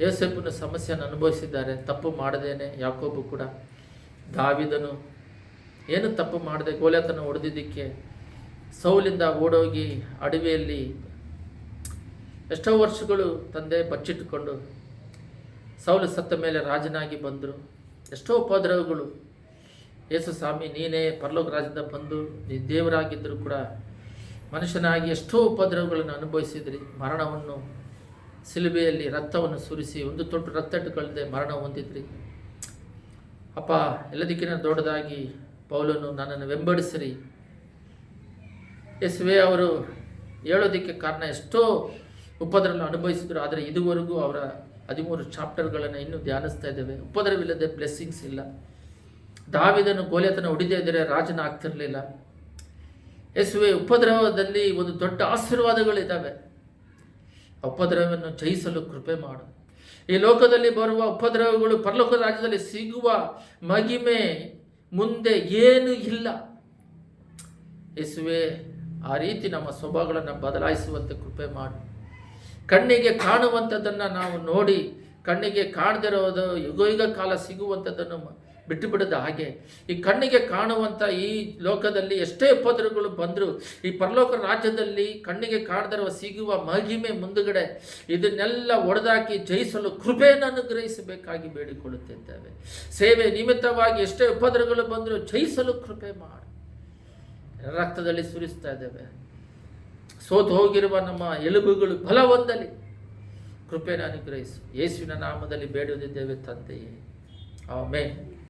Speaker 1: ಯೋಸೇಫನ ಸಮಸ್ಯೆಯನ್ನು ಅನುಭವಿಸಿದ್ದಾರೆ. ತಪ್ಪು ಮಾಡದೇನೆ ಯಾಕೋಬು ಕೂಡ. ದಾವೀದನು ಏನು ತಪ್ಪು ಮಾಡದೆ ಗೋಲಿಯಾತನ ಹೊಡೆದಿದ್ದಕ್ಕೆ ಸೌಲಿಂದ ಓಡೋಗಿ ಅಡವಿಯಲ್ಲಿ ಎಷ್ಟೋ ವರ್ಷಗಳು ತಂದೆ ಬಚ್ಚಿಟ್ಟುಕೊಂಡು ಸೌಲು ಸತ್ತ ಮೇಲೆ ರಾಜನಾಗಿ ಬಂದರು. ಎಷ್ಟೋ ಉಪದ್ರವಗಳು. ಯೇಸು ಸ್ವಾಮಿ, ನೀನೇ ಪರಲೋಕ ರಾಜ್ಯದಿಂದ ಬಂದು ನೀ ದೇವರಾಗಿದ್ದರೂ ಕೂಡ ಮನುಷ್ಯನಾಗಿ ಎಷ್ಟೋ ಉಪದ್ರವಗಳನ್ನು ಅನುಭವಿಸಿದ್ರಿ. ಮರಣವನ್ನು ಸಿಲುಬೆಯಲ್ಲಿ ರಕ್ತವನ್ನು ಸುರಿಸಿ ಒಂದು ತೊಟ್ಟು ರಕ್ತ ಇಟ್ಟುಕೊಳ್ಳದೆ ಮರಣ ಹೊಂದಿದ್ರಿ. ಅಪ್ಪ, ಎಲ್ಲದಕ್ಕಿಂತ ದೊಡ್ಡದಾಗಿ ಪೌಲನು ನನ್ನನ್ನು ಬೆಂಬಡಿಸಿರಿ ಯೇಸುವೆ ಅವರು ಹೇಳೋದಕ್ಕೆ ಕಾರಣ ಎಷ್ಟೋ ಉಪದ್ರವವನ್ನು ಅನುಭವಿಸಿದ್ರು. ಆದರೆ ಇದುವರೆಗೂ ಅವರ 13 ಚಾಪ್ಟರ್ಗಳನ್ನು ಇನ್ನೂ ಧ್ಯಾನಿಸ್ತಾ ಇದ್ದೇವೆ. ಉಪದ್ರವಿಲ್ಲದೆ ಬ್ಲೆಸ್ಸಿಂಗ್ಸ್ ಇಲ್ಲ. ದಾವೀದನು ಗೋಲಿಯಾತನ ಹೊಡಿದೇ ಇದ್ದರೆ ರಾಜನ ಆಗ್ತಿರಲಿಲ್ಲ. ಯೇಸುವೆ, ಉಪದ್ರವದಲ್ಲಿ ಒಂದು ದೊಡ್ಡ ಆಶೀರ್ವಾದಗಳಿದ್ದಾವೆ. ಉಪದ್ರವವನ್ನು ಜಯಿಸಲು ಕೃಪೆ ಮಾಡು. ಈ ಲೋಕದಲ್ಲಿ ಬರುವ ಉಪದ್ರವಗಳು ಪರಲೋಕ ರಾಜ್ಯದಲ್ಲಿ ಸಿಗುವ ಮಹಿಮೆ ಮುಂದೆ ಏನೂ ಇಲ್ಲ. ಯೇಸುವೆ, ಆ ರೀತಿ ನಮ್ಮ ಸ್ವಭಾವಗಳನ್ನು ಬದಲಾಯಿಸುವಂತೆ ಕೃಪೆ ಮಾಡು. ಕಣ್ಣಿಗೆ ಕಾಣುವಂಥದ್ದನ್ನು ನಾವು ನೋಡಿ, ಕಣ್ಣಿಗೆ ಕಾಣದಿರೋದು ಯುಗ ಕಾಲ ಸಿಗುವಂಥದ್ದನ್ನು ಬಿಟ್ಟು ಬಿಡದ ಹಾಗೆ, ಈ ಕಣ್ಣಿಗೆ ಕಾಣುವಂಥ ಈ ಲೋಕದಲ್ಲಿ ಎಷ್ಟೇ ಉಪದ್ರವಗಳು ಬಂದರೂ ಈ ಪರಲೋಕ ರಾಜ್ಯದಲ್ಲಿ ಕಣ್ಣಿಗೆ ಕಾಣದಿರುವ ಸಿಗುವ ಮಹಿಮೆ ಮುಂದುಗಡೆ ಇದನ್ನೆಲ್ಲ ಒಡೆದಾಕಿ ಜಯಿಸಲು ಕೃಪೆಯನ್ನು ಅನುಗ್ರಹಿಸಬೇಕಾಗಿ ಬೇಡಿಕೊಳ್ಳುತ್ತಿದ್ದೇವೆ. ಸೇವೆ ನಿಮಿತ್ತವಾಗಿ ಎಷ್ಟೇ ಉಪದ್ರವಗಳು ಬಂದರೂ ಜಯಿಸಲು ಕೃಪೆ ಮಾಡು. ರಕ್ತದಲ್ಲಿ ಸುರಿಸ್ತಾ ಇದ್ದೇವೆ. ಸೋತು ಹೋಗಿರುವ ನಮ್ಮ ಎಲುಬುಗಳು ಬಲ ಹೊಂದಲಿ. ಕೃಪೆಯನ್ನು ಅನುಗ್ರಹಿಸು. ಯೇಸುವಿನ ನಾಮದಲ್ಲಿ ಬೇಡುವುದಿದ್ದೇವೆ ತಂದೆಯೇ, ಆಮೆನ್.